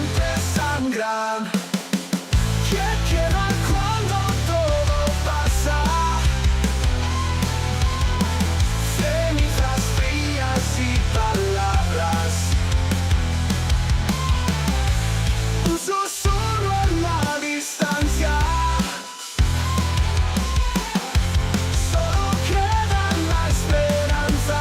siempre sangran. ¿Qué queda cuando todo pasa? Cenizas frías y palabras. Un susurro en la distancia. Solo queda la esperanza.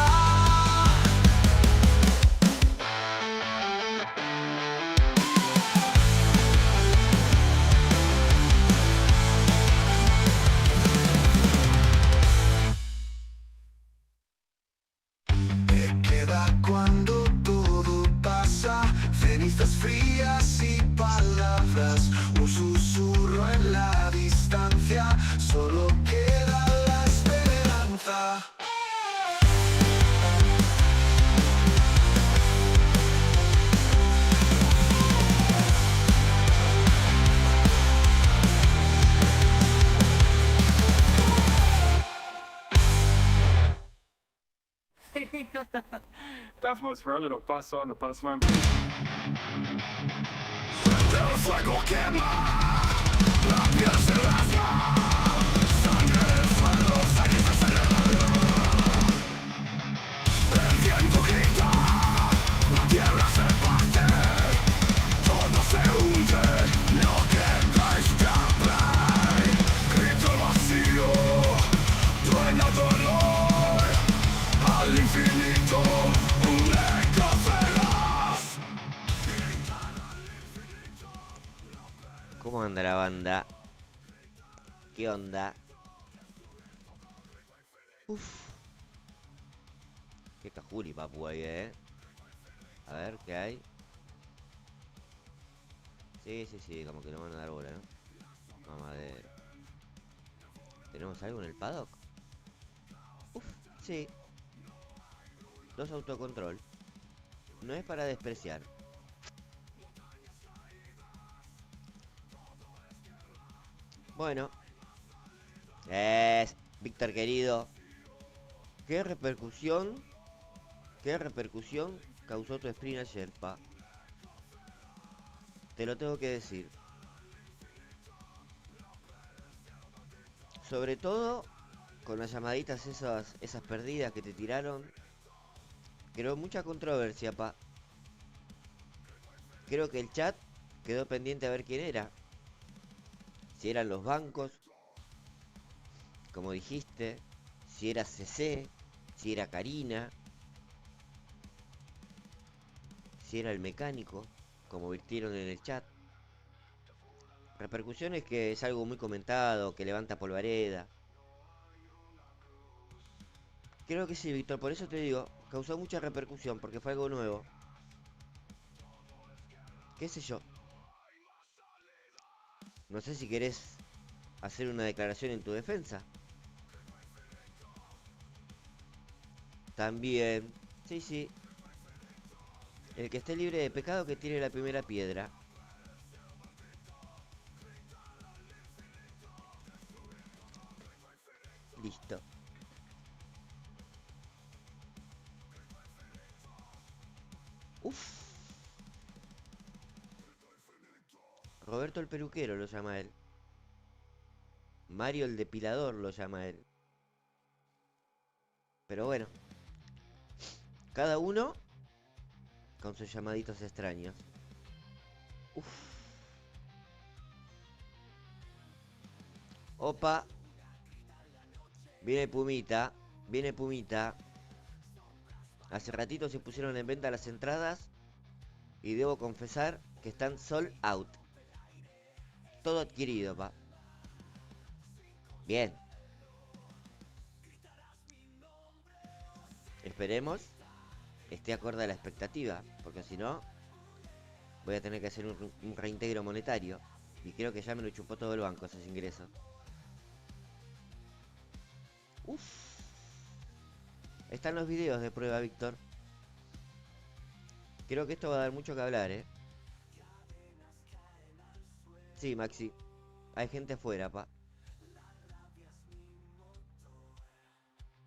¿Qué queda cuando todo pasa? Cenizas frías y palabras. Un susurro en la distancia. Solo queda la esperanza. That was for a little bus on the bus man. El fuego quema, la piel se rasga, sangre del suelo, cenizas en el aire. El viento grita, la tierra se parte, todo se hunde, no queda escape. Grito el vacío, dueño dolor, al infinito, un eco feroz. ¿Cómo anda la banda? ¿Qué onda? Uf. Qué cajuri, papu, ahí, A ver, ¿qué hay? Sí, como que no van a dar bola, ¿no? Vamos a ver. ¿Tenemos algo en el paddock? Uf, sí. 2 autocontrol. No es para despreciar. Bueno. Víctor querido. ¿Qué repercusión causó tu sprint ayer, pa? Te lo tengo que decir. Sobre todo con las llamaditas esas perdidas que te tiraron. Creó mucha controversia, pa. Creo que el chat quedó pendiente a ver quién era. Si eran los bancos, como dijiste, si era CC, si era Karina, si era el mecánico, como virtieron en el chat. Repercusiones que es algo muy comentado, que levanta polvareda. Creo que sí, Víctor, por eso te digo, causó mucha repercusión, porque fue algo nuevo. ¿Qué sé yo? No sé si querés hacer una declaración en tu defensa. También, sí. El que esté libre de pecado que tire la primera piedra. Listo. Uf. Roberto el peluquero lo llama él. Mario el depilador lo llama él. Pero bueno. Cada uno con sus llamaditos extraños. Uf. Opa. Viene Pumita. Viene Pumita. Hace ratito se pusieron en venta las entradas. Y debo confesar que están sold out. Todo adquirido, pa. Bien. Esperemos esté acorde a la expectativa. Porque si no, voy a tener que hacer un reintegro monetario. Y creo que ya me lo chupó todo el banco esos ingresos. Uf. Están los videos de prueba, Víctor. Creo que esto va a dar mucho que hablar, Sí, Maxi. Hay gente afuera, pa.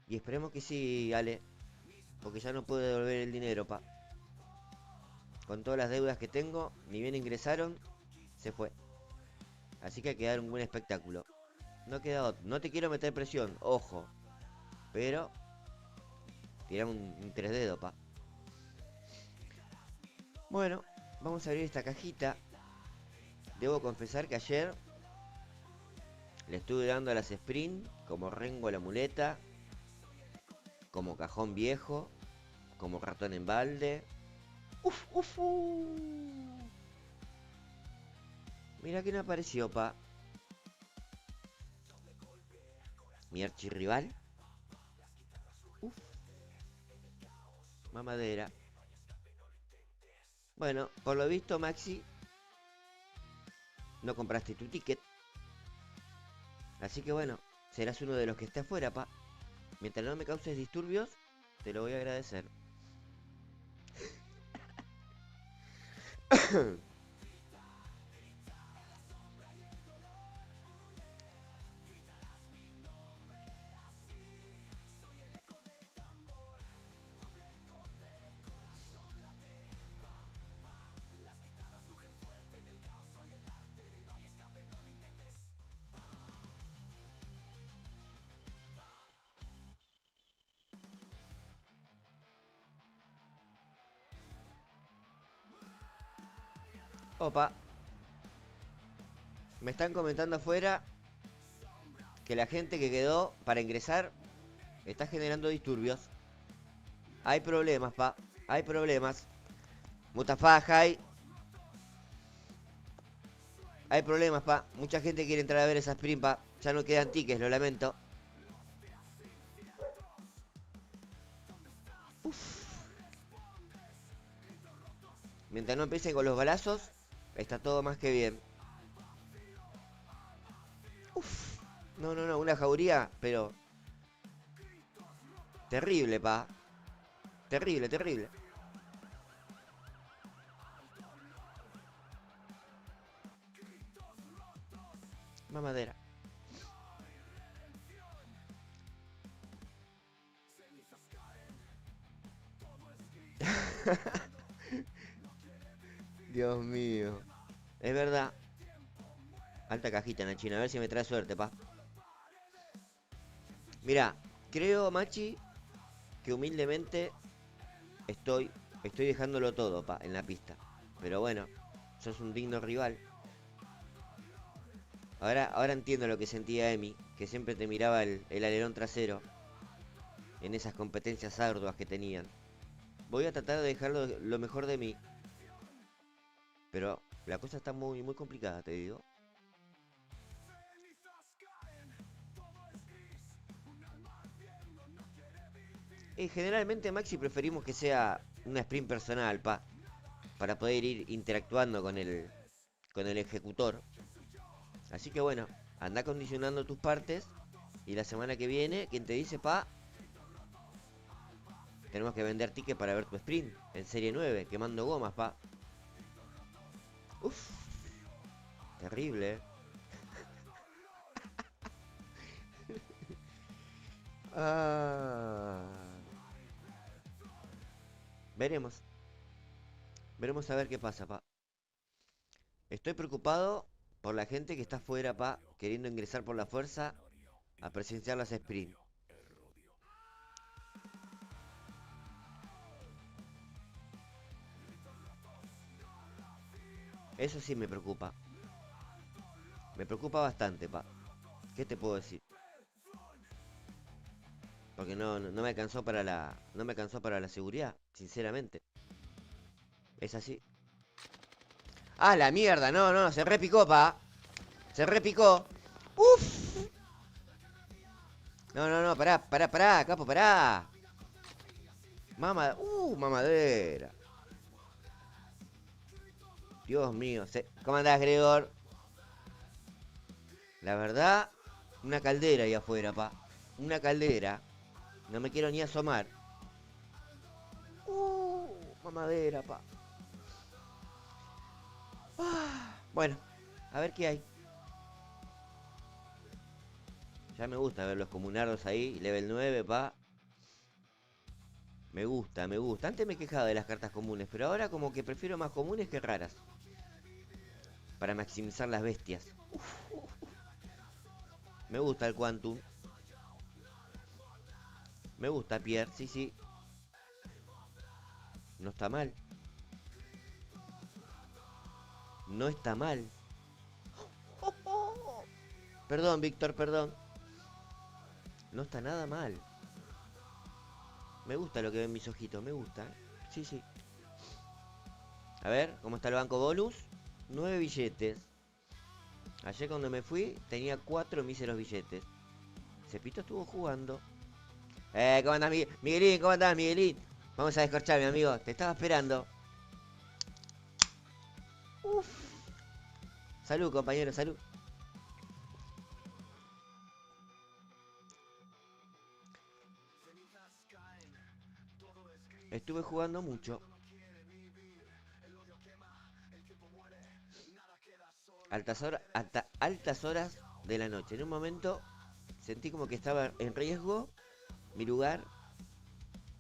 Y esperemos que sí, Ale. Porque ya no puedo devolver el dinero, pa. con todas las deudas que tengo, ni bien ingresaron, se fue. Así que hay que dar un buen espectáculo. No queda otro. No te quiero meter presión, ojo. Pero tirar un tres dedos, pa. Bueno, vamos a abrir esta cajita. Debo confesar que ayer le estuve dando a las sprint como Rengo a la muleta, como cajón viejo, como ratón en balde. Uf, uf, Mira quién apareció, pa. Mi archirrival. Uf. Mamadera. Bueno, por lo visto, Maxi, no compraste tu ticket. Así que bueno, serás uno de los que esté afuera, pa. Mientras no me causes disturbios, te lo voy a agradecer. Opa. Me están comentando afuera que la gente que quedó para ingresar está generando disturbios. Hay problemas, pa. Hay problemas. Mustafa, hay problemas, pa. Mucha gente quiere entrar a ver esa sprint, pa. Ya no quedan tickets, lo lamento. Uf. Mientras no empiecen con los balazos, está todo más que bien. Uf. No, no, no, una jauría, pero... terrible, pa. Terrible, terrible. Mamadera. Dios mío. Es verdad. Alta cajita en la China. A ver si me trae suerte, pa. Mira, creo, Machi, que humildemente estoy dejándolo todo, pa, en la pista. Pero bueno, sos un digno rival. Ahora entiendo lo que sentía Emi, que siempre te miraba el alerón trasero en esas competencias arduas que tenían. Voy a tratar de dejar lo mejor de mí. Pero la cosa está muy, muy complicada, te digo. Y generalmente, Maxi, preferimos que sea una sprint personal, pa. Para poder ir interactuando con el ejecutor. Así que bueno, anda condicionando tus partes. Y la semana que viene, quien te dice, pa, tenemos que vender tickets para ver tu sprint en serie 9, quemando gomas, pa. Uf, terrible, eh. Ah. Veremos. Veremos a ver qué pasa, pa. Estoy preocupado por la gente que está afuera, pa, queriendo ingresar por la fuerza a presenciar las sprint. Eso sí me preocupa. Me preocupa bastante, pa. ¿Qué te puedo decir? Porque no me alcanzó para no me alcanzó para la seguridad, sinceramente. Es así. ¡Ah, la mierda! No, no, se repicó, pa. Se repicó. ¡Uf! No, no, no, pará, capo, pará. Mamadera. Dios mío. ¿Cómo andás, Gregor? La verdad, una caldera ahí afuera, pa. Una caldera. No me quiero ni asomar. Mamadera, pa. Bueno, a ver qué hay. Ya me gusta ver los comunardos ahí, level 9, pa. Me gusta, me gusta. Antes me quejaba de las cartas comunes, pero ahora como que prefiero más comunes que raras. Para maximizar las bestias. Me gusta el Quantum. Me gusta Pierre, sí, sí. No está mal. No está mal. Perdón, Víctor, perdón. No está nada mal. Me gusta lo que ven mis ojitos, me gusta. Sí, sí. A ver, ¿cómo está el banco bonus? 9 billetes. Ayer cuando me fui tenía 4 míseros billetes. Cepito estuvo jugando. ¿Cómo andás, Miguelín? ¿Cómo andás, Miguelín? Vamos a descorchar, mi amigo. Te estaba esperando. Uf. Salud, compañero, salud. Estuve jugando mucho. Altas horas de la noche. En un momento sentí como que estaba en riesgo mi lugar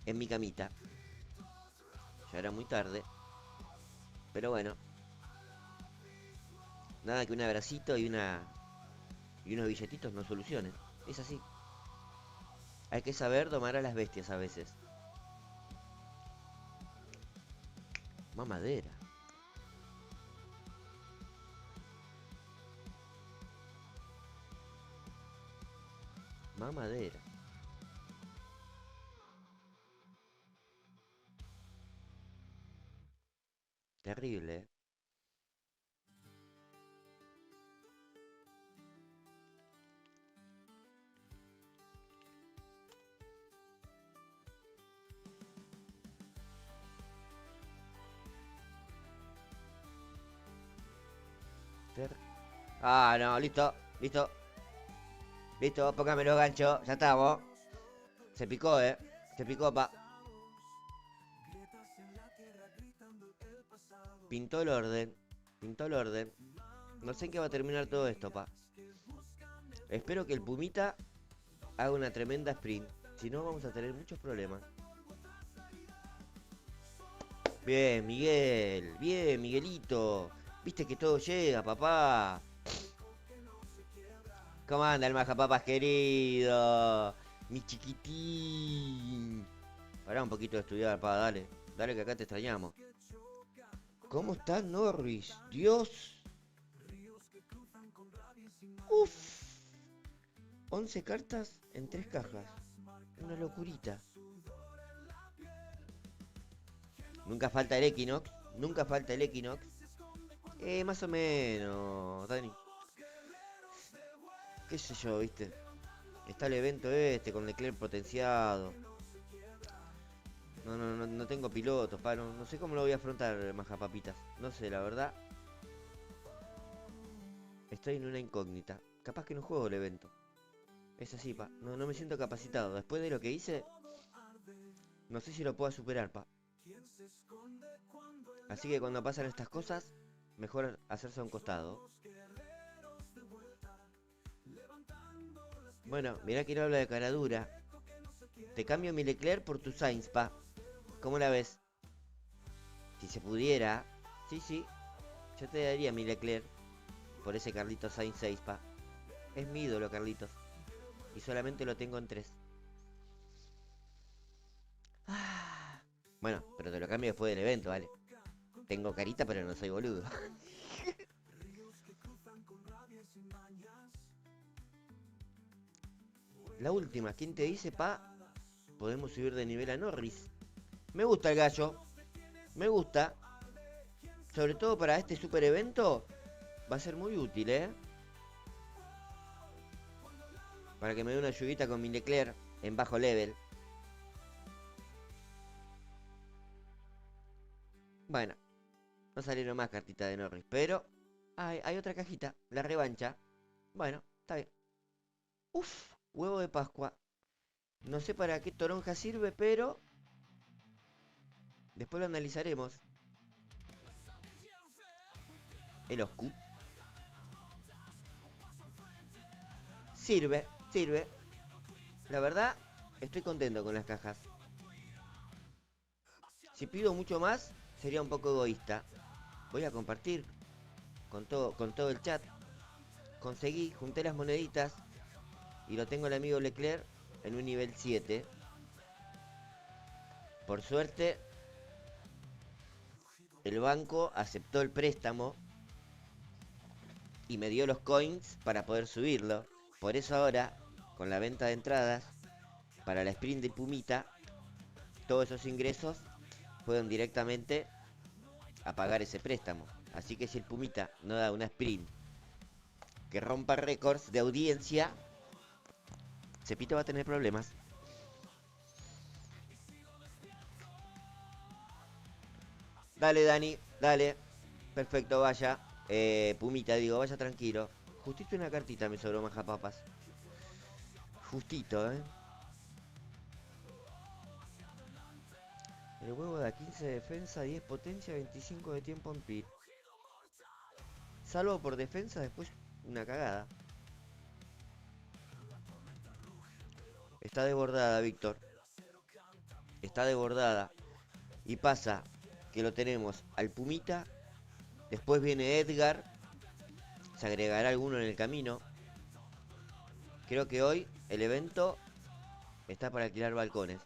en mi camita. Ya era muy tarde. Pero bueno. Nada que un abracito y unos billetitos no solucionen. Es así. Hay que saber domar a las bestias a veces. Mamadera. Mamadera. Terrible, ¿eh? Ah, no, listo, listo. Listo, póngame los ganchos. Ya estamos. Se picó, Se picó, pa. Pintó el orden. Pintó el orden. No sé en qué va a terminar todo esto, pa. Espero que el Pumita haga una tremenda sprint. Si no, vamos a tener muchos problemas. Bien, Miguel. Bien, Miguelito. Viste que todo llega, papá. ¿Cómo anda el majapapas querido? Mi chiquitín. Pará un poquito de estudiar, pa, dale. Dale que acá te extrañamos. ¿Cómo está Norris? Dios. Uf. 11 cartas en 3 cajas. Una locurita. Nunca falta el Equinox. Nunca falta el Equinox. Más o menos, Dani. Qué sé yo, viste. Está el evento este con Leclerc potenciado. No tengo pilotos, pa. No sé cómo lo voy a afrontar, majapapitas. No sé, la verdad. Estoy en una incógnita. Capaz que no juego el evento. Es así, pa. No me siento capacitado. Después de lo que hice, no sé si lo puedo superar, pa. Así que cuando pasan estas cosas, mejor hacerse a un costado. Bueno, mirá que no habla de cara dura. Te cambio mi Leclerc por tu Sainz, pa. ¿Cómo la ves? Si se pudiera. Sí, sí. Yo te daría mi Leclerc por ese Carlitos Sainz 6, pa. Es mi ídolo, Carlitos. Y solamente lo tengo en 3. Bueno, pero te lo cambio después del evento, ¿vale? Tengo carita, pero no soy boludo. La última, ¿quién te dice, pa? Podemos subir de nivel a Norris. Me gusta el gallo. Me gusta. Sobre todo para este super evento. Va a ser muy útil, ¿eh? Para que me dé una ayudita con mi Leclerc en bajo level. Bueno, no salieron más cartitas de Norris, pero hay otra cajita, la revancha. Bueno, está bien. Uf, huevo de Pascua. No sé para qué toronja sirve, pero después lo analizaremos. El Oscu. Sirve, sirve. La verdad, estoy contento con las cajas. Si pido mucho más, sería un poco egoísta. Voy a compartir con todo el chat. Conseguí, junté las moneditas y lo tengo el amigo Leclerc en un nivel 7. Por suerte, el banco aceptó el préstamo y me dio los coins para poder subirlo. Por eso ahora, con la venta de entradas para la sprint de Pumita, todos esos ingresos fueron directamente a pagar ese préstamo. Así que si el Pumita no da una sprint que rompa récords de audiencia, Cepito va a tener problemas. Dale, Dani, dale. Perfecto, vaya. Pumita, digo, vaya tranquilo. Justito una cartita me sobró, majapapas. Justito, El huevo da 15 de defensa, 10 potencia, 25 de tiempo en pit. Salvo por defensa, después una cagada. Está desbordada, Víctor. Está desbordada. Y pasa que lo tenemos al Pumita. Después viene Edgar. Se agregará alguno en el camino. Creo que hoy el evento está para alquilar balcones.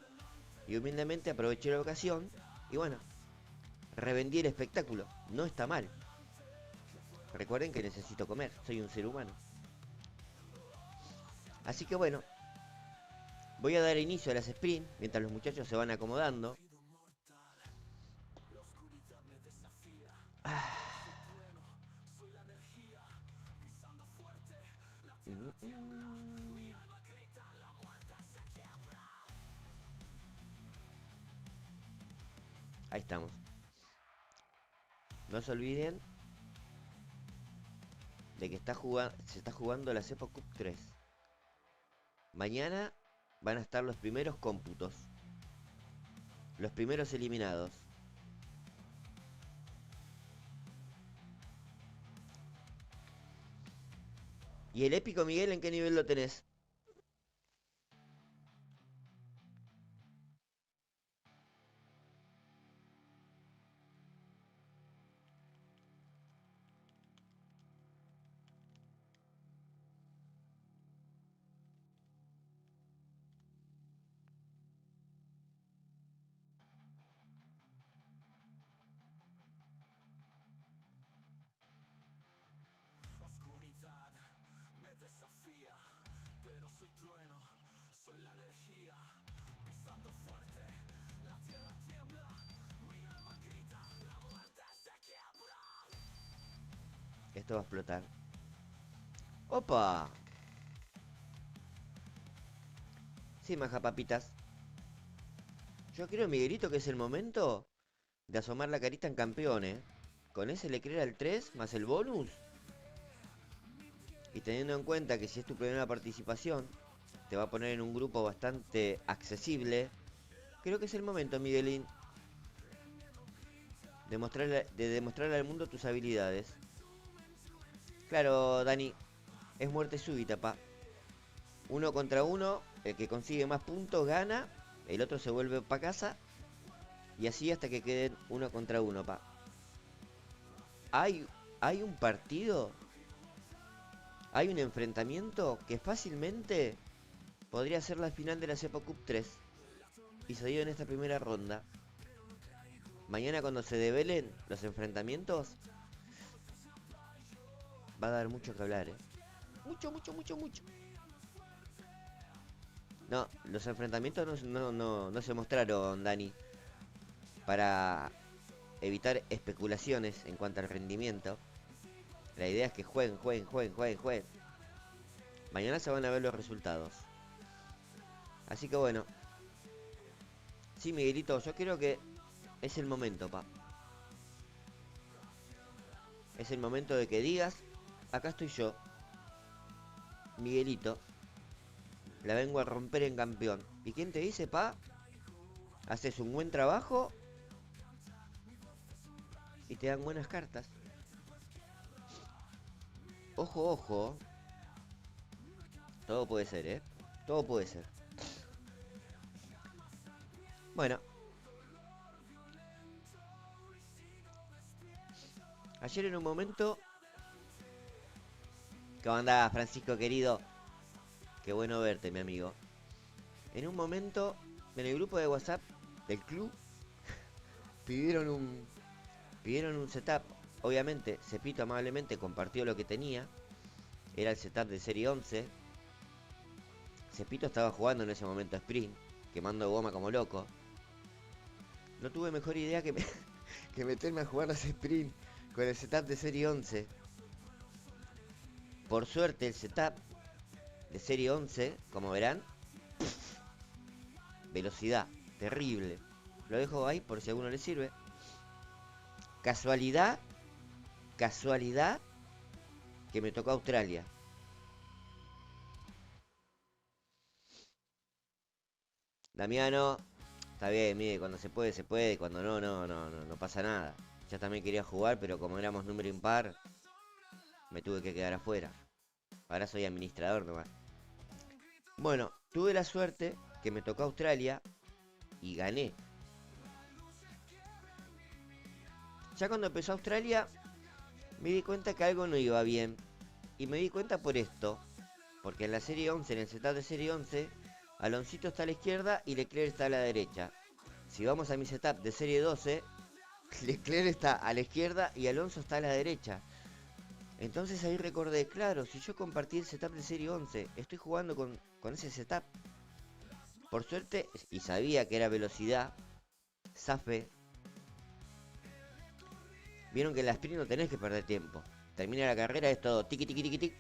Y humildemente aproveché la ocasión. Y bueno, revendí el espectáculo. No está mal. Recuerden que necesito comer. Soy un ser humano. Así que bueno, voy a dar inicio a las sprints mientras los muchachos se van acomodando. Ahí estamos. No se olviden de que se está jugando la Cepo Cup 3. Mañana van a estar los primeros cómputos. Los primeros eliminados. ¿Y el épico Miguel en qué nivel lo tenés? Esto va a explotar. ¡Opa! Sí, majapapitas. Yo creo, Miguelito, que es el momento de asomar la carita en campeón, ¿eh? Con ese le crea el 3 más el bonus. Y teniendo en cuenta que si es tu primera participación, te va a poner en un grupo bastante accesible. Creo que es el momento, Miguelín, de demostrarle al mundo tus habilidades. Claro, Dani, es muerte súbita, pa. 1 contra 1, el que consigue más puntos gana, el otro se vuelve pa' casa. Y así hasta que queden 1 contra 1, pa. Hay un partido, hay un enfrentamiento que fácilmente podría ser la final de la Cepo Cup 3. Y se dio en esta primera ronda. Mañana cuando se develen los enfrentamientos, va a dar mucho que hablar, Mucho, mucho, mucho, mucho. No, los enfrentamientos no se mostraron, Dani, para evitar especulaciones en cuanto al rendimiento. La idea es que jueguen. Mañana se van a ver los resultados. Así que bueno. Sí, Miguelito, yo creo que es el momento, pa. Es el momento de que digas, acá estoy yo, Miguelito, la vengo a romper en campeón. ¿Y quién te dice, pa? Haces un buen trabajo y te dan buenas cartas. Ojo, ojo. Todo puede ser, Todo puede ser. Bueno. Ayer en un momento... ¿Cómo andás, Francisco querido? Qué bueno verte, mi amigo. En un momento, en el grupo de WhatsApp del club, pidieron un setup. Obviamente, Cepito amablemente compartió lo que tenía. Era el setup de serie 11. Cepito estaba jugando en ese momento a Sprint, quemando goma como loco. No tuve mejor idea que, que meterme a jugar a ese Sprint con el setup de serie 11. Por suerte, el setup de serie 11, como verán, velocidad, terrible. Lo dejo ahí por si a alguno le sirve. Casualidad que me tocó Australia. Damiano, está bien, mire, cuando se puede, cuando no pasa nada. Yo también quería jugar, pero como éramos número impar, me tuve que quedar afuera. Ahora soy administrador nomás. Bueno, tuve la suerte que me tocó Australia y gané. Ya cuando empezó Australia, me di cuenta que algo no iba bien. Y me di cuenta por esto. Porque en la serie 11, en el setup de serie 11, Aloncito está a la izquierda y Leclerc está a la derecha. Si vamos a mi setup de serie 12, Leclerc está a la izquierda y Alonso está a la derecha. Entonces ahí recordé, claro, si yo compartí el setup de serie 11, estoy jugando con ese setup. Por suerte, y sabía que era velocidad, zafé. Vieron que en la sprint no tenés que perder tiempo. Termina la carrera, es todo tiqui tiqui tiqui tiqui.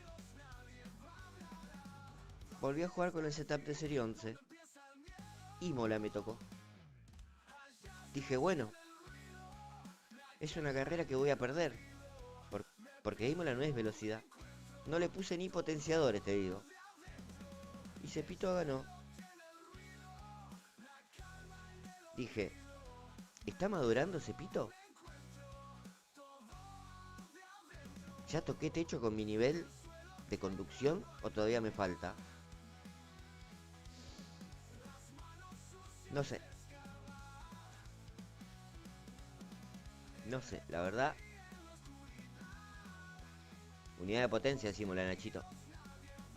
Volví a jugar con el setup de serie 11. Imola me tocó. Dije, bueno, es una carrera que voy a perder. Porque Imola no es velocidad. No le puse ni potenciadores, te digo. Y Cepito ganó. Dije, ¿está madurando Cepito? ¿Ya toqué techo con mi nivel de conducción o todavía me falta? No sé. No sé, la verdad. Unidad de potencia decimos la Nachito.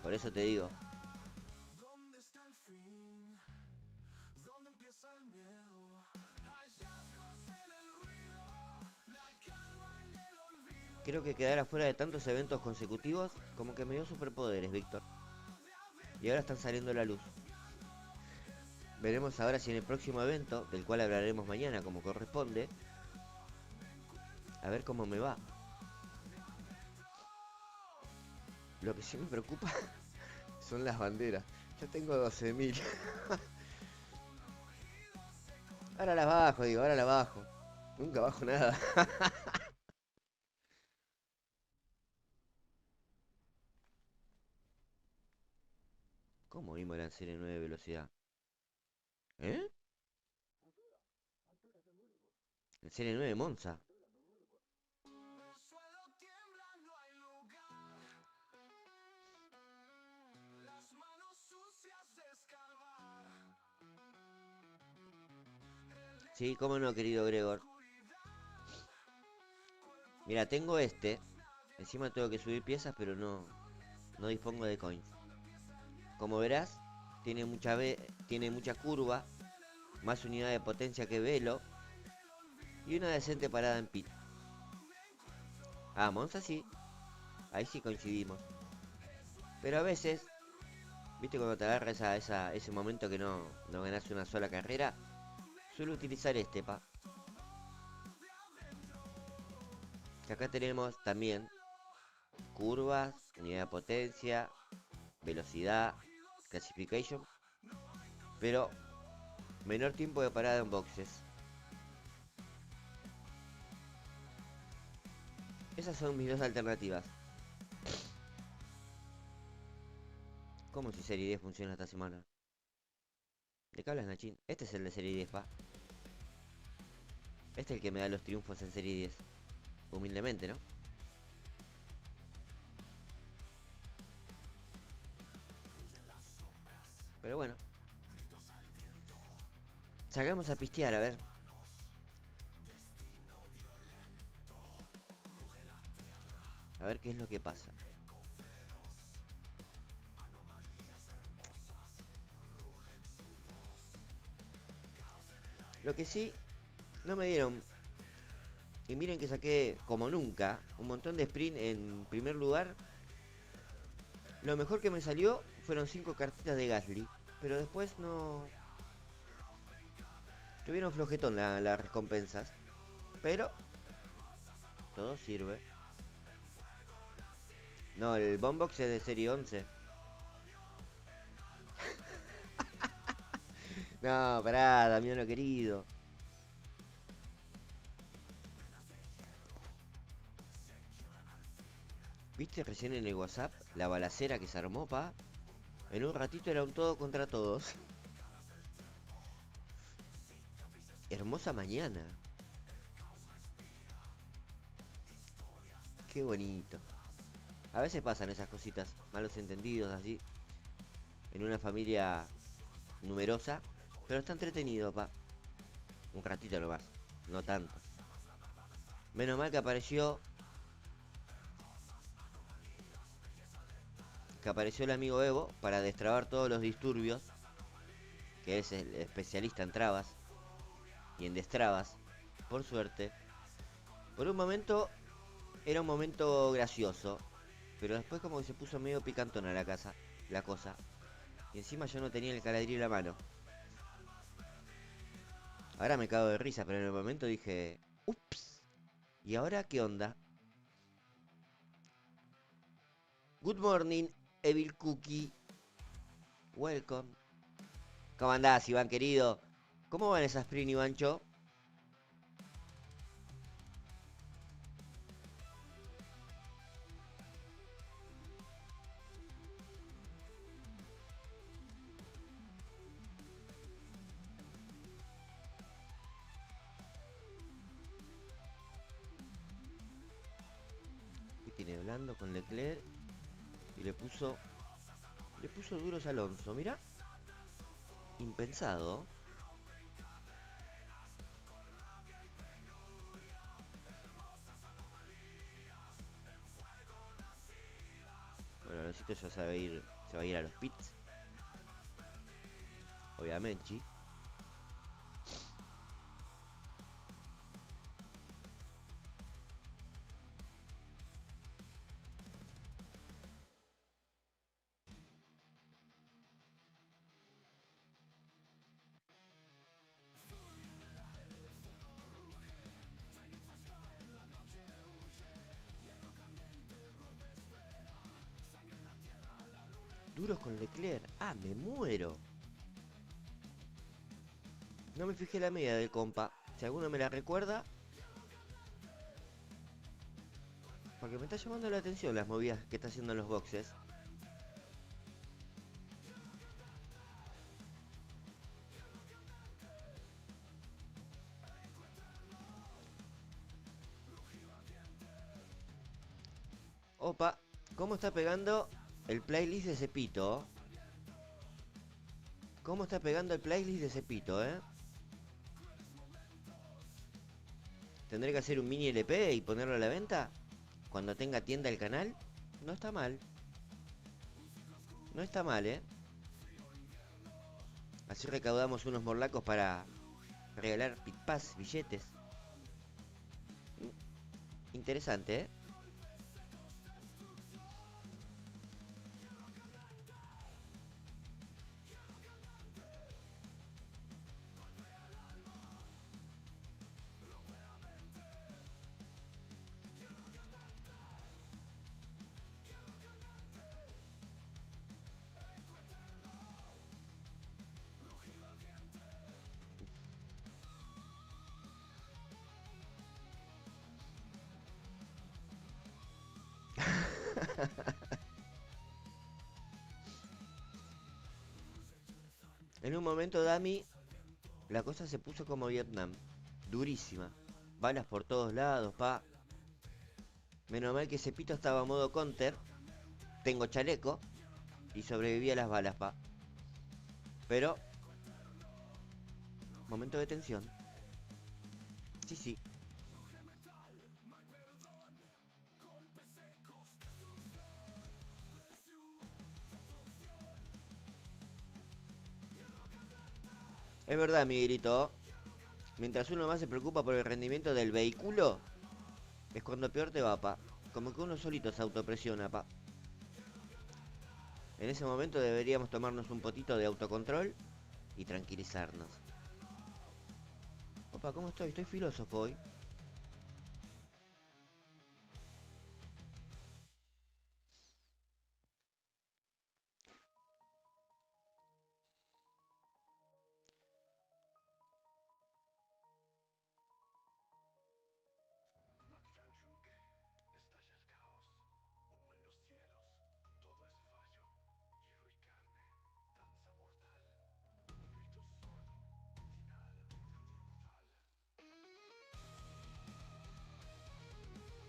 Por eso te digo. Creo que quedar afuera de tantos eventos consecutivos como que me dio superpoderes, Víctor. Y ahora están saliendo a la luz. Veremos ahora si en el próximo evento, del cual hablaremos mañana como corresponde, a ver cómo me va. Lo que sí me preocupa son las banderas. Yo tengo 12.000. Ahora las bajo, digo, ahora las bajo. Nunca bajo nada. ¿Cómo vimos la serie 9 de velocidad? ¿Eh? En serie 9 Monza. Sí, cómo no, querido Gregor. Mira, tengo este. Encima tengo que subir piezas, pero no dispongo de coins. Como verás, tiene mucha curva, más unidad de potencia que Velo y una decente parada en pit. Ah, Monza sí, ahí sí coincidimos. Pero a veces, viste cuando te agarra ese momento que no ganas una sola carrera, suelo utilizar este, pa. Que acá tenemos también curvas, unidad de potencia, velocidad, classification, pero menor tiempo de parada en boxes. Esas son mis dos alternativas. ¿Cómo si Serie 10 funciona esta semana? ¿De qué hablas, Nachín? Este es el de Serie 10, pa. Este es el que me da los triunfos en Serie 10. Humildemente, ¿no? Pero bueno. Salgamos a pistear, a ver. A ver qué es lo que pasa. Lo que sí, no me dieron. Y miren que saqué, como nunca, un montón de sprint en primer lugar. Lo mejor que me salió fueron 5 cartitas de Gasly. Pero después no... Tuvieron flojetón las recompensas. Pero todo sirve. No, el Bombox es de serie 11. No, pará, Damiano querido. ¿Viste recién en el WhatsApp la balacera que se armó, pa? En un ratito era un todo contra todos. Hermosa mañana. Qué bonito. A veces pasan esas cositas, malos entendidos así, en una familia numerosa, pero está entretenido, pa. Un ratito nomás, no tanto. Menos mal que apareció el amigo Evo para destrabar todos los disturbios, que es el especialista en trabas y en destrabas, por suerte. Por un momento era un momento gracioso, pero después como que se puso medio picantona la cosa. Y encima yo no tenía el caladrillo en la mano. Ahora me cago de risa, pero en el momento dije, ups. ¿Y ahora qué onda? Good morning, Evil Cookie. Welcome. ¿Cómo andás, Iván querido? ¿Cómo van esas sprint, Ivancho? ¿Qué tiene blando con Leclerc? Y le puso duros a Alonso, mira. Impensado. Bueno, Alonsito ya se va a ir a los pits. Obviamente. Duros con Leclerc. Ah, me muero. No me fijé la media del compa. Si alguno me la recuerda. Porque me está llamando la atención las movidas que está haciendo en los boxes. Opa, ¿cómo está pegando el playlist de Cepito? ¿Cómo está pegando el playlist de Cepito, ¿Tendré que hacer un mini LP y ponerlo a la venta? Cuando tenga tienda el canal. No está mal. No está mal, Así recaudamos unos morlacos para regalar pitpas, billetes. Interesante, En un momento, Dami, la cosa se puso como Vietnam. Durísima. Balas por todos lados, pa. Menos mal que Cepito estaba a modo counter. Tengo chaleco. Y sobreviví a las balas, pa. Pero... momento de tensión. Sí, sí. Es verdad, Miguelito. Mientras uno más se preocupa por el rendimiento del vehículo, es cuando peor te va, pa. Como que uno solito se autopresiona, pa. En ese momento deberíamos tomarnos un potito de autocontrol y tranquilizarnos. Opa, ¿cómo estoy? Estoy filósofo hoy. Estalla el caos, humo en los cielos, todo es fallo, hierro y carne, danza mortal, grito sordo,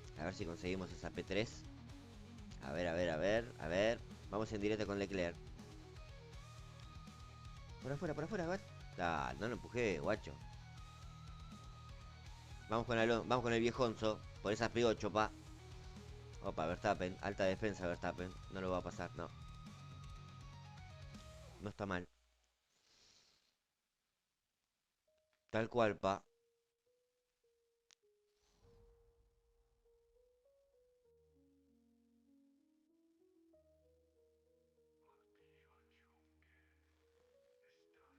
final brutal. A ver si conseguimos esa P3. A ver, a ver, a ver, a ver. Vamos en directo con Leclerc. Por afuera, a ver. Ah, no lo empujé, guacho. Vamos con el viejonzo. Por esas P8, pa. Opa, Verstappen. Alta defensa, Verstappen. No lo va a pasar, no. No está mal. Tal cual, pa.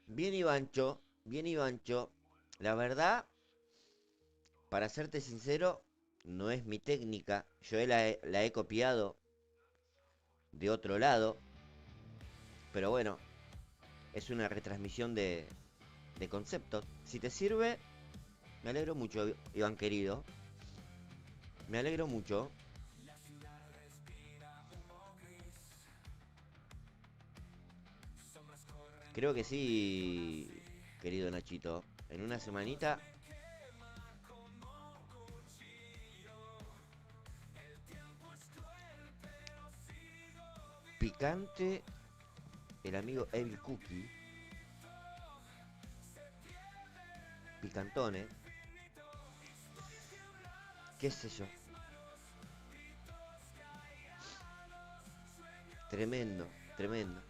Bien Ivancho. Bien Ivancho. La verdad, para serte sincero, no es mi técnica. La he copiado de otro lado. Pero bueno, es una retransmisión de conceptos. Si te sirve, me alegro mucho, Iván querido. Me alegro mucho. Creo que sí, querido Nachito. En una semanita. Picante. El amigo Evil Cookie. Picantone. ¿Qué sé yo? Tremendo, tremendo.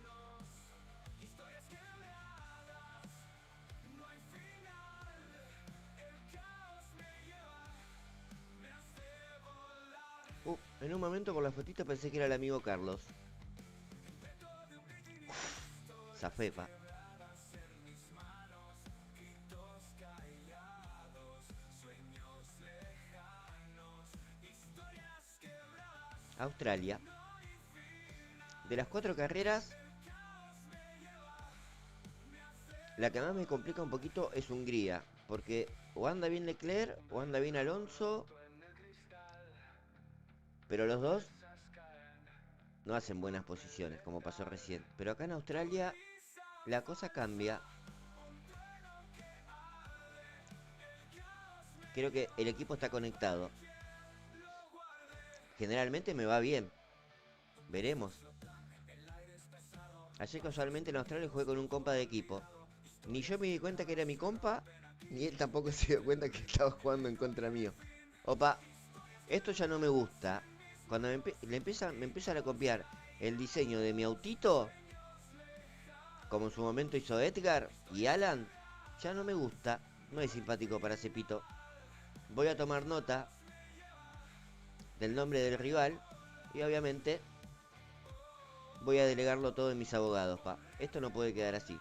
En un momento con la fotito pensé que era el amigo Carlos. Zafepa. Australia. De las 4 carreras, la que más me complica un poquito es Hungría. Porque o anda bien Leclerc o anda bien Alonso. Pero los dos no hacen buenas posiciones, como pasó recién. Pero acá en Australia la cosa cambia. Creo que el equipo está conectado. Generalmente me va bien. Veremos. Ayer casualmente en Australia jugué con un compa de equipo. Ni yo me di cuenta que era mi compa, ni él tampoco se dio cuenta que estaba jugando en contra mío. Opa, esto ya no me gusta. Cuando me empiezan a copiar el diseño de mi autito, como en su momento hizo Edgar y Alan, ya no me gusta. No es simpático para Cepito. Voy a tomar nota del nombre del rival y obviamente voy a delegarlo todo en mis abogados, pa. Esto no puede quedar así.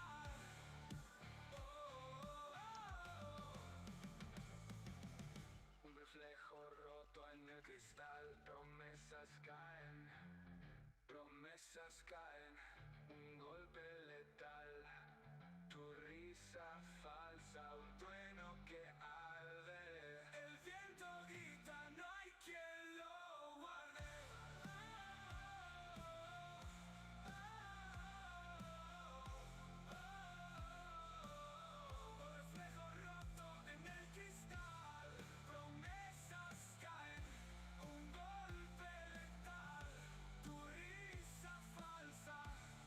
Un reflejo roto en el cristal, promesas caen, un golpe letal, tu risa falsa, un trueno que arde, el viento grita, no hay quien lo guarde. Un reflejo roto en el cristal, promesas caen, un golpe letal, tu risa falsa,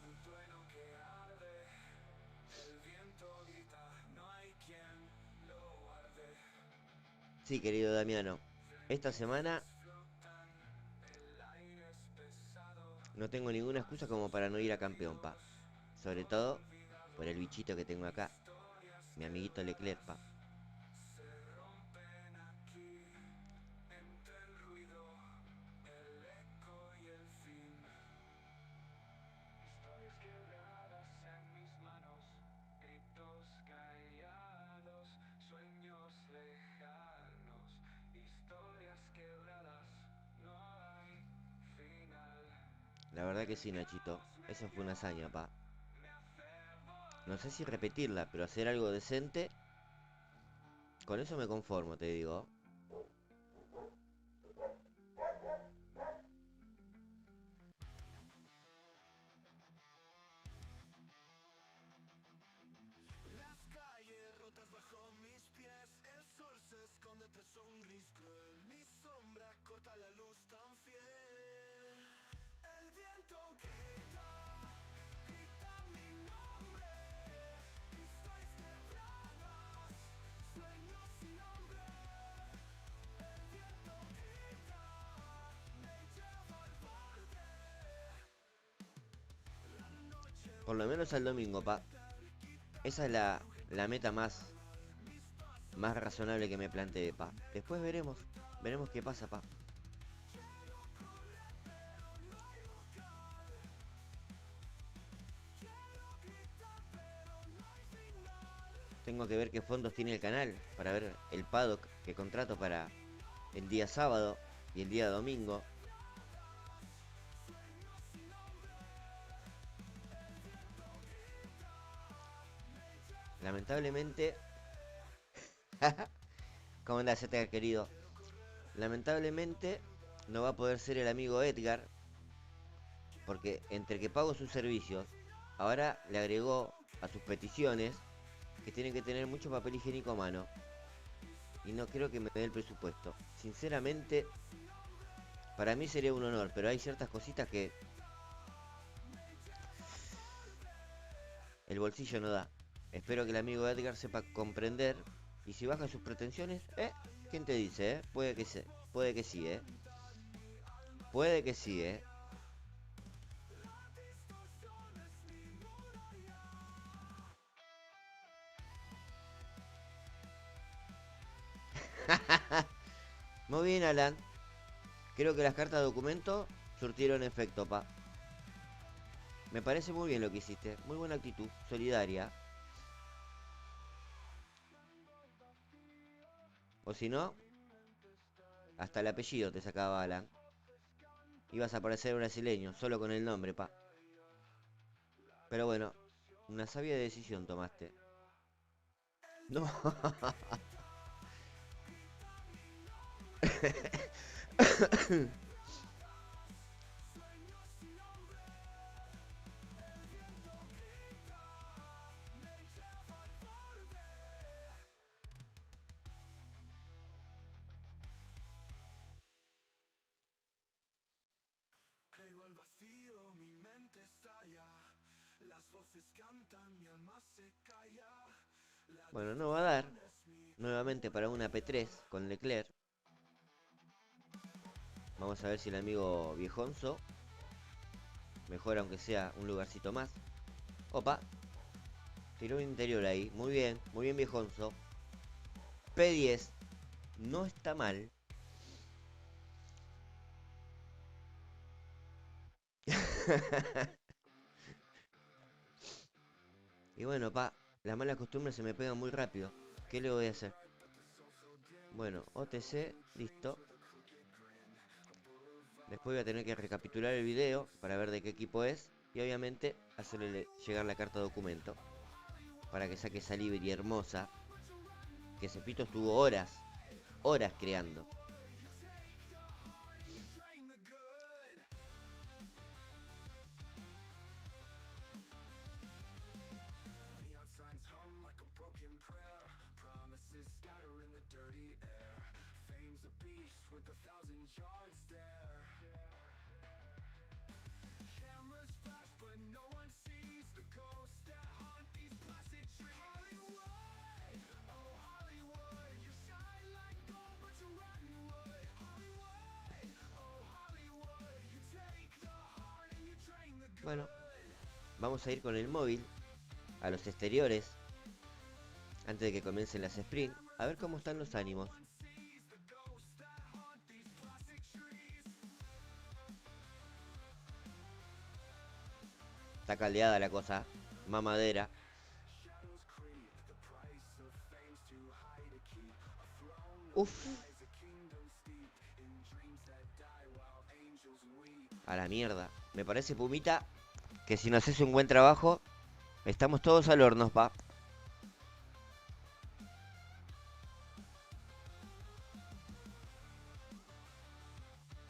un trueno que arde, el viento grita, no hay quien lo guarde. Sí, querido Damiano. Esta semana no tengo ninguna excusa como para no ir a campeón, pa. Sobre todo por el bichito que tengo acá. Mi amiguito Leclerc, pa. Se rompen aquí entre el ruido, el eco y el fin. Historias quebradas en mis manos, gritos callados, sueños lejanos, historias quebradas, no hay final. La verdad que sí, Nachito. Eso fue una hazaña, pa. No sé si repetirla, pero hacer algo decente. Con eso me conformo, te digo. Las calles rotas bajo mis pies, el sol se esconde tras un gris cruel, mi sombra corta la luz tan fiel. El viento grita, grita mi nombre, historias quebradas, sueños sin nombre. El viento grita, me lleva al borde. La noche Por lo menos al domingo, pa. Esa es la meta más razonable que me planteé, pa. Después veremos. Veremos qué pasa, pa. Tengo que ver qué fondos tiene el canal para ver el paddock que contrato para el día sábado y el día domingo. Lamentablemente... ¿Cómo andás, Edgar, querido? Lamentablemente no va a poder ser el amigo Edgar, porque entre que pago sus servicios, ahora le agregó a sus peticiones que tienen que tener mucho papel higiénico a mano. Y no creo que me dé el presupuesto. Sinceramente, para mí sería un honor, pero hay ciertas cositas que el bolsillo no da. Espero que el amigo Edgar sepa comprender. Y si baja sus pretensiones, ¿quién te dice, Puede que sí, puede que sí, Puede que sí, Muy bien, Alan. Creo que las cartas de documento surtieron efecto, pa. Me parece muy bien lo que hiciste. Muy buena actitud, solidaria. O si no, hasta el apellido te sacaba Alan. Ibas a parecer brasileño, solo con el nombre, pa. Pero bueno, una sabia decisión tomaste. No. caigo al vacío, mi mente estalla, las voces cantan, mi alma se calla. La Bueno, no va a dar. decisión es mi Nuevamente para una P3 con Leclerc. Vamos a ver si el amigo Viejonzo mejora aunque sea un lugarcito más. Opa, tiró un interior ahí. Muy bien Viejonzo. P10. No está mal. Y bueno, pa, las malas costumbres se me pegan muy rápido. ¿Qué le voy a hacer? Bueno, OTC, listo. Después voy a tener que recapitular el video para ver de qué equipo es. Y obviamente hacerle llegar la carta de documento. Para que saque esa libre hermosa. Que Cepito estuvo horas creando. neon signs hum like a broken prayer. Promises scatter in the dirty air. Fame's a beast with 1,000-yard stare. Cameras flash, but no one sees the ghosts that haunt these plastic trees. Hollywood, oh Hollywood, you shine like gold, but you're rotten wood. Hollywood, oh Hollywood, you take the heart and you drain the good. Bueno, vamos a ir con el móvil a los exteriores. antes de que comiencen las sprint. A ver cómo están los ánimos. Está caldeada la cosa. Mamadera. Uf. A la mierda. Me parece, Pumita, que si no haces un buen trabajo, estamos todos al horno, pa.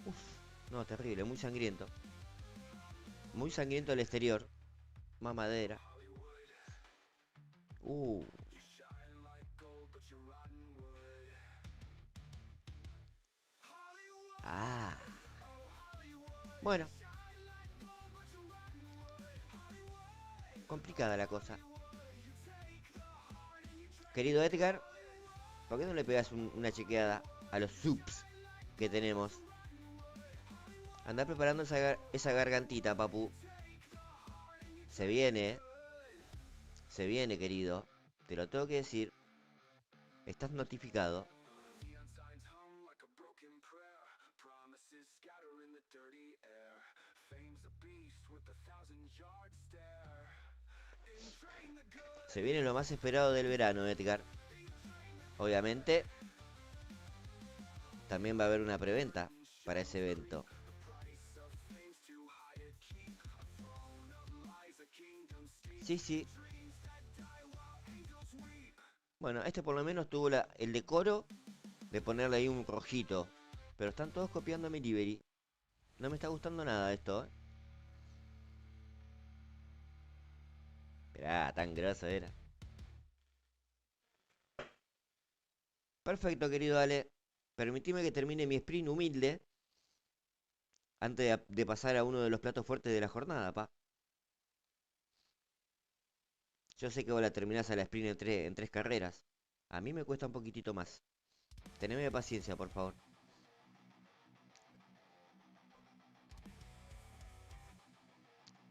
Uf. No, terrible, muy sangriento. Muy sangriento el exterior. Mamadera. Uh. Ah. Bueno. Complicada la cosa. Querido Edgar, ¿por qué no le pegas una chequeada a los subs que tenemos? Andá preparando esa gargantita, papu. Se viene, ¿eh? Se viene, querido. Te lo tengo que decir. Estás notificado. Se viene lo más esperado del verano, Edgar. Obviamente, también va a haber una preventa para ese evento. Sí, sí. Bueno, este por lo menos tuvo el decoro de ponerle ahí un rojito. Pero están todos copiando mi livery. No me está gustando nada esto, ¿eh? Esperá, tan grosso era. Perfecto, querido Ale. Permitime que termine mi sprint humilde antes de pasar a uno de los platos fuertes de la jornada, pa. Yo sé que vos la terminás a la sprint en tres carreras. A mí me cuesta un poquitito más. Teneme paciencia, por favor.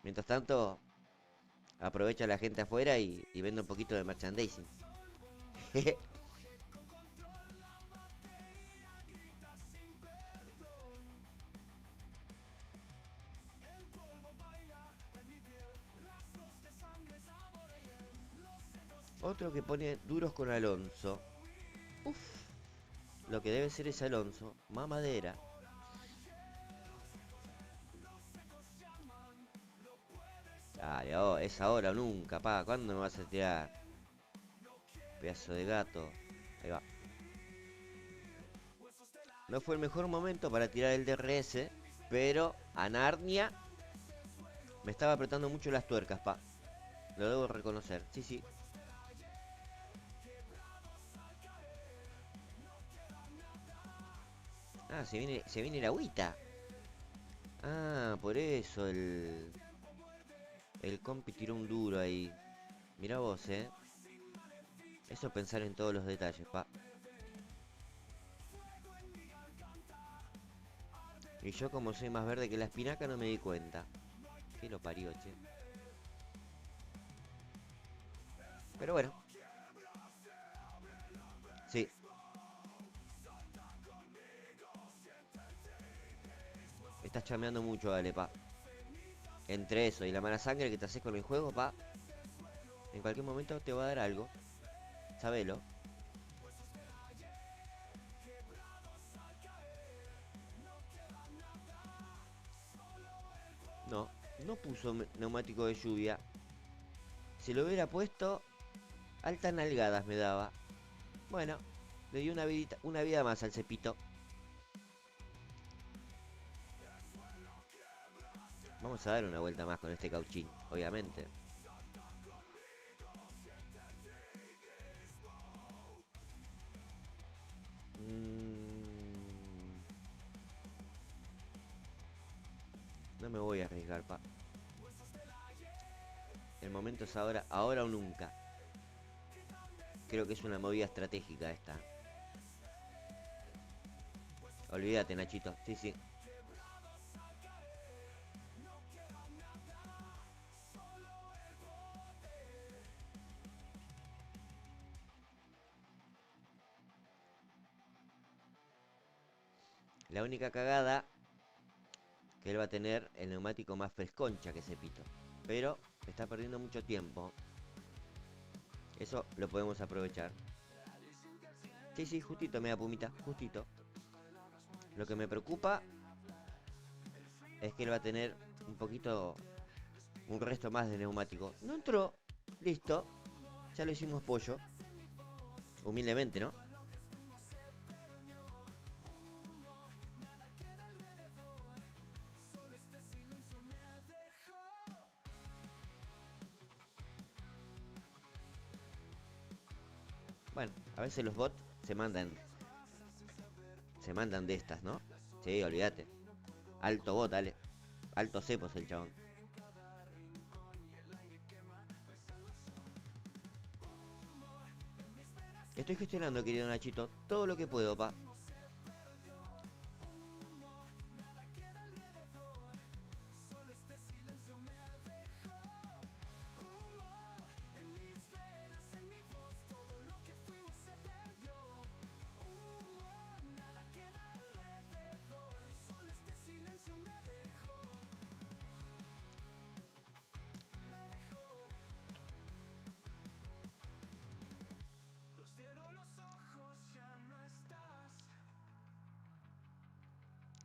Mientras tanto, aprovecha la gente afuera y vende un poquito de merchandising. Otro que pone duros con Alonso. Uf, lo que debe ser ese Alonso. Mamadera. Dale, oh, es ahora o nunca, pa. ¿Cuándo me vas a tirar? Pedazo de gato. Ahí va. No fue el mejor momento para tirar el DRS, pero a Narnia me estaba apretando mucho las tuercas, pa. Lo debo reconocer. Sí, sí. Ah, se viene la agüita. Ah, por eso el compi tiró un duro ahí. Mirá vos, Eso pensar en todos los detalles, pa. Y yo como soy más verde que la espinaca no me di cuenta. Que lo parió, che. Pero bueno. Sí. Estás chameando mucho, dale, pa. Entre eso y la mala sangre que te haces con el juego, pa. En cualquier momento te va a dar algo. Sabelo. No, no puso neumático de lluvia. Si lo hubiera puesto, altas nalgadas me daba. Bueno, le di una vida más al cepito. Vamos a dar una vuelta más con este cauchín, obviamente. No me voy a arriesgar, pa. El momento es ahora o nunca. Creo que es una movida estratégica esta. Olvídate, Nachito. Sí, sí. La única cagada que él va a tener el neumático más fresconcha que ese pito. Pero está perdiendo mucho tiempo. Eso lo podemos aprovechar. Sí, sí, justito me da Pumita, justito. Lo que me preocupa es que él va a tener un poquito, un resto más de neumático. No entró, listo. Ya lo hicimos pollo. Humildemente, ¿no? Bueno, a veces los bots se mandan de estas, ¿no? Sí, olvídate. Alto bot, dale. Alto cepos el chabón. Estoy gestionando, querido Nachito, todo lo que puedo, pa.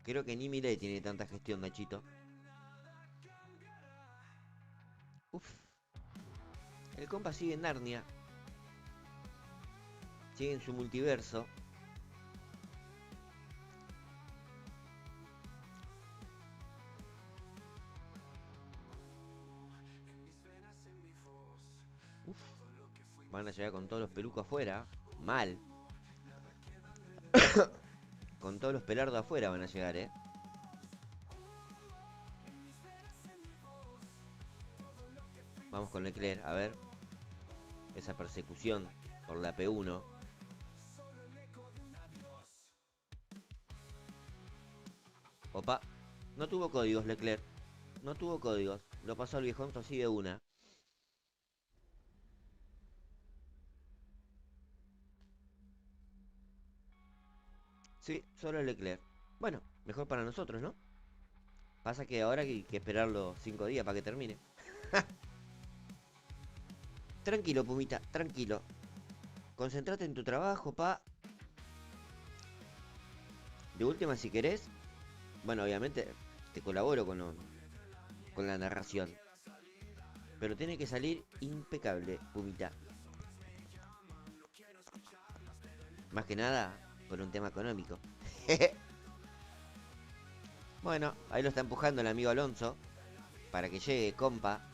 Creo que ni Milei tiene tanta gestión, Nachito. Uf. El compa sigue en Narnia. Sigue en su multiverso. Uf. Van a llegar con todos los pelucos afuera. Mal. Con todos los pelardos afuera van a llegar, ¿eh? Vamos con Leclerc, a ver. Esa persecución por la P1. Opa. No tuvo códigos Leclerc. No tuvo códigos. Lo pasó al viejón así de una. Sí, solo Leclerc. Bueno, mejor para nosotros, ¿no? Pasa que ahora hay que esperar los 5 días para que termine. Tranquilo, Pumita, tranquilo. Concentrate en tu trabajo, pa. De última, si querés. Bueno, obviamente te colaboro con la narración. Pero tiene que salir impecable, Pumita. Más que nada, por un tema económico. Bueno, ahí lo está empujando el amigo Alonso. Para que llegue, compa.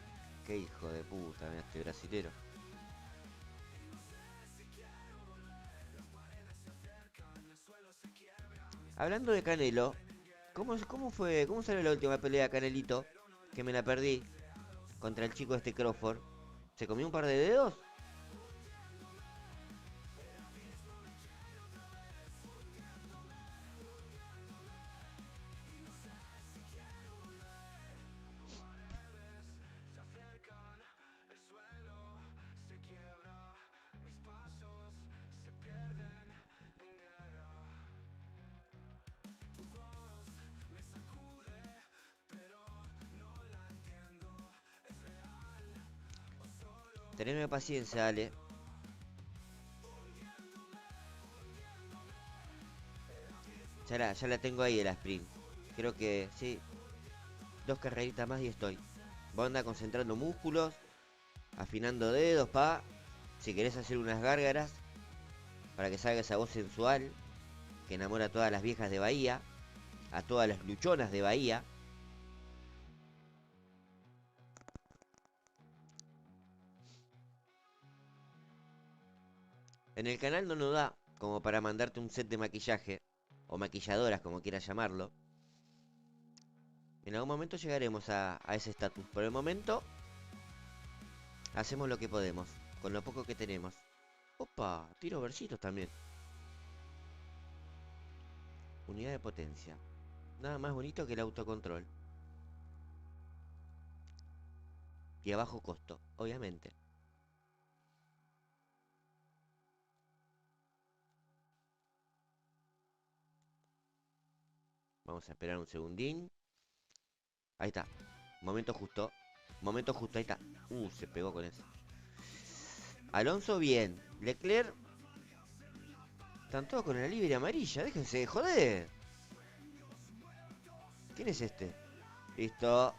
Qué hijo de puta, mira este brasilero. Hablando de Canelo, ¿cómo salió la última pelea de Canelito? Que me la perdí. Contra el chico este Crawford. ¿Se comió un par de dedos? Teneme paciencia, Ale. Ya la tengo ahí el sprint. Creo que sí. 2 carreritas más y estoy. Vos anda concentrando músculos. Afinando dedos, pa. Si querés hacer unas gárgaras. Para que salga esa voz sensual. Que enamora a todas las viejas de Bahía. A todas las luchonas de Bahía. En el canal no nos da como para mandarte un set de maquillaje. O maquilladoras, como quieras llamarlo. En algún momento llegaremos a ese estatus. Por el momento, hacemos lo que podemos. Con lo poco que tenemos. Opa, tiro versitos también. Unidad de potencia. Nada más bonito que el autocontrol. Y a bajo costo, obviamente. Vamos a esperar un segundín. Ahí está. Momento justo. Momento justo, ahí está. Se pegó con eso. Alonso bien. Leclerc. Están todos con la libre amarilla. Déjense de joder. ¿Quién es este? Listo.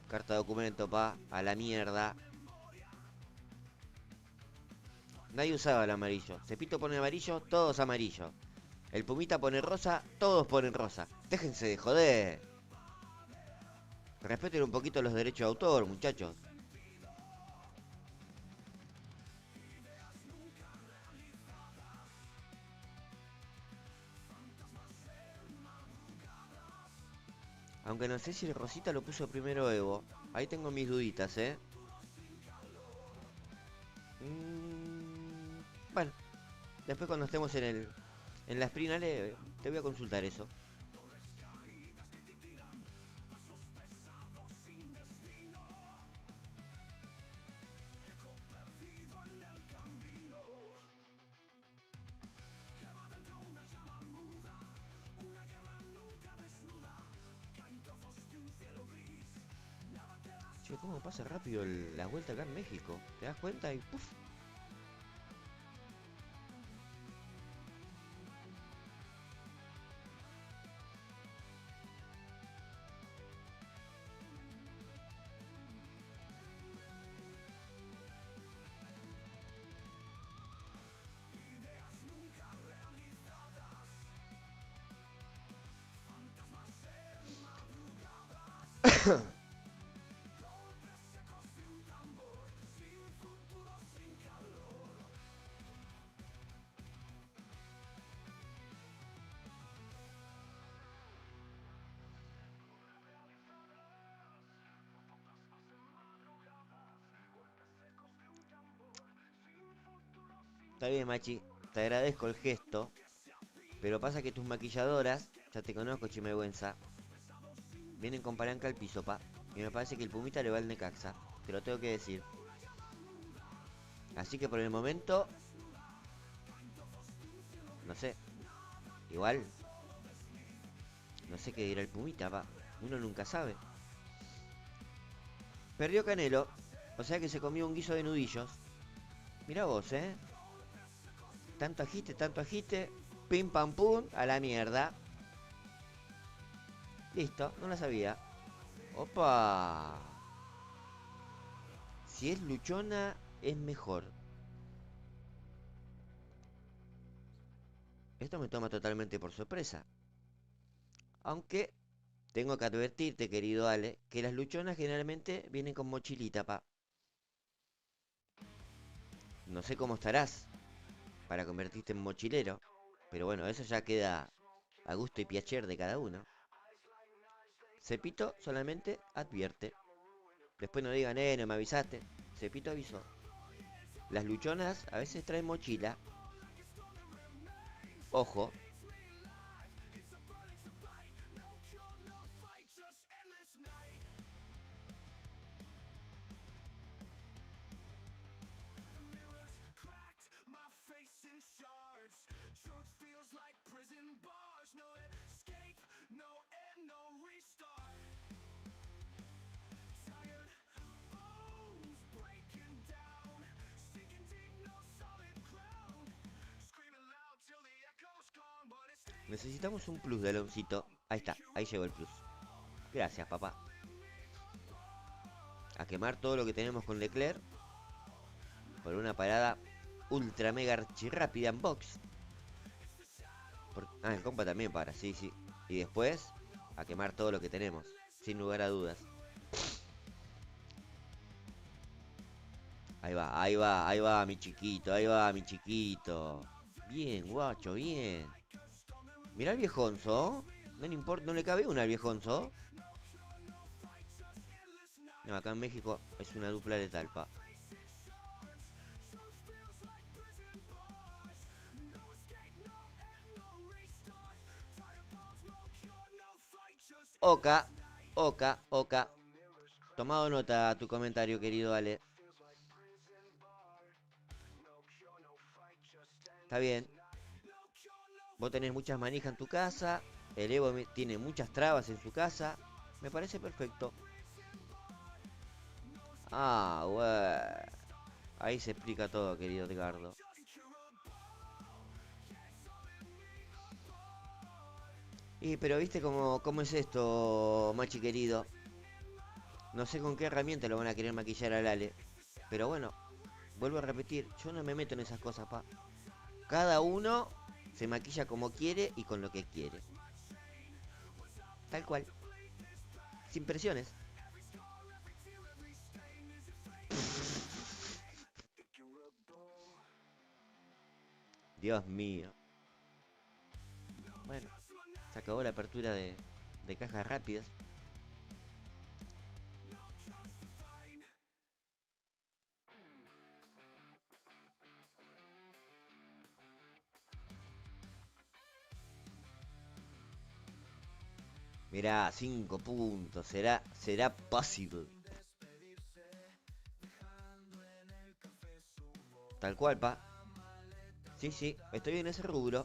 Carta de documento, pa. A la mierda. Nadie usaba el amarillo. Cepito pone amarillo, todos amarillo. El Pumita pone rosa, todos ponen rosa. Déjense de joder. Respeten un poquito los derechos de autor, muchachos. Aunque no sé si el Rosita lo puso primero Evo. Ahí tengo mis duditas, ¿eh? Bueno, después cuando estemos en la sprint, Ale, te voy a consultar eso. Che, cómo pasa rápido la vuelta acá en México. ¿Te das cuenta? Y ¡puf! Está bien, Machi. Te agradezco el gesto. Pero pasa que tus maquilladoras, ya te conozco, chimehuenza, vienen con palanca al piso, pa. Y me parece que el Pumita le va al Necaxa. Te lo tengo que decir. Así que por el momento, no sé. Igual, no sé qué dirá el Pumita, pa. Uno nunca sabe. Perdió Canelo. O sea que se comió un guiso de nudillos. Mira vos, ¿eh? Tanto agite, tanto agite. Pim pam pum, a la mierda. Listo, no la sabía. Opa. Si es luchona, es mejor. Esto me toma totalmente por sorpresa. Aunque tengo que advertirte, querido Ale, que las luchonas generalmente vienen con mochilita, pa. No sé cómo estarás para convertirte en mochilero. Pero bueno, eso ya queda a gusto y piacer de cada uno. Cepito solamente advierte. Después no digan, no me avisaste. Cepito avisó. Las luchonas a veces traen mochila. Ojo. Necesitamos un plus de Aloncito. Ahí está, ahí llegó el plus. Gracias, papá. A quemar todo lo que tenemos con Leclerc. Por una parada ultra mega archirrápida en box. El compa también para, sí, sí. Y después, a quemar todo lo que tenemos. Sin lugar a dudas. Ahí va, ahí va, ahí va mi chiquito, ahí va mi chiquito. Bien, guacho, bien. Mirá el viejonzo. No le importa, no le cabe una al viejonzo. No, acá en México es una dupla letal, pa. Oca, Oca, Oca. Tomado nota tu comentario, querido Ale. Está bien. Vos tenés muchas manijas en tu casa. El Evo tiene muchas trabas en su casa. Me parece perfecto. Ah, bueno. Ahí se explica todo, querido Edgardo. Y pero viste cómo es esto, machi querido. No sé con qué herramienta lo van a querer maquillar al Ale. Pero bueno, vuelvo a repetir, yo no me meto en esas cosas, pa. Cada uno se maquilla como quiere y con lo que quiere. Tal cual. Sin presiones. Dios mío. Bueno, se acabó la apertura de cajas rápidas. Mirá, 5 puntos. Será possible. Tal cual, pa. Sí, sí, estoy en ese rubro.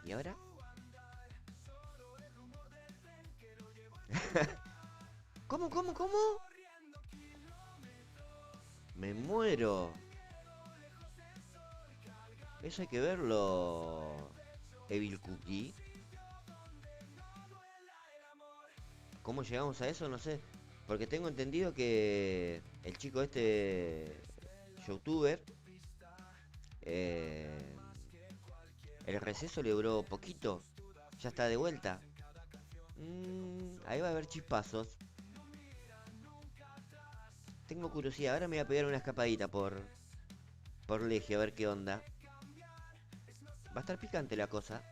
¿Y ahora? ¿Cómo? Me muero. Eso hay que verlo. Evil Cookie. ¿Cómo llegamos a eso? No sé. Porque tengo entendido que el chico este, youtuber, eh, el receso le duró poquito. Ya está de vuelta. Ahí va a haber chispazos. Tengo curiosidad. Ahora me voy a pegar una escapadita por Legio a ver qué onda. Va a estar picante la cosa.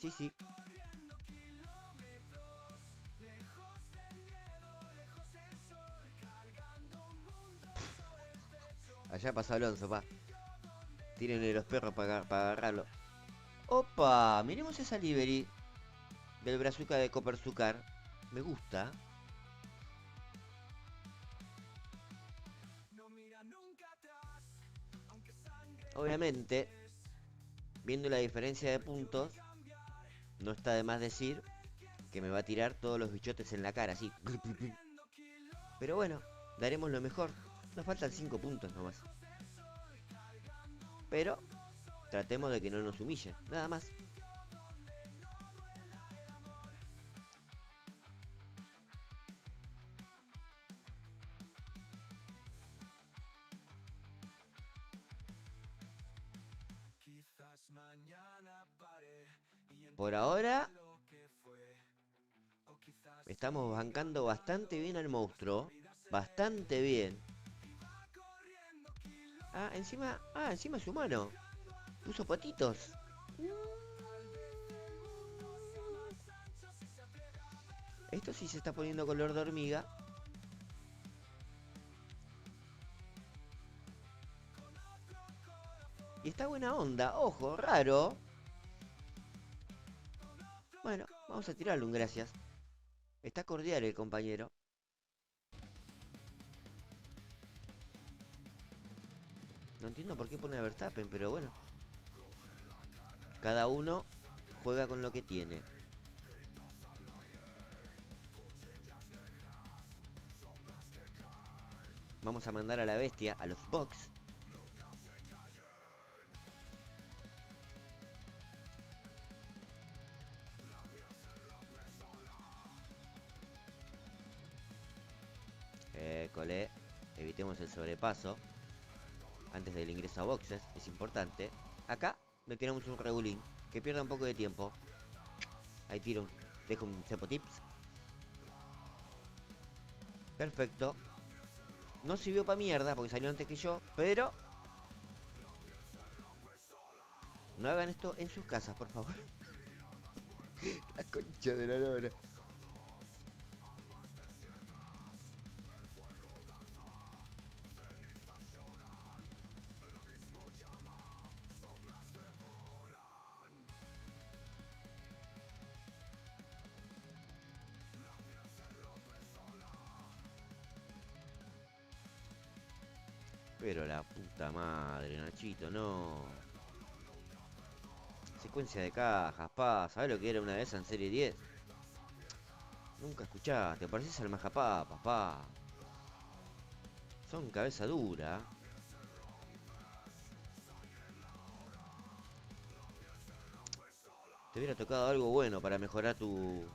Sí, sí. Allá pasa Alonso, pa. Tírenle los perros para agarrarlo. Opa, miremos esa livery del Brazuca de Copersucar. Me gusta. Obviamente, viendo la diferencia de puntos, no está de más decir que me va a tirar todos los bichotes en la cara, así. Pero bueno, daremos lo mejor. Nos faltan 5 puntos nomás. Pero tratemos de que no nos humille, nada más. Por ahora estamos bancando bastante bien al monstruo. Bastante bien. Encima es humano. Puso patitos. Esto sí se está poniendo color de hormiga. Y está buena onda, ojo, raro. Bueno, vamos a tirarle un gracias. Está cordial el compañero. No entiendo por qué pone a Verstappen, pero bueno. Cada uno juega con lo que tiene. Vamos a mandar a la bestia a los box. Colé. Evitemos el sobrepaso. Antes del ingreso a boxes. Es importante. Acá le tiramos un regulín. Que pierda un poco de tiempo. Ahí tiro. Dejo un cepo tips. Perfecto. No sirvió pa' mierda porque salió antes que yo. Pero no hagan esto en sus casas, por favor. La concha de la lora. Pero la puta madre, Nachito, no. Secuencia de cajas, pa. ¿Sabés lo que era una de esas en serie 10? Nunca escuchaste, pareces al Majapá, papá. Son cabeza dura. Te hubiera tocado algo bueno para mejorar tus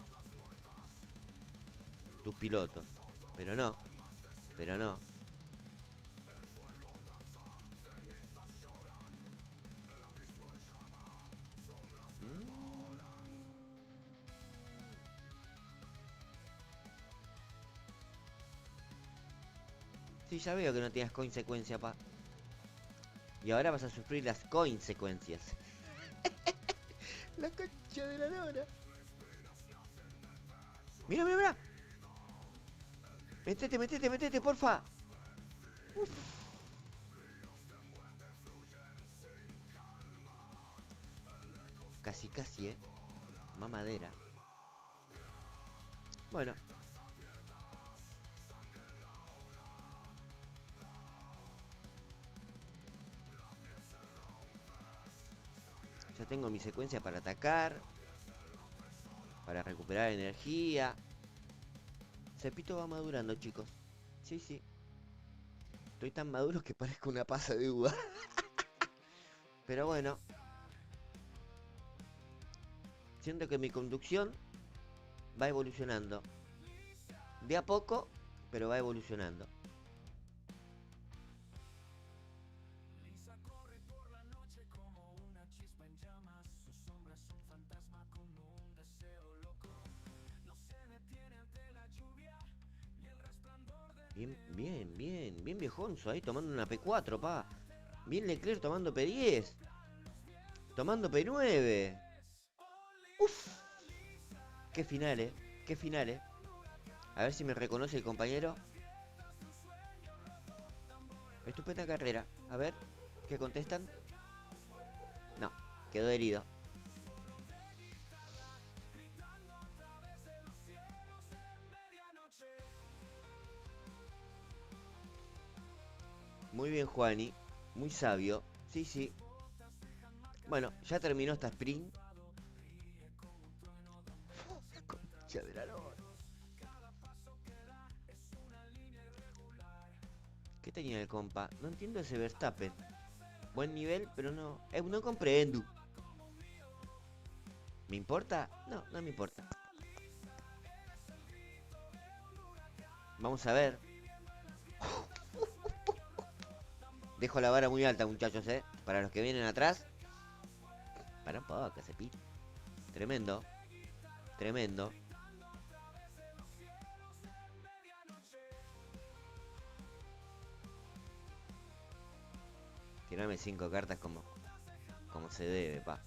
pilotos. Pero no, pero no. Sí, ya veo que no tienes consecuencia, pa. Y ahora vas a sufrir las consecuencias. La concha de la lora. Mira, mira, mira. Metete, metete, metete, porfa. Uf. Casi, casi, mamadera. Bueno. Ya tengo mi secuencia para atacar. Para recuperar energía. Cepito va madurando, chicos. Sí, sí. Estoy tan maduro que parezco una pasa de uva. Pero bueno. Siento que mi conducción va evolucionando. De a poco, pero va evolucionando. Lisa corre por la noche como una chispa en llamas. Su sombra es un fantasma con un deseo loco. No se detiene ante la lluvia ni el resplandor de Bien, bien, bien. Bien viejonzo ahí tomando una P4, pa. Bien Leclerc tomando P10. Tomando P9. Uf. Qué finales, qué finales. A ver si me reconoce el compañero. Estupenda carrera. A ver, ¿qué contestan? No, quedó herido. Muy bien, Juani. Muy sabio. Sí, sí. Bueno, ya terminó esta sprint. Concha de la lora. ¿Qué tenía el compa? No entiendo ese Verstappen. Buen nivel, pero no... no comprendo. ¿Me importa? No, no me importa. Vamos a ver. Dejo la vara muy alta, muchachos, Para los que vienen atrás. Para un poco, Cepito. Tremendo. Tremendo. Tirame 5 cartas como se debe, pa.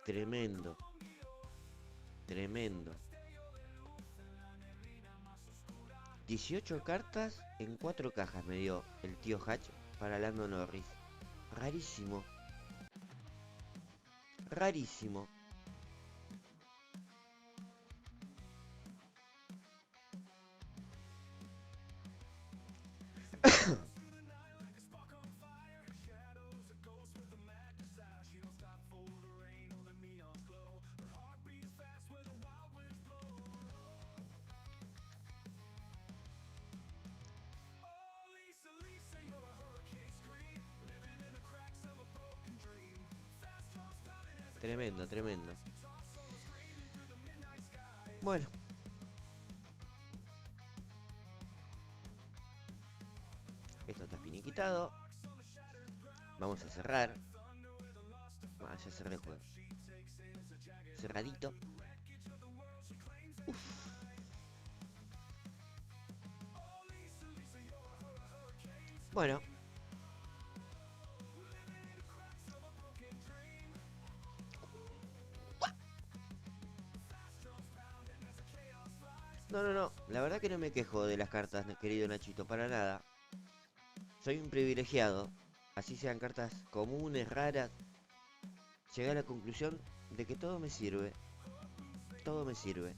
Tremendo. Tremendo. 18 cartas en 4 cajas me dio el tío Hatch para Lando Norris. Rarísimo. Rarísimo. Tremendo, tremendo. Bueno. Esto está finiquitado. Vamos a cerrar. Ah, ya cerré el juego. Cerradito. Uf. Bueno. No, no, no. La verdad que no me quejo de las cartas, querido Nachito, para nada. Soy un privilegiado. Así sean cartas comunes, raras. llegué a la conclusión de que todo me sirve. Todo me sirve.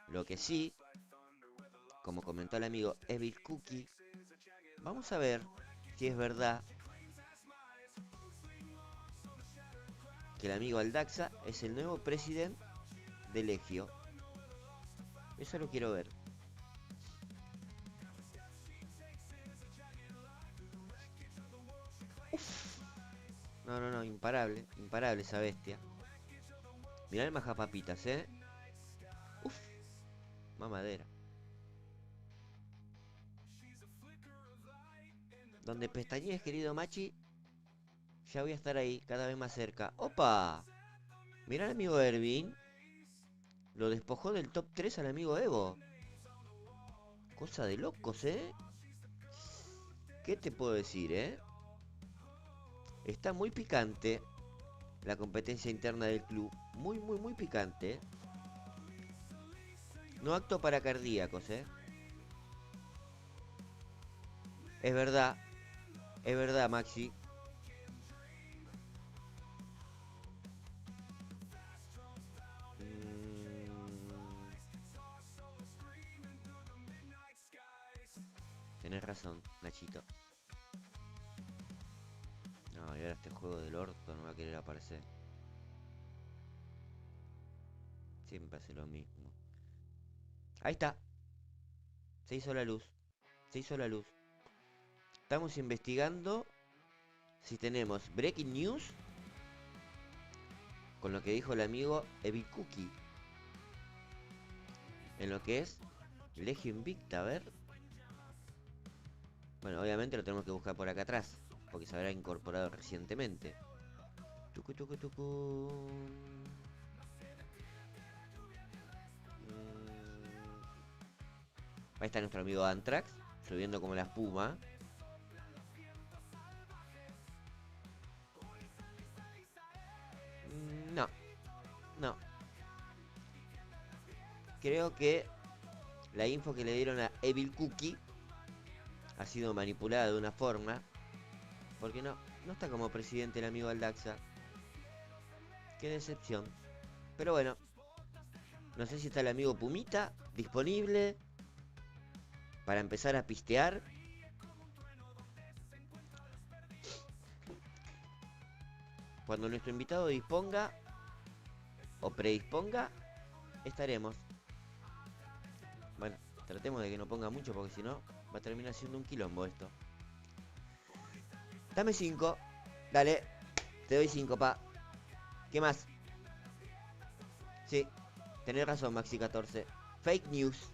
Lo que sí, como comentó el amigo Evil Cookie, vamos a ver si es verdad que el amigo Aldaxa es el nuevo presidente de Legio. Eso lo quiero ver. Uf. No, no, no, imparable. Imparable esa bestia. Mirá el majapapitas, Uf. Mamadera. Donde pestañees, querido Machi, ya voy a estar ahí, cada vez más cerca. ¡Opa! Mirá al amigo Ervin. Lo despojó del top 3 al amigo Evo. Cosa de locos, ¿Qué te puedo decir, Está muy picante la competencia interna del club. Muy, muy, muy picante. No acto para cardíacos, Es verdad, Maxi. Tenés razón, Nachito. No, y ahora este juego del orto no va a querer aparecer. Siempre hace lo mismo. Ahí está. Se hizo la luz. Se hizo la luz. Estamos investigando si tenemos breaking news con lo que dijo el amigo Evil Cookie. En lo que es Legio Invicta, a ver. Bueno, obviamente lo tenemos que buscar por acá atrás, porque se habrá incorporado recientemente. Tucu, tucu, tucu. Ahí está nuestro amigo Antrax, subiendo como la espuma. No, no. Creo que la info que le dieron a Evil Cookie ha sido manipulada de una forma. Porque no está como presidente el amigo Aldaxa. Qué decepción. Pero bueno. No sé si está el amigo Pumita disponible para empezar a pistear. Cuando nuestro invitado disponga o predisponga, estaremos. Bueno, tratemos de que no ponga mucho porque si no va a terminar siendo un quilombo esto. Dame 5. Dale. Te doy 5, pa. ¿Qué más? Sí. Tenés razón, Maxi 14. Fake news.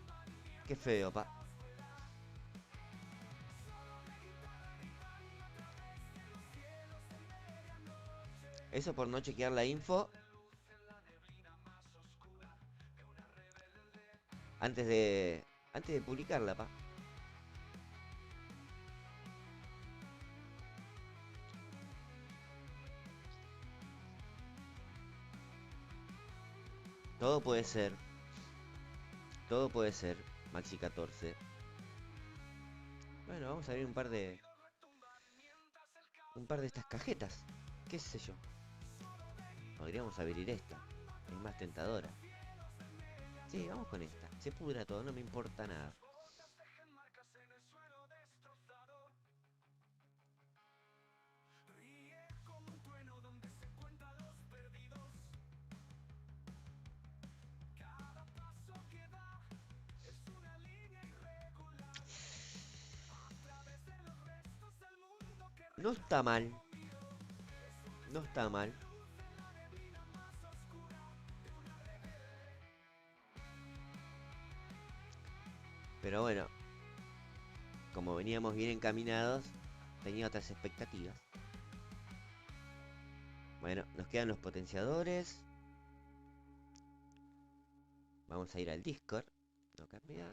Qué feo, pa. Eso por no chequear la info. Antes de publicarla, pa. Todo puede ser. Todo puede ser, Maxi 14. Bueno, vamos a abrir un par de estas cajetas. ¿Qué sé yo? Podríamos abrir esta. Es más tentadora. Sí, vamos con esta. Se pudra todo, no me importa nada. No está mal. No está mal. Pero bueno, como veníamos bien encaminados, tenía otras expectativas. Bueno, nos quedan los potenciadores. Vamos a ir al Discord. No cambia.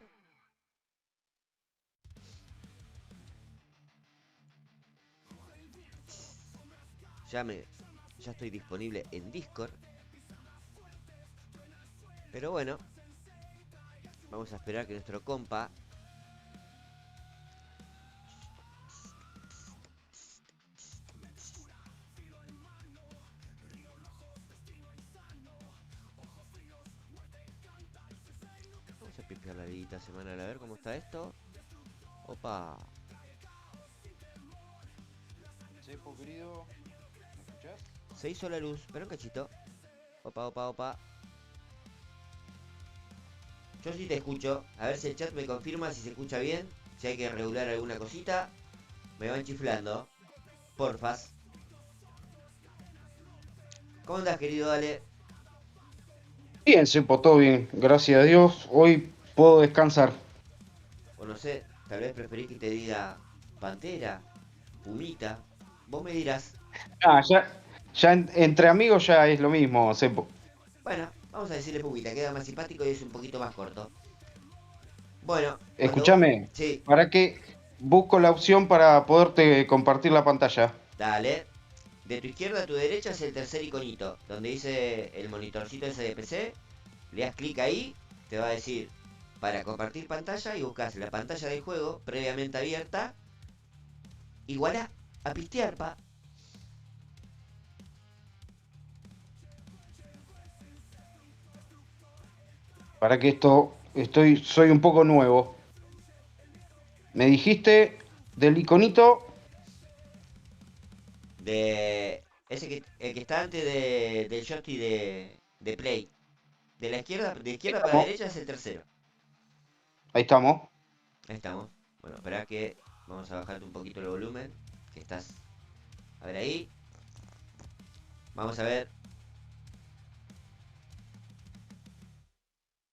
Ya estoy disponible en Discord. Pero bueno, Vamos a esperar que nuestro compa... Vamos a pipear la liguita semanal, a ver cómo está esto. Opa. Sepo, querido, ¿me escuchás? Se hizo la luz, pero un cachito. Opa, opa, opa. Yo sí te escucho. A ver si el chat me confirma si se escucha bien. Si hay que regular alguna cosita. Me van chiflando. Porfas. ¿Cómo andás, querido? Dale. Bien, Sepo, todo bien, gracias a Dios. Hoy puedo descansar. O no sé, tal vez preferís que te diga Pantera, Pumita. Vos me dirás. Entre amigos ya es lo mismo, Sepo. Bueno, vamos a decirle Pumita. Queda más simpático y es un poquito más corto. Bueno, cuando vos... Escúchame, Sí, ¿para qué busco la opción para poderte compartir la pantalla? dale. De tu izquierda a tu derecha es el tercer iconito, donde dice el monitorcito ese de PC. Le das clic ahí, te va a decir para compartir pantalla y buscas la pantalla del juego previamente abierta. Y voilà, a pistear, pa. Para que soy un poco nuevo. Me dijiste del iconito, De ese que, el que está antes del joystick de Play. De izquierda para estamos, derecha es el tercero. ahí estamos. Ahí estamos. Bueno, espera que vamos a bajarte un poquito el volumen. Que estás. A ver ahí. Vamos a ver.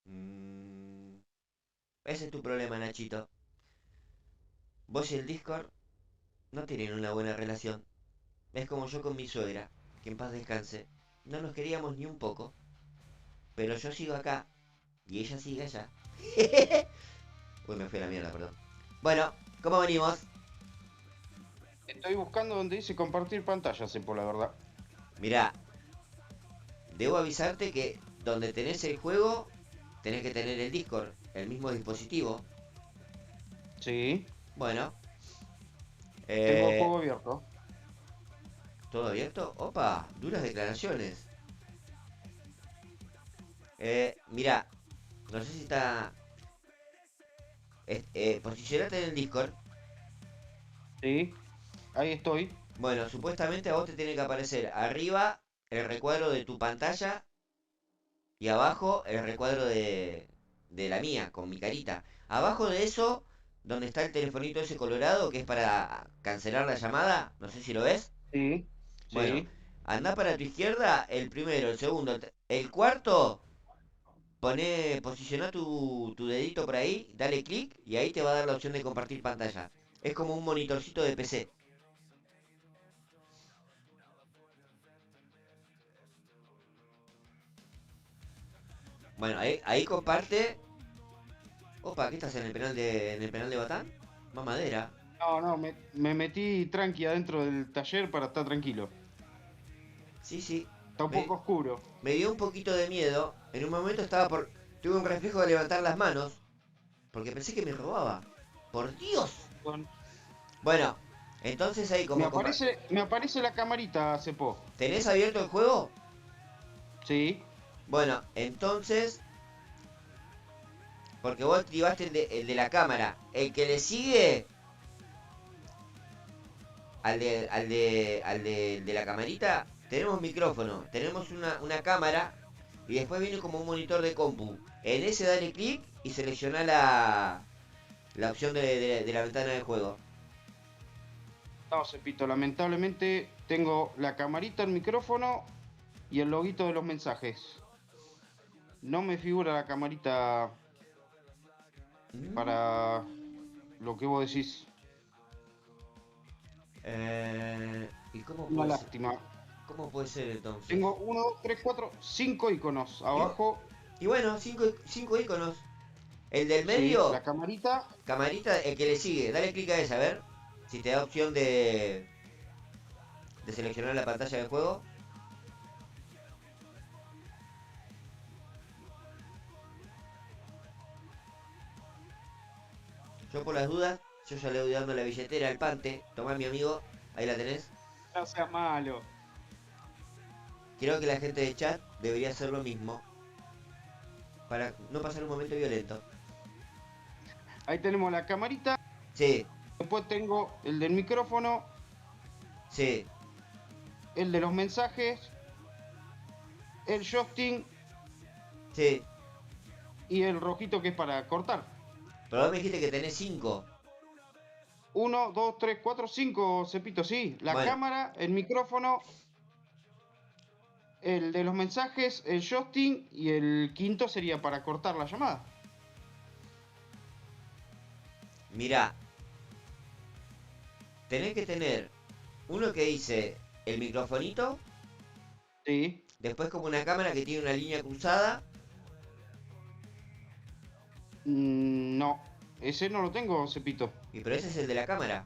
Mm, ese es tu problema, Nachito. Vos y el Discord no tienen una buena relación. Es como yo con mi suegra, que en paz descanse. No nos queríamos ni un poco, pero yo sigo acá y ella sigue allá. Uy, me fui a la mierda, perdón. Bueno, ¿cómo venimos? Estoy buscando donde dice compartir pantalla, Sepo, la verdad. Mirá, debo avisarte que donde tenés el juego, tenés que tener el Discord, el mismo dispositivo. Sí, Bueno, tengo el eh, juego abierto. ¿todo abierto? Opa, duras declaraciones. Mirá, no sé si está... posicionate en el Discord. Sí, ahí estoy. Bueno, supuestamente a vos te tiene que aparecer arriba el recuadro de tu pantalla y abajo el recuadro de la mía, con mi carita. Abajo de eso, donde está el telefonito ese colorado que es para cancelar la llamada, no sé si lo ves. Sí, Bueno, sí. anda para tu izquierda, el primero, el segundo, el cuarto, posiciona tu dedito por ahí, dale clic y ahí te va a dar la opción de compartir pantalla. Es como un monitorcito de PC. Bueno, ahí comparte. Opa, ¿qué estás en el penal de Batán? Mamadera. No, no, me metí tranqui adentro del taller para estar tranquilo. Sí, sí. Está un Me, poco oscuro. me dio un poquito de miedo. En un momento estaba por... Tuve un reflejo de levantar las manos. Porque pensé que me robaba. ¡Por Dios! Bueno, Bueno, entonces ahí como... me aparece la camarita, Cepo. ¿Tenés abierto el juego? Sí, Bueno, entonces... Porque vos activaste el de la cámara. El que le sigue al de la camarita, tenemos micrófono, tenemos una cámara y después viene como un monitor de compu. En ese dale clic y selecciona la opción de la ventana del juego. no, Cepito, lamentablemente tengo la camarita, el micrófono y el loguito de los mensajes. No me figura la camarita para Mm, lo que vos decís. ¿Y Una lástima. cómo puede ser entonces? Tengo 1, 2, 3, 4, 5 iconos. Y, Abajo, y bueno, cinco iconos. El del sí, medio, la camarita. camarita, el que le sigue. Dale clic a ese, a ver si te da opción de seleccionar la pantalla del juego. Yo por las dudas, yo ya le voy dando la billetera al Pante. Tomá, mi amigo, ahí la tenés. No sea malo. Creo que la gente de chat debería hacer lo mismo para no pasar un momento violento. Ahí tenemos la camarita. Sí, Después tengo el del micrófono, sí, el de los mensajes, el joystick sí. y el rojito que es para cortar. Pero vos me dijiste que tenés 5. 1, 2, 3, 4, 5, Cepito, sí. La Bueno, cámara, el micrófono, el de los mensajes, el joystick y el quinto sería para cortar la llamada. mirá. Tenés que tener uno que dice el microfonito, Sí. después como una cámara que tiene una línea cruzada. No, ese no lo tengo, Cepito. Y pero ese es el de la cámara.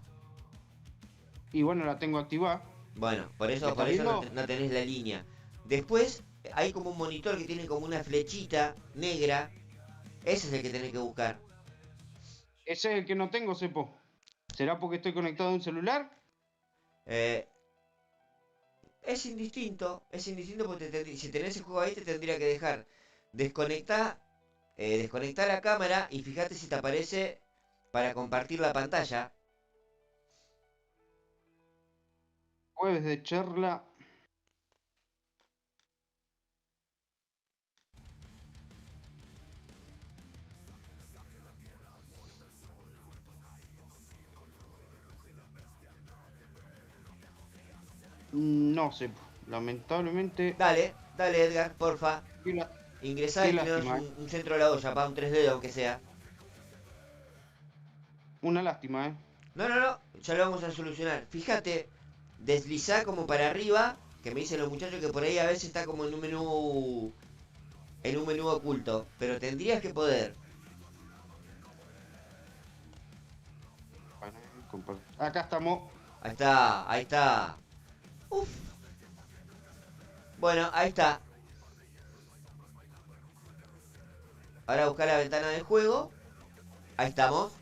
Y bueno, la tengo activada. Bueno, por ¿Me eso estás no, viendo? no tenés la línea. Después hay como un monitor que tiene como una flechita negra. Ese es el que tenés que buscar. Ese es el que no tengo, Cepo. ¿Será porque estoy conectado a un celular? Eh, es indistinto porque si tenés el juego ahí te tendría que dejar desconectar, desconectar la cámara y fíjate si te aparece para compartir la pantalla. Jueves de charla. No, Cepo. Lamentablemente. Dale, dale Edgar, porfa. Qué, la- Ingresá qué y tenemos lástima, un centro de la olla para un 3D aunque sea. Una lástima, No, no, no, ya lo vamos a solucionar. Fíjate, deslizá como para arriba, que me dicen los muchachos que por ahí a veces está como en un menú oculto, pero tendrías que poder. Acá estamos. Ahí está, ahí está. Uf. Bueno, ahí está. Ahora buscar la ventana del juego. Ahí estamos.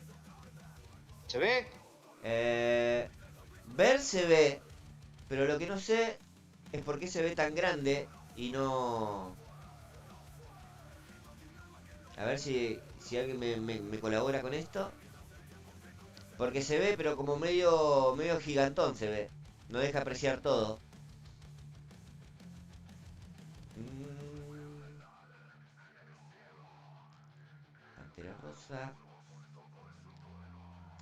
¿Se ve? Ver se ve, pero lo que no sé es por qué se ve tan grande y no... A ver si alguien me colabora con esto. Porque se ve, pero como medio gigantón se ve. No deja apreciar todo. Pantera rosa.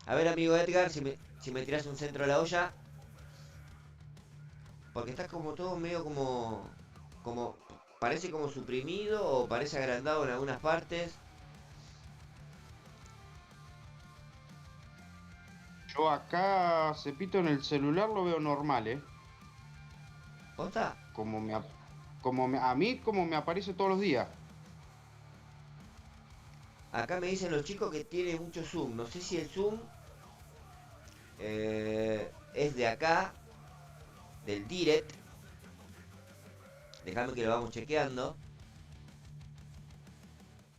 A ver, amigo Edgar, si me tiras un centro a la olla. Porque está como todo medio como... Parece como suprimido o parece agrandado en algunas partes. Yo acá, Cepito, en el celular lo veo normal, ¿Posta? A mí como me aparece todos los días. Acá me dicen los chicos que tiene mucho zoom. No sé si el zoom es de acá, del direct. Dejame que lo vamos chequeando.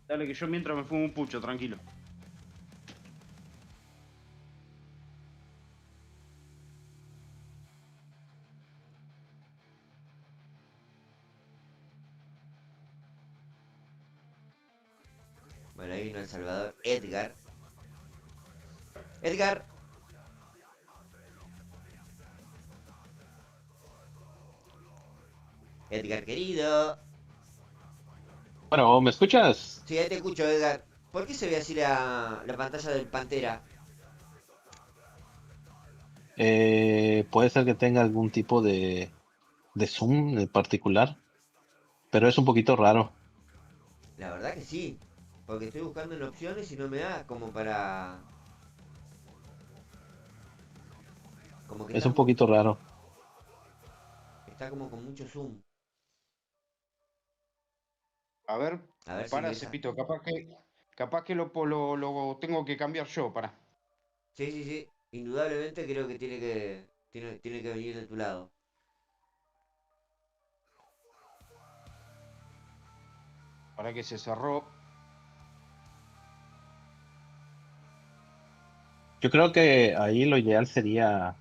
Dale que yo mientras me fumo un pucho, tranquilo. Bueno, ahí vino El Salvador. Edgar. Edgar. Edgar querido. Bueno, ¿me escuchas? Sí, ahí te escucho, Edgar. ¿Por qué se ve así la pantalla del Pantera? Puede ser que tenga algún tipo de zoom en particular, pero es un poquito raro. La verdad que sí. Porque estoy buscando en opciones y no me da como para... Como que Es un poquito raro. está como con mucho zoom. A ver, A ver si para, ingresa. Cepito, capaz que lo tengo que cambiar yo, para. Sí, sí, sí. Indudablemente creo que tiene que venir de tu lado. Para que se cerró. Yo creo que ahí lo ideal sería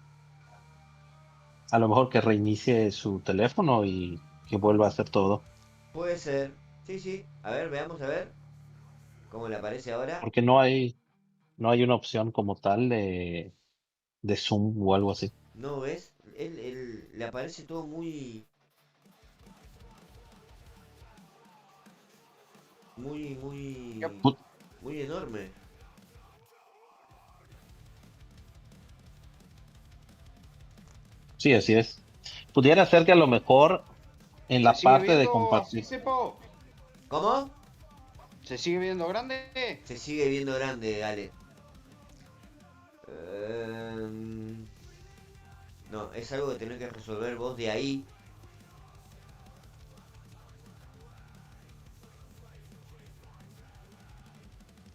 a lo mejor que reinicie su teléfono y que vuelva a hacer todo. Puede ser. Sí, sí. A ver, veamos a ver cómo le aparece ahora. Porque no hay una opción como tal de Zoom o algo así. ¿No ves? Le aparece todo muy, Ya, muy, muy enorme. Sí, así es. Pudiera ser que a lo mejor en ¿Se la sigue parte de viendo así, compartir. Cepo? ¿Cómo? ¿Se sigue viendo grande? Se sigue viendo grande, Ale. No, es algo que tenés que resolver vos de ahí.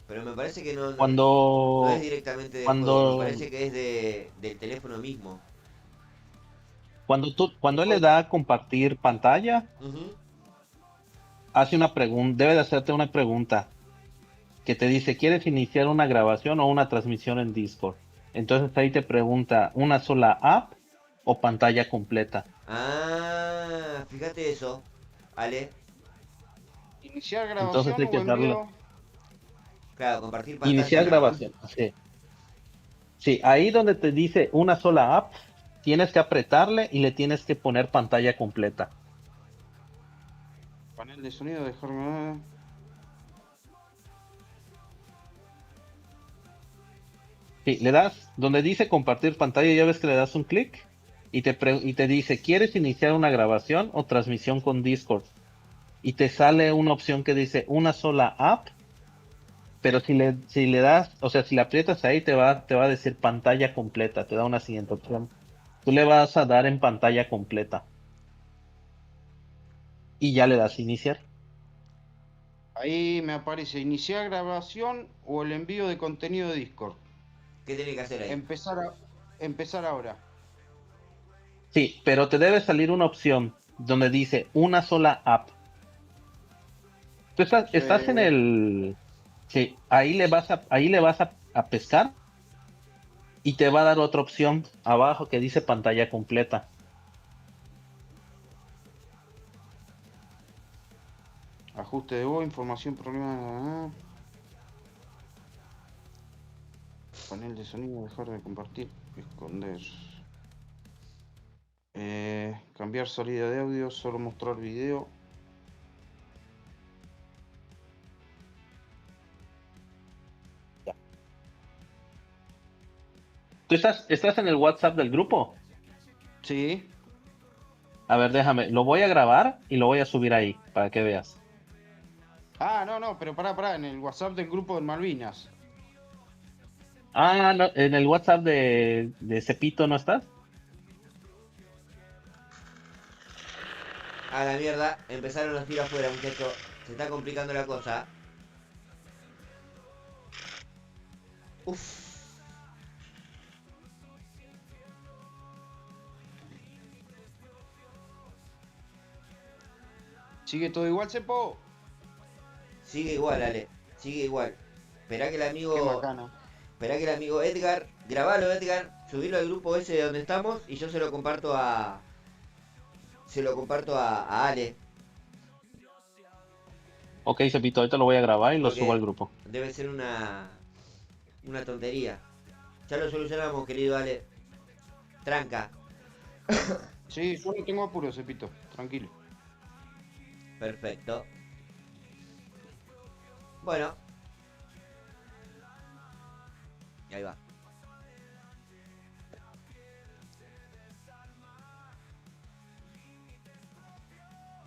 Pero me parece que no es Cuando, directamente del juego. Me cuando, parece que es del teléfono mismo. cuando él le da a compartir pantalla, Ujú. hace una pregunta, debe de hacerte una pregunta que te dice, ¿quieres iniciar una grabación o una transmisión en Discord? Entonces ahí te pregunta, ¿una sola app o pantalla completa? Ah, fíjate eso, Ale. ¿Iniciar Entonces grabación hay o que darle, envío? Claro, compartir iniciar pantalla. grabación. Sí, sí, ahí donde te dice una sola app, tienes que apretarle y le tienes que poner pantalla completa. Panel de sonido, dejarme. Sí, le das donde dice compartir pantalla, ya ves que le das un clic y te dice, ¿quieres iniciar una grabación o transmisión con Discord? Y te sale una opción que dice una sola app, pero si le das, o sea, si le aprietas ahí te va a decir pantalla completa, te da una siguiente opción. Tú le vas a dar en pantalla completa y ya le das iniciar. Ahí me aparece iniciar grabación o el envío de contenido de Discord. ¿Qué tiene que hacer ahí? Empezar ahora. Sí, pero te debe salir una opción donde dice una sola app. Tú estás en Sí. el... Sí, ahí le vas a pescar y te va a dar otra opción abajo que dice pantalla completa. Ajuste de voz, información, problema. Panel de sonido, dejar de compartir, esconder. Cambiar salida de audio, solo mostrar video. ¿Tú estás en el WhatsApp del grupo? Sí. A ver, déjame, lo voy a grabar y lo voy a subir ahí para que veas. Ah, no, pero pará, en el WhatsApp del grupo de Malvinas. Ah, no, en el WhatsApp de Cepito no estás. A la mierda, empezaron los tiros afuera, muchachos. Se está complicando la cosa. Uf. ¿Sigue todo igual, Cepo? Sigue igual, Ale. Sigue igual. Esperá que el Qué amigo. macana. Esperá que el amigo Edgar. Grabalo, Edgar. Subirlo al grupo ese donde estamos. Y yo se lo comparto a. Se lo comparto a Ale. Ok, Cepito, ahorita lo voy a grabar y lo subo al Porque grupo. debe ser una tontería. Ya lo solucionamos, querido Ale. Tranca. Sí, yo no tengo apuro, Cepito. Tranquilo. Perfecto. Bueno, ahí va.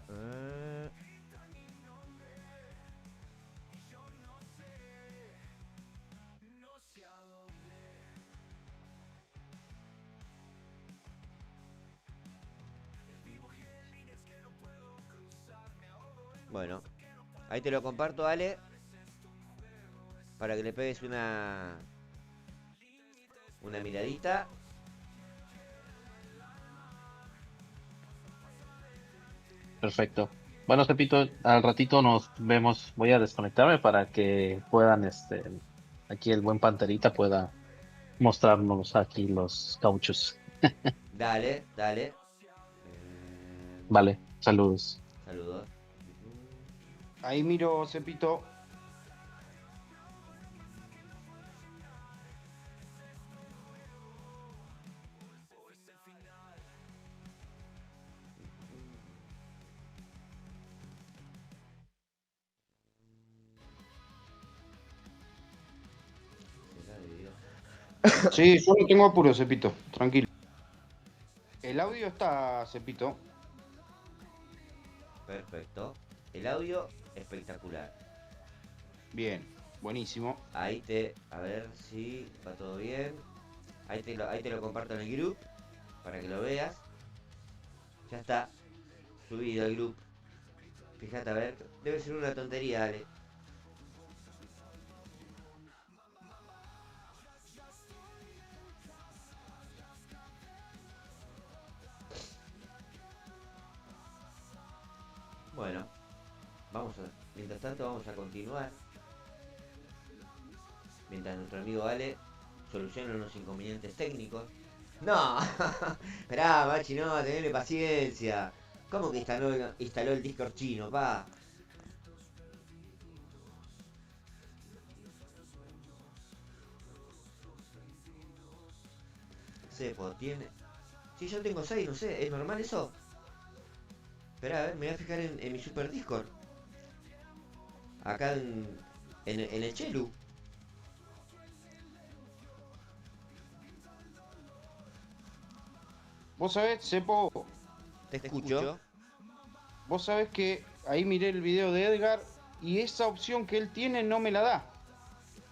Eh, Bueno, ahí te lo comparto, Ale, para que le pegues una miradita. Perfecto. Bueno, Cepito, al ratito nos vemos. Voy a desconectarme para que puedan, aquí el buen Panterita pueda mostrarnos aquí los cauchos. Dale, dale. Vale, saludos. Saludos. Ahí miro, Cepito. Será de Dios. Sí, yo no tengo apuro, Cepito. Tranquilo. El audio está, Cepito. Perfecto. El audio espectacular. Bien, buenísimo. Ahí a ver si va todo bien. Ahí te lo comparto en el grupo para que lo veas. Ya está subido el grupo. Fíjate a ver, debe ser una tontería, Ale. Bueno, mientras tanto vamos a continuar. Mientras nuestro amigo Ale soluciona unos inconvenientes técnicos. No, esperá, machi, no, tenele paciencia. ¿Cómo que instaló el Discord chino, pa? Sepo, tiene. Si yo tengo 6, no sé, ¿es normal eso? Esperá, a ver, me voy a fijar en mi super Discord. Acá en el Chelu. Vos sabés, Cepo, Te escucho. vos sabés que ahí miré el video de Edgar y esa opción que él tiene no me la da.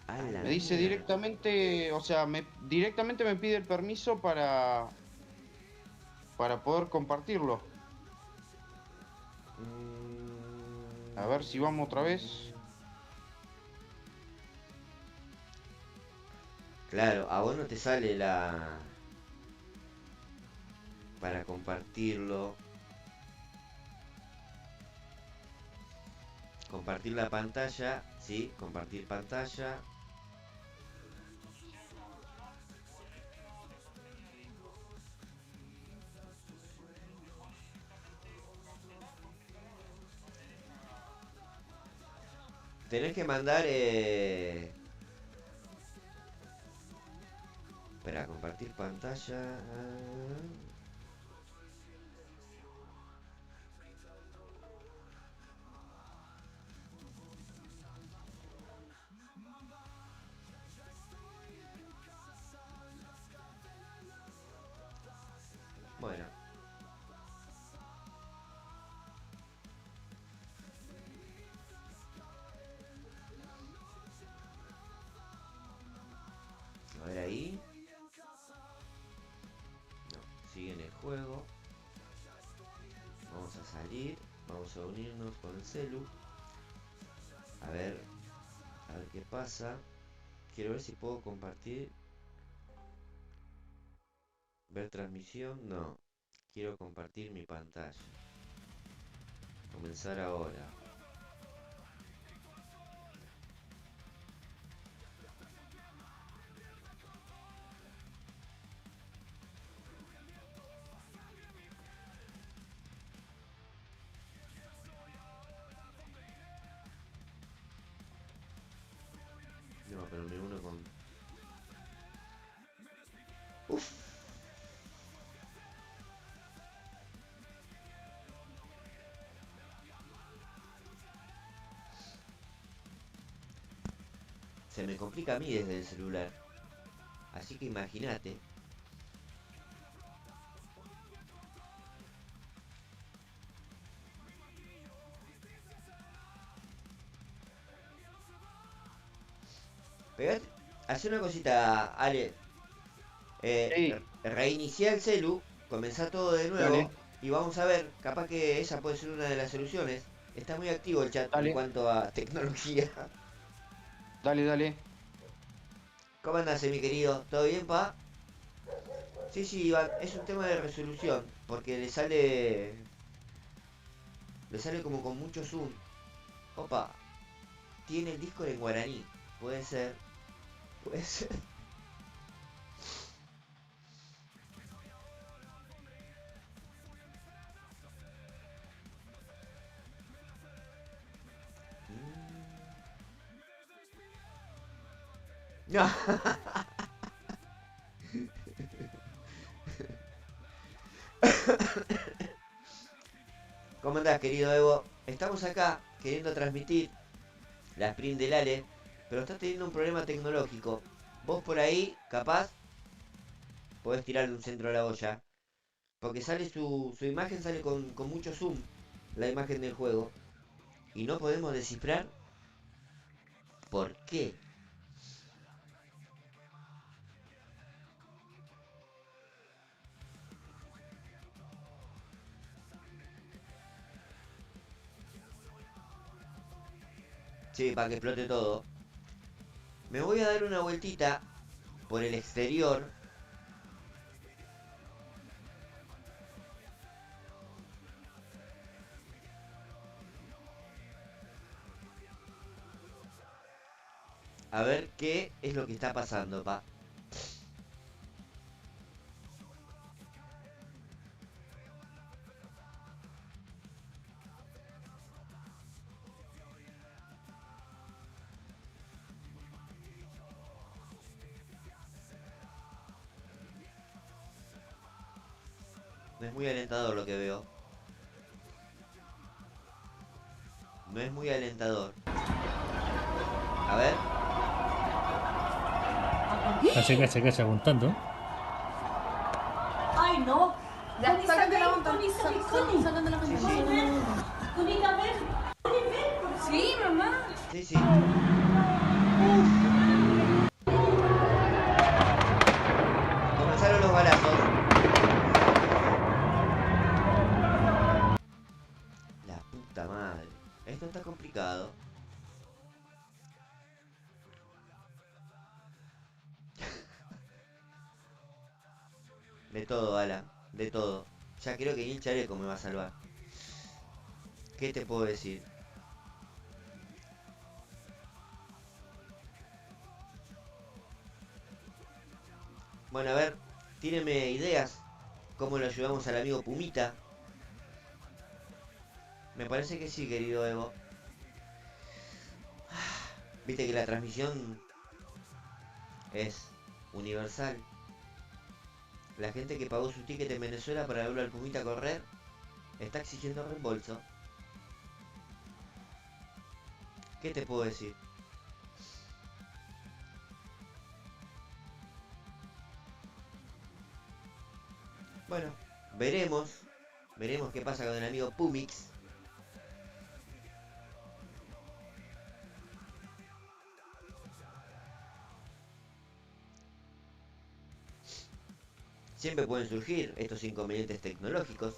A la Me dice mierda. directamente, o sea, directamente me pide el permiso para poder compartirlo. A ver si vamos otra vez. Claro, a vos no te sale la... para compartirlo. Compartir la pantalla, sí, compartir pantalla. Tenés que mandar... Espera, compartir pantalla. Bueno. A ver ahí. No, sigue en el juego. Vamos a salir. Vamos a unirnos con el celu. A ver qué pasa. Quiero ver si puedo compartir. Ver transmisión, no. Quiero compartir mi pantalla. Comenzar ahora. No, pero me uno con... Uf. Se me complica a mí desde el celular. Así que imagínate. Pegate. Hace una cosita, Ale. Sí, Reiniciar el celu. Comenzar todo de nuevo. dale, Y vamos a ver. Capaz que esa puede ser una de las soluciones. Está muy activo el chat en dale, cuanto a tecnología. dale, dale. ¿Cómo andás, mi querido? ¿Todo bien, pa? Sí, sí, Iván, es un tema de resolución, porque le sale como con mucho zoom. Opa, tiene el disco en guaraní. Puede ser, puede ser. No. ¿Cómo andás, querido Evo? Estamos acá queriendo transmitir la sprint del Ale, pero está teniendo un problema tecnológico. Vos por ahí, capaz, podés tirarle un centro a la olla. Porque sale su imagen, sale con mucho zoom, la imagen del juego. Y no podemos descifrar por qué. Sí, para que explote todo. Me voy a dar una vueltita por el exterior. A ver qué es lo que está pasando, pa. No es muy alentador lo que veo. No es muy alentador. A ver. Cacha, aguantando. Ay, no. Ya, Connie, sácate la ven, monta. Connie, Sácate Connie. la monta. Sí, sí. Conita, ven. Connie, ven, por favor. Sí, mamá. Sí, sí. Comenzaron los balazos. La puta madre. Esto está complicado. De todo, Alan. De todo. Ya creo que ni el chaleco me va a salvar. ¿Qué te puedo decir? Bueno, a ver. Tíreme ideas. ¿Cómo lo ayudamos al amigo Pumita? Me parece que sí, querido Evo. Viste que la transmisión es universal. La gente que pagó su ticket en Venezuela para verlo al Pumita correr está exigiendo reembolso. ¿Qué te puedo decir? Bueno, veremos. Veremos qué pasa con el amigo Pumix. Siempre pueden surgir estos inconvenientes tecnológicos.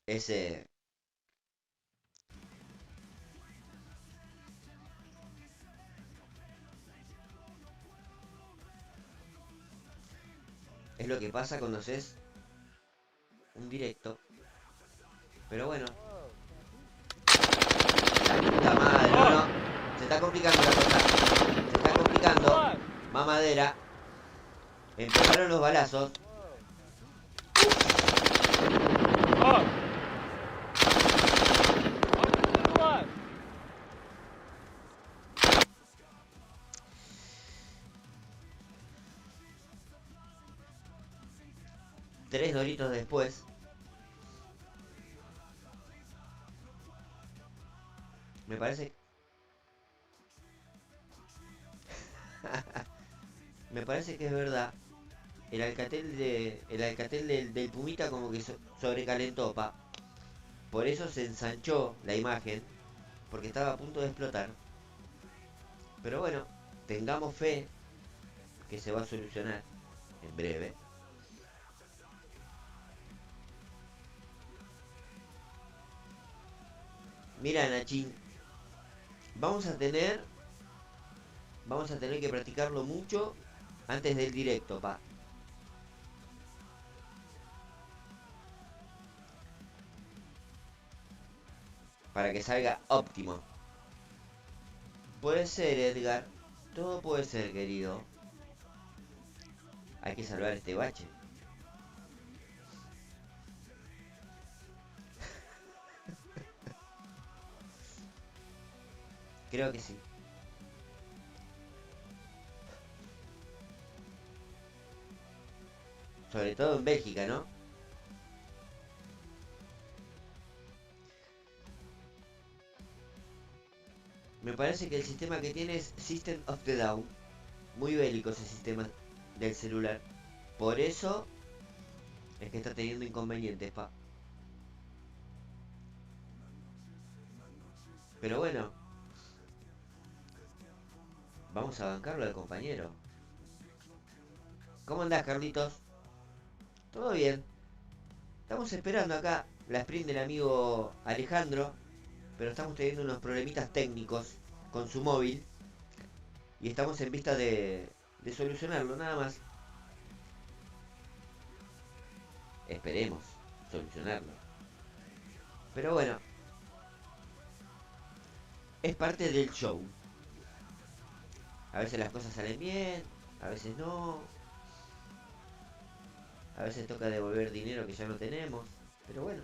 Ese... Es lo que pasa cuando haces un directo. Pero bueno. La puta madre, no. Se está complicando la cosa. Se está complicando. Mamadera. Empezaron los balazos. Tres doritos después. Me parece... Me parece que es verdad. El alcatel del Pumita como que sobrecalentó, pa. Por eso se ensanchó la imagen. Porque estaba a punto de explotar. Pero bueno, tengamos fe que se va a solucionar en breve. Mira, Nachín, vamos a tener que practicarlo mucho antes del directo, pa. Para que salga óptimo. Puede ser, Edgar. Todo puede ser, querido. Hay que salvar este bache. Creo que sí. Sobre todo en Bélgica, ¿no? Me parece que el sistema que tiene es System of the Down. Muy bélico ese sistema del celular. Por eso es que está teniendo inconvenientes, pa. Pero bueno, vamos a bancarlo al compañero. ¿Cómo andás, Carlitos? ¿Todo bien? Estamos esperando acá la sprint del amigo Alejandro, pero estamos teniendo unos problemitas técnicos con su móvil y estamos en vista de solucionarlo, nada más. Esperemos solucionarlo. Pero bueno, es parte del show. A veces las cosas salen bien, a veces no. A veces toca devolver dinero que ya no tenemos. Pero bueno.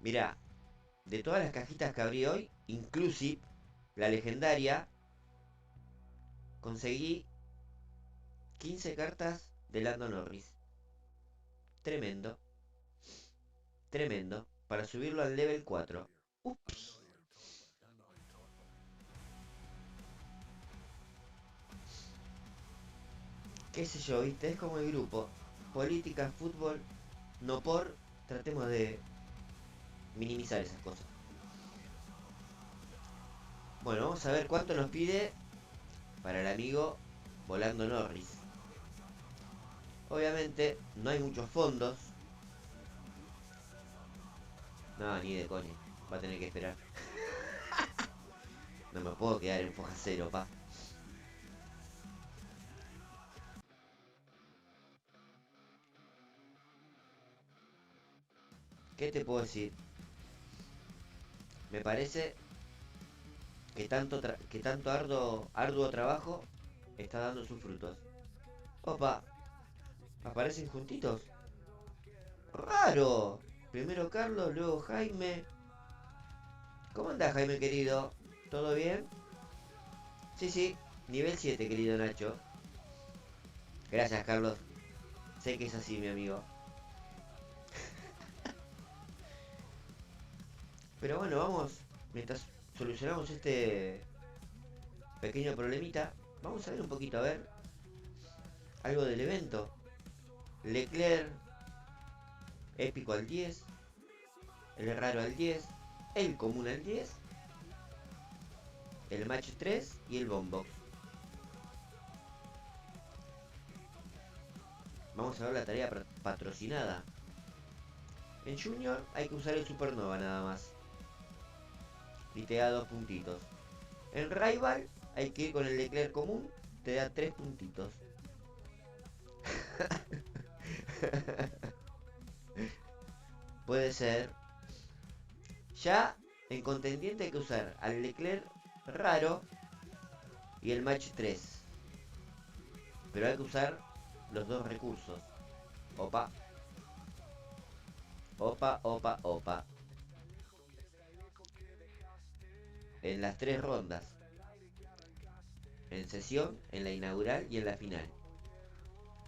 Mirá, de todas las cajitas que abrí hoy, inclusive la legendaria, conseguí 15 cartas de Lando Norris. Tremendo. Tremendo. Para subirlo al level 4. Ups. Qué sé yo, viste, es como el grupo. Política, fútbol, no por. Tratemos de minimizar esas cosas. Bueno, vamos a ver cuánto nos pide para el amigo Volando Norris. Obviamente no hay muchos fondos. No, ni de coña. Va a tener que esperar. No me puedo quedar en foja cero, pa. ¿Qué te puedo decir? Me parece que tanto arduo trabajo está dando sus frutos. Opa, aparecen juntitos. ¡Raro! Primero Carlos, luego Jaime. ¿Cómo andás, Jaime querido? ¿Todo bien? Sí, sí, nivel 7, querido Nacho. Gracias, Carlos. Sé que es así, mi amigo. Pero bueno, vamos. Mientras solucionamos este pequeño problemita, vamos a ver un poquito, a ver. Algo del evento. Leclerc, épico al 10. El raro al 10. El común al 10. El match 3 y el bombox. Vamos a ver la tarea patrocinada. En Junior hay que usar el Supernova nada más. Y te da 2 puntitos. En Rival hay que ir con el Leclerc común. Te da 3 puntitos. Puede ser. Ya en contendiente hay que usar al Leclerc raro y el match 3. Pero hay que usar los dos recursos. Opa. Opa, opa, opa. En las 3 rondas. En sesión, en la inaugural y en la final.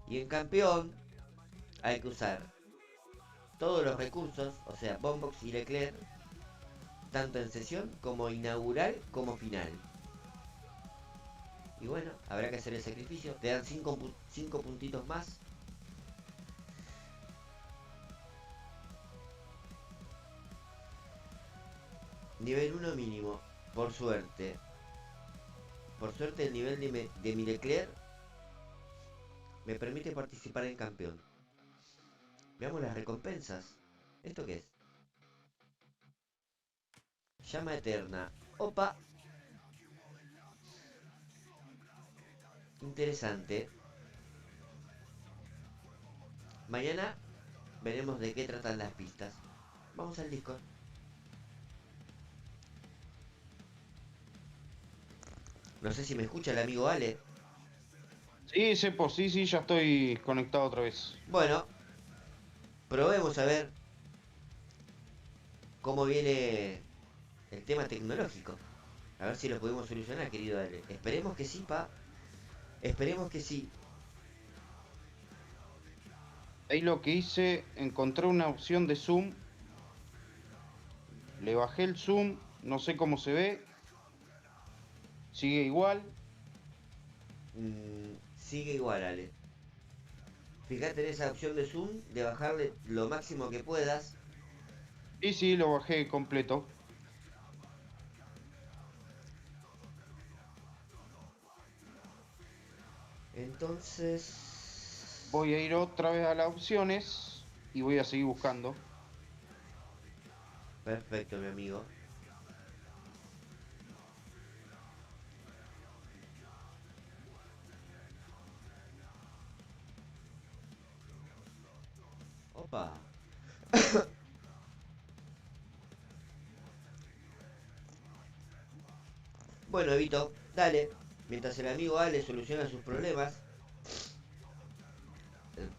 Y en campeón hay que usar todos los recursos, o sea, Bombox y Leclerc, tanto en sesión como inaugural como final. Y bueno, habrá que hacer el sacrificio. Te dan 5 puntitos más. Nivel 1 mínimo, por suerte. Por suerte el nivel de mi Leclerc me permite participar en campeón. Veamos las recompensas. ¿Esto qué es? Llama eterna. Opa. Interesante. Mañana veremos de qué tratan las pistas. Vamos al Discord. No sé si me escucha el amigo Ale. Sí, Sepo, sí, ya estoy conectado otra vez. Bueno, probemos a ver cómo viene el tema tecnológico. A ver si lo podemos solucionar, querido Ale. Esperemos que sí, pa. Esperemos que sí. Ahí lo que hice, encontré una opción de zoom. Le bajé el zoom, no sé cómo se ve. Sigue igual. Sigue igual, Ale. Fíjate en esa opción de zoom, de bajarle lo máximo que puedas. Y sí, lo bajé completo. Entonces... Voy a ir otra vez a las opciones y voy a seguir buscando. Perfecto, mi amigo. Opa. Bueno, Evito, dale. Mientras el amigo Ale soluciona sus problemas,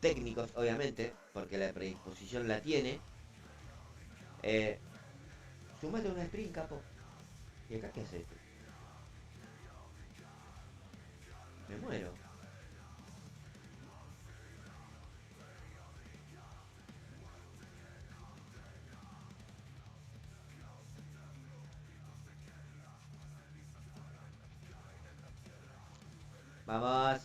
técnicos, obviamente, porque la predisposición la tiene. Sumate una sprint, capo. ¿Y acá qué haces? Me muero. Vamos.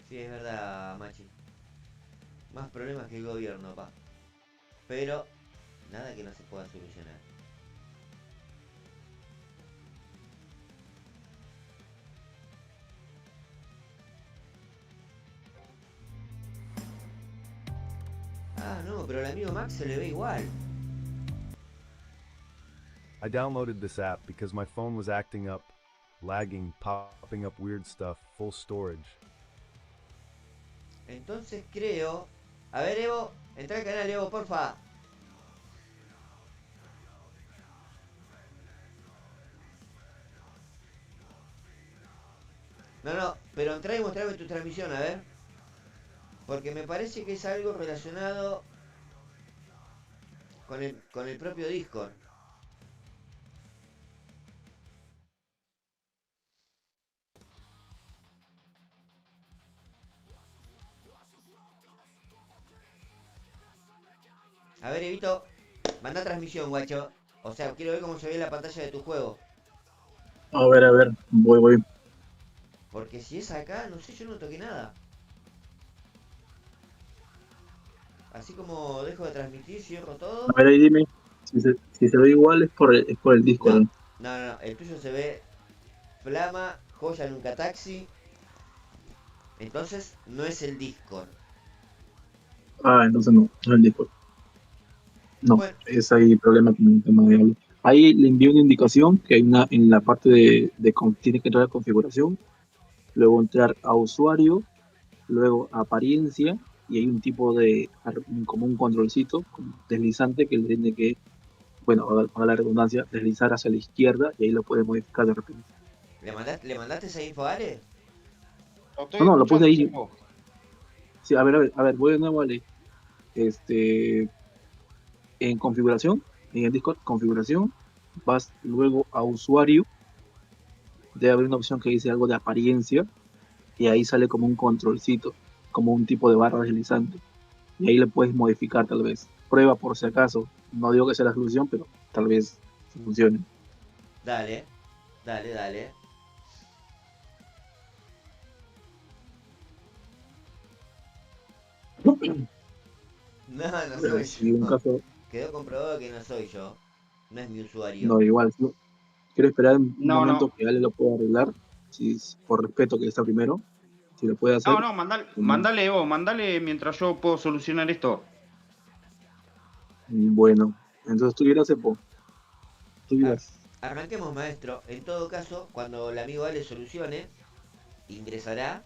Sí, es verdad, Machi. Más problemas que el gobierno, pa. Pero nada que no se pueda solucionar. Ah, no, pero al amigo Max se le ve igual. I downloaded this app because my phone was acting up, lagging, popping up weird stuff, full storage. Entonces creo... A ver, Evo, entra al canal, Evo, porfa. No, no, pero entra y mostrame tu transmisión, a ver. Porque me parece que es algo relacionado con el propio Discord. A ver, Evito, manda transmisión, guacho. O sea, quiero ver cómo se ve la pantalla de tu juego. A ver, voy. Porque si es acá, no sé, yo no toqué nada. Así como dejo de transmitir, cierro todo. A ver, ahí dime. Si se ve igual es por el Discord. No, no, no, el tuyo se ve flama, joya nunca taxi. Entonces no es el Discord. Ah, entonces no es el Discord. No, Bueno, es ahí problema con el tema de audio. Ahí le envío una indicación que hay una en la parte tiene que entrar a configuración, luego entrar a usuario, luego a apariencia, y hay un tipo como un controlcito como deslizante que le tiene que, bueno, a la redundancia, deslizar hacia la izquierda y ahí lo puede modificar de repente. ¿le mandaste esa info a Ale? Lo estoy No, lo puse escuchando, ahí. Simbo. Sí, a ver, voy de nuevo a en configuración, en el Discord, configuración, vas luego a usuario, debe haber una opción que dice algo de apariencia, y ahí sale como un controlcito, como un tipo de barra deslizante, y ahí le puedes modificar tal vez. Prueba por si acaso, no digo que sea la solución, pero tal vez funcione. Dale, dale, dale. No, no soy Si un yo. caso, Quedó comprobado que no soy yo. No es mi usuario. no, igual, ¿no? Quiero esperar un No, momento no. que Ale lo pueda arreglar, por respeto que está primero, si lo puede hacer. No, mandale, Evo, mandale mientras yo puedo solucionar esto. Bueno, entonces tú dirás, Epo, tú Ar- dirás. Arranquemos, maestro. En todo caso, cuando el amigo Ale solucione, ingresará.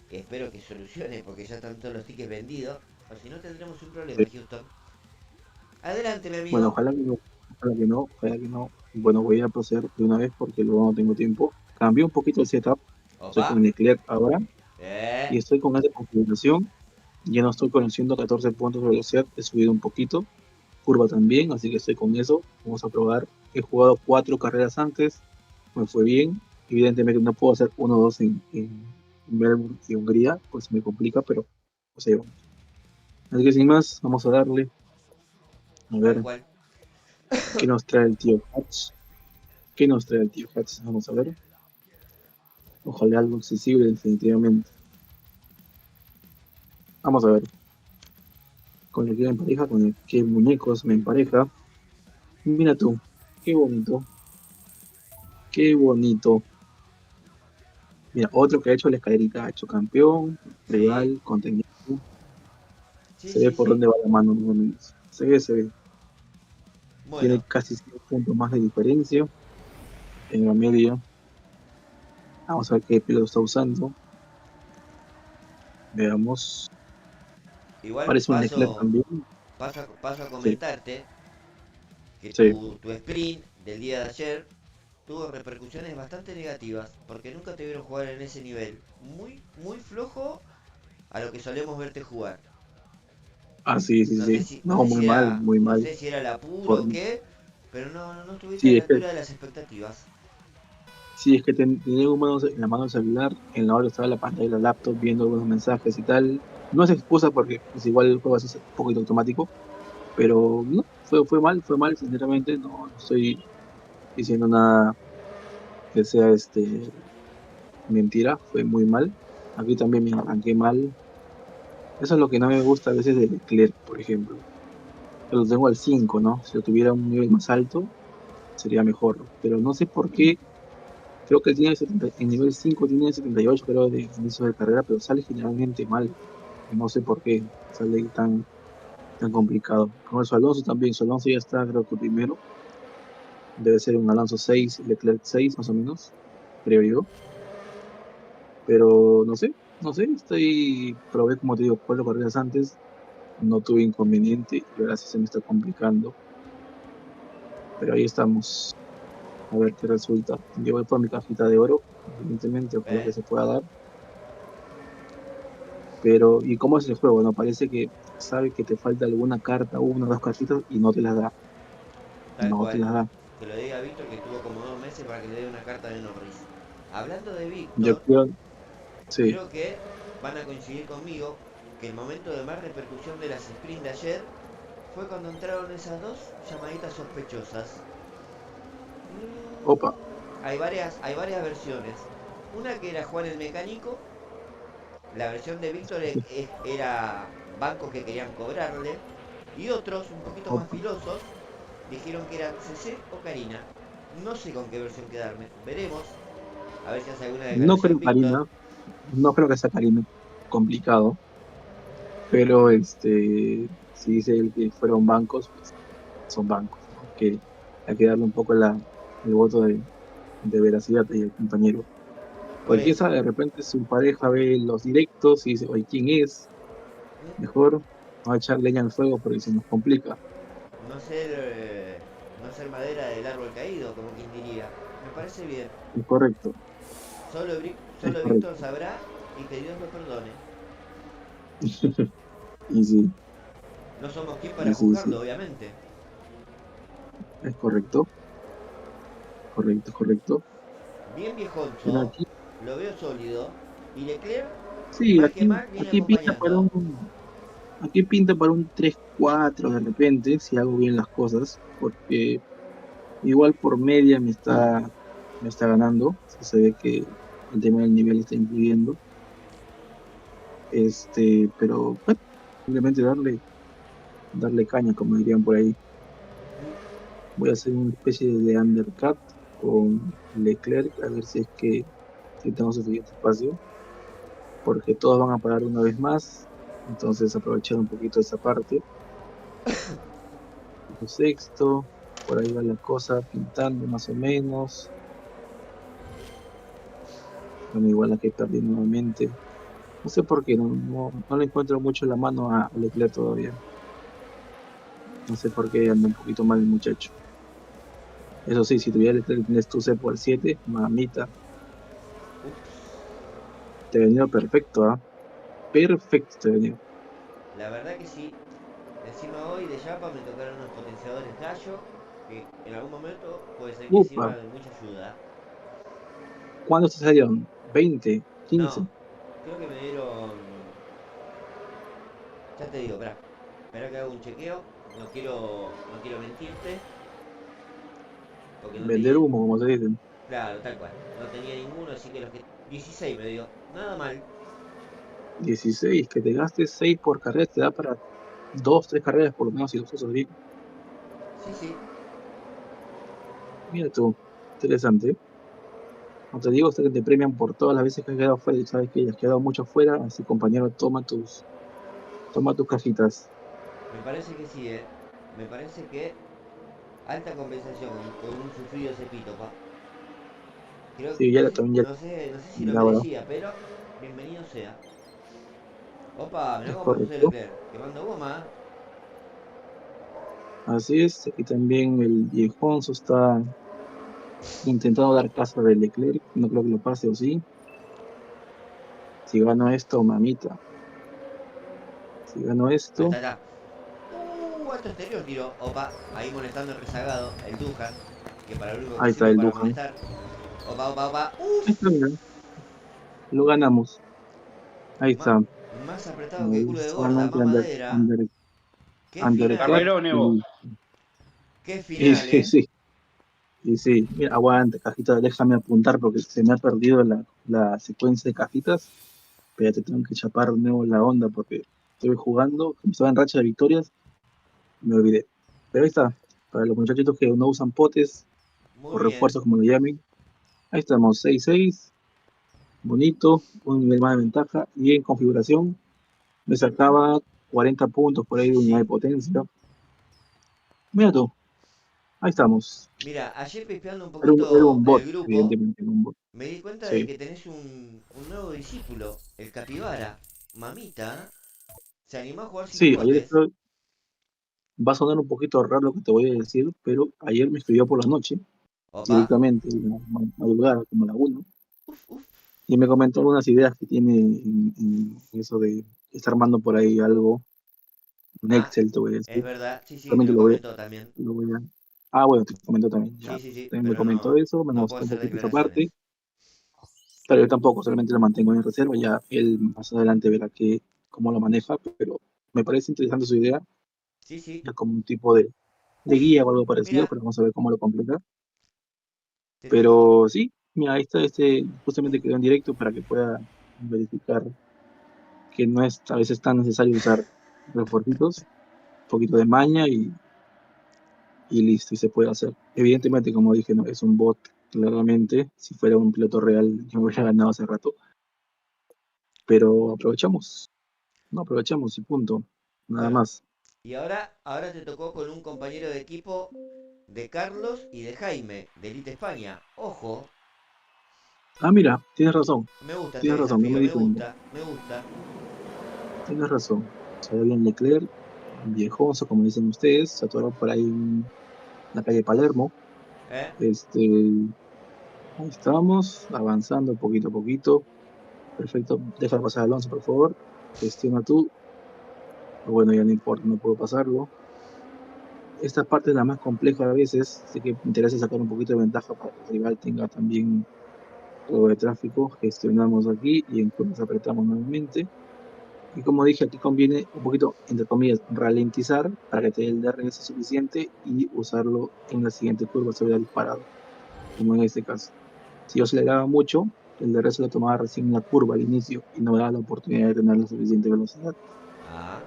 Que espero que solucione porque ya están todos los tickets vendidos. O si no, tendremos un problema, Houston. Adelante, mi Bueno, amigo. ojalá que no, ojalá que no, ojalá que no. Bueno, voy a proceder de una vez porque luego no tengo tiempo. Cambié un poquito el setup. Estoy Opa. con Leclerc ahora y estoy con esa configuración. Ya no estoy con el 114 puntos de velocidad, he subido un poquito. Curva también, así que estoy con eso. Vamos a probar. He jugado 4 carreras antes, me fue bien. Evidentemente no puedo hacer 1-2 en Melbourne y Hungría, pues me complica, pero pues ahí vamos. Así que sin más, vamos a darle. A Tal ver cual. qué nos trae el tío Hutch. ¿Qué nos trae el tío Hutch? Vamos a ver. Ojalá algo accesible, definitivamente. Vamos a ver. Con el que me empareja, con el que muñecos me empareja. Mira tú, qué bonito. Qué bonito. Mira, otro que ha hecho la escalerita, ha hecho campeón, Sí. rival, contenido. Sí, Se ve sí, por sí. dónde va la mano, más o menos. Se ve, se ve. Tiene Bueno, casi 100 puntos más de diferencia en la media. Vamos a ver qué piloto está usando. Veamos. igual Parece un Leclerc también. paso a Sí, comentarte que sí. tu sprint del día de ayer tuvo repercusiones bastante negativas porque nunca te vieron jugar en ese nivel. Muy, muy flojo a lo que solemos verte jugar. Ah, sí, sí, sí. No No, sé muy si mal, era, muy no mal. sé si era el apuro Por... o qué, pero no estuviste a Sí, la es que, altura de las expectativas. sí, es que tenía en la mano el celular, en la hora estaba la pantalla de la laptop viendo algunos mensajes y tal. No es excusa porque pues, igual el juego así es un poquito automático. Pero no, fue mal, sinceramente, no estoy diciendo nada que sea mentira, fue muy mal. Aquí también me arranqué mal. Eso es lo que no me gusta a veces de Leclerc, por ejemplo. Yo lo tengo al 5, ¿no? Si lo tuviera un nivel más alto, sería mejor. Pero no sé por qué, creo que tiene en nivel 5 tiene 78, creo, de inicio de carrera, pero sale generalmente mal. No sé por qué sale tan complicado. Con el Alonso también, su Alonso ya está, creo que primero. Debe ser un Alonso 6, Leclerc 6 más o menos, creo yo. Pero no sé, probé como te digo, 4 carreras antes, no tuve inconveniente y ahora sí se me está complicando. Pero ahí estamos, a ver qué resulta. Yo voy por mi cajita de oro, evidentemente, ojalá que ¿Eh? se pueda dar. Pero, ¿y cómo es el juego? No, parece que sabe que te falta alguna carta, una o dos cartitas y no te las da. Tal No te cual. las da. Que lo diga Víctor que tuvo como 2 meses para que le dé una carta de Norris. Hablando de Yo Víctor, creo, sí, creo que van a coincidir conmigo que el momento de más repercusión de las sprints de ayer fue cuando entraron esas dos llamaditas sospechosas. opa, Hay varias versiones. Una que era Juan el Mecánico, la versión de Víctor era bancos que querían cobrarle, y otros, un poquito más opa. filosos, dijeron que eran CC o Karina. No sé con qué versión quedarme. Veremos. A ver si hace alguna No declaración creo, Víctor. Karina, no creo que sea Karina complicado. Pero si dice él que fueron bancos, pues son bancos, ¿no? Que hay que darle un poco el voto de veracidad ahí al compañero. Por Porque quién eso. sabe, de repente su pareja ve los directos y dice, oye, ¿quién es? Mejor no echar leña al fuego porque se nos complica. No ser, no ser madera del árbol caído, como quien diría. Me parece bien. Es correcto, es Solo Víctor correcto. sabrá y que Dios lo perdone. Y sí, No somos quien para y sí, juzgarlo, sí, obviamente. es correcto, correcto, correcto. Bien Pero viejonzo, aquí, lo veo sólido. Y Leclerc, sí, mal que mal, viene aquí pinta para acompañando. aquí pinta para un 3-4 de repente, si hago bien las cosas, porque igual por media me está ganando. Sí se ve que el tema del nivel está influyendo. Pero bueno, simplemente darle caña, como dirían por ahí. Voy a hacer una especie de undercut con Leclerc, a ver si es que si tengo suficiente espacio, porque todos van a parar una vez más. Entonces aprovechar un poquito esa parte. El sexto, por ahí va la cosa pintando más o menos. Bueno, igual aquí perdí nuevamente. No sé por qué, no le encuentro mucho la mano a Leclerc todavía. No sé por qué anda un poquito mal el muchacho. Eso sí, si tuviera Leclerc tienes tu cepo al 7, mamita, Ups. Te ha venido perfecto, ¿ah? Perfecto te ha venido. La verdad que sí. Encima hoy de Yapa me tocaron unos potenciadores gallo que en algún momento puede ser que Upa, sirvan de mucha ayuda. ¿cuántos te salieron? ¿20? No, ¿15? creo que me dieron. Ya te digo, espera. Espera que haga un chequeo. No quiero mentirte. Porque no Vender tenía. humo, como se dice. Claro, tal cual. No tenía ninguno, así que los que. 16 me dio. Nada mal. 16, que te gastes 6 por carrera, te da para 2, 3 carreras por lo menos si los usas bien. Sí, sí. Mira tú, interesante. Como te digo, hasta que te premian por todas las veces que has quedado fuera y sabes que has quedado mucho fuera, así compañero, toma tus cajitas. Me parece que sí, Me parece que. Alta compensación con un sufrido cepito, pa. Creo, Sí, no ya sé, también no sé, no sé si lo ya ahora, merecía, pero bienvenido sea. Opa, mirá es cómo José correcto. Leclerc, quemando goma. Así es, y también el viejonzo está intentando dar casa de Leclerc, no creo que lo pase o sí. Si gano esto, mamita. Si gano Ahí esto, está, está. Alto exterior tiro. Opa, ahí molestando el rezagado, el Duhan, que para lo único que ahí está sirve el para Duhan. molestar. Opa, opa, opa. Ahí está, mira, lo ganamos. Ahí Ma- está. más apretado que Ahí culo de gorda, solamente mamadera. Qué final, undercut Carrerón, Evo. y, Qué y final, sí, sí. Y sí, mira, aguanta, cajita, déjame apuntar porque se me ha perdido la secuencia de cajitas. Pero ya te tengo que chapar de nuevo la onda porque estoy jugando, como estaba en racha de victorias, me olvidé. Pero ahí está, para los muchachitos que no usan potes o Muy bien. refuerzos como lo llamen, ahí estamos, 6-6, bonito, un nivel más de ventaja y en configuración me sacaba 40 puntos por ahí Sí, de unidad de sí. potencia. Mira tú, ahí estamos. Mira, ayer pispeando un Era poquito un bot, el grupo, evidentemente, era un bot. me di cuenta de Sí. que tenés un nuevo discípulo, el Capibara. Mamita, se animó a jugar sin Sí, ayer potes. va a sonar un poquito raro lo que te voy a decir, pero ayer me escribió por la noche, Opa, directamente, en la madrugada, como la 1, uf, uf. y me comentó algunas ideas que tiene en eso de estar armando por ahí algo, un Ah, Excel, te voy a es decir. verdad, sí, sí, me Realmente lo comentó también. lo voy a... Ah, bueno, te comentó también, Sí, ya. sí, sí, También me pero comentó no, eso, me no puedo mostró un hacer poquito esa declaraciones. parte, pero yo tampoco, solamente lo mantengo en reserva, ya él más adelante verá cómo lo maneja, pero me parece interesante su idea, Sí, sí. ya como un tipo de Uf, guía o algo parecido, mira, pero vamos a ver cómo lo completa. te tiro. Pero sí, mira, ahí está, justamente quedó en directo para que pueda verificar que no es a veces tan necesario usar refuercitos, un poquito de maña y listo, y se puede hacer. Evidentemente, como dije, no es un bot, claramente, si fuera un piloto real yo me hubiera ganado hace rato, pero aprovechamos, no aprovechamos y punto, nada Bueno, más. y ahora te tocó con un compañero de equipo de Carlos y de Jaime, de Elite España. Ojo, Ah, mira, me gusta este tienes razón, no me desafío, di me cuenta, gusta, me gusta. tienes razón. Se ve bien Leclerc, viejoso, como dicen ustedes, se atoró por ahí en la calle Palermo. ¿Eh? Este, Ahí estamos, avanzando poquito a poquito. Perfecto. Deja pasar a Alonso, por favor. Gestiona tú. Bueno, ya no importa, no puedo pasarlo. Esta parte es la más compleja a veces. Sé que me interesa sacar un poquito de ventaja para que el rival tenga también algo de tráfico. Gestionamos aquí y entonces apretamos nuevamente. Y como dije, aquí conviene un poquito, entre comillas, ralentizar para que te dé el DRS suficiente y usarlo en la siguiente curva se vea disparado, como en este caso. Si yo aceleraba mucho, el DRS lo tomaba recién en la curva al inicio y no me daba la oportunidad de tener la suficiente velocidad. Ah,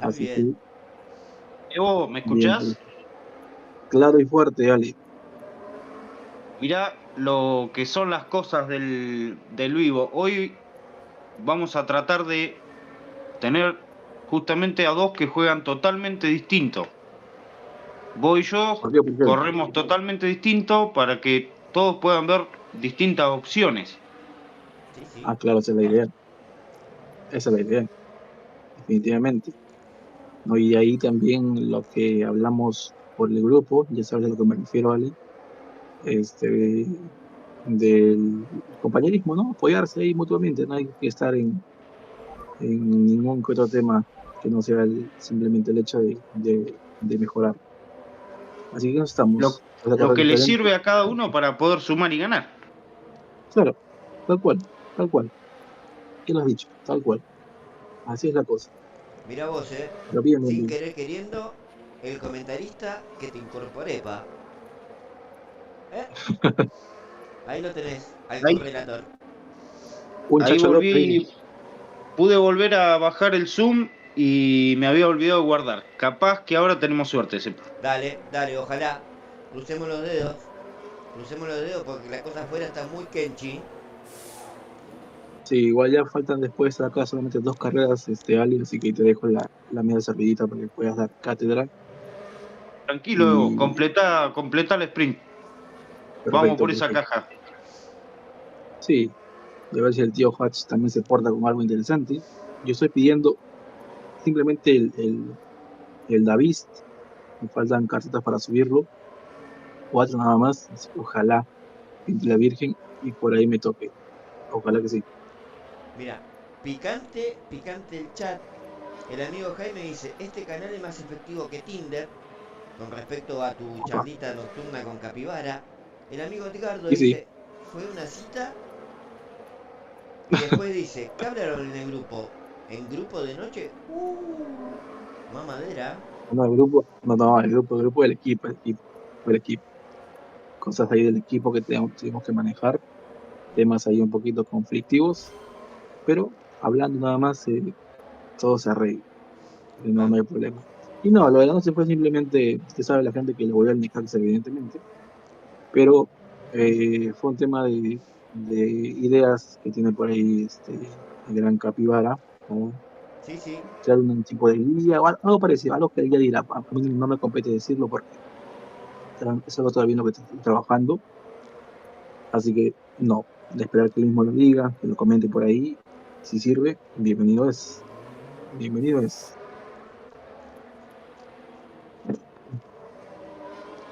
muy Así bien. que, Evo, ¿me bien, escuchás? claro y fuerte, Ale. Mirá lo que son las cosas del vivo. Hoy vamos a tratar de tener justamente a dos que juegan totalmente distinto. Vos y yo ¿Por qué? ¿Por qué? corremos totalmente distinto para que todos puedan ver distintas opciones. Sí, sí. Ah, claro, esa es la idea. Esa es la idea, definitivamente. ¿No? Y ahí también lo que hablamos por el grupo, ya sabes a lo que me refiero, Ale. Este, del compañerismo, ¿no? Apoyarse ahí mutuamente, no hay que estar en ningún que otro tema que no sea simplemente el hecho de mejorar. Así que no Lo, estamos. Esta lo carrera que le diferente. sirve a cada uno para poder sumar y ganar. Claro, tal cual, tal cual. ¿Qué lo has dicho? Tal cual. Así es la cosa. Mirá vos, Pero bien, bien, sin bien. querer queriendo, el comentarista que te incorporé, pa. ¿Eh? Ahí lo tenés, al Ahí, correlator. Un ahí chacho López ahí. volví, pude volver a bajar el zoom y me había olvidado de guardar. Capaz que ahora tenemos suerte, sepa. Dale, dale, ojalá. Crucemos los dedos. Crucemos los dedos porque la cosa afuera está muy kenchi. Sí, igual ya faltan después acá solamente 2 carreras, Ali, así que te dejo la media servidita para que puedas dar cátedra. Tranquilo, Evo, Y completa el sprint. Vamos perfecto, por esa perfecto. caja. Sí, y a ver si el tío Hatch también se porta con algo interesante. Yo estoy pidiendo simplemente el Davist. Me faltan cartitas para subirlo. 4 nada más. Así que ojalá entre la Virgen y por ahí me toque. Ojalá que sí. Mira, picante, picante el chat. El amigo Jaime dice, este canal es más efectivo que Tinder con respecto a tu Opa. charlita nocturna con Capibara. El amigo Edgardo Y sí, dice, fue una cita. Y después dice, ¿qué hablaron en el grupo? ¿En grupo de noche? Mamadera. no, el grupo, no, el grupo del equipo, el equipo. Cosas ahí del equipo que tuvimos que manejar. Temas ahí un poquito conflictivos, pero hablando nada más, todo se arregla. No, no hay problema. Y no, lo de la noche fue simplemente, usted sabe la gente que le volvió al Necaxa, evidentemente, pero fue un tema de ideas que tiene por ahí el gran Capibara, ¿no? Sí, sí. Crear un tipo de guía o algo parecido, algo que él ya dirá. A mí no me compete decirlo porque es algo todavía en lo que estoy trabajando, así que no, de esperar que él mismo lo diga, que lo comente por ahí, si sirve, bienvenido es, bienvenido es.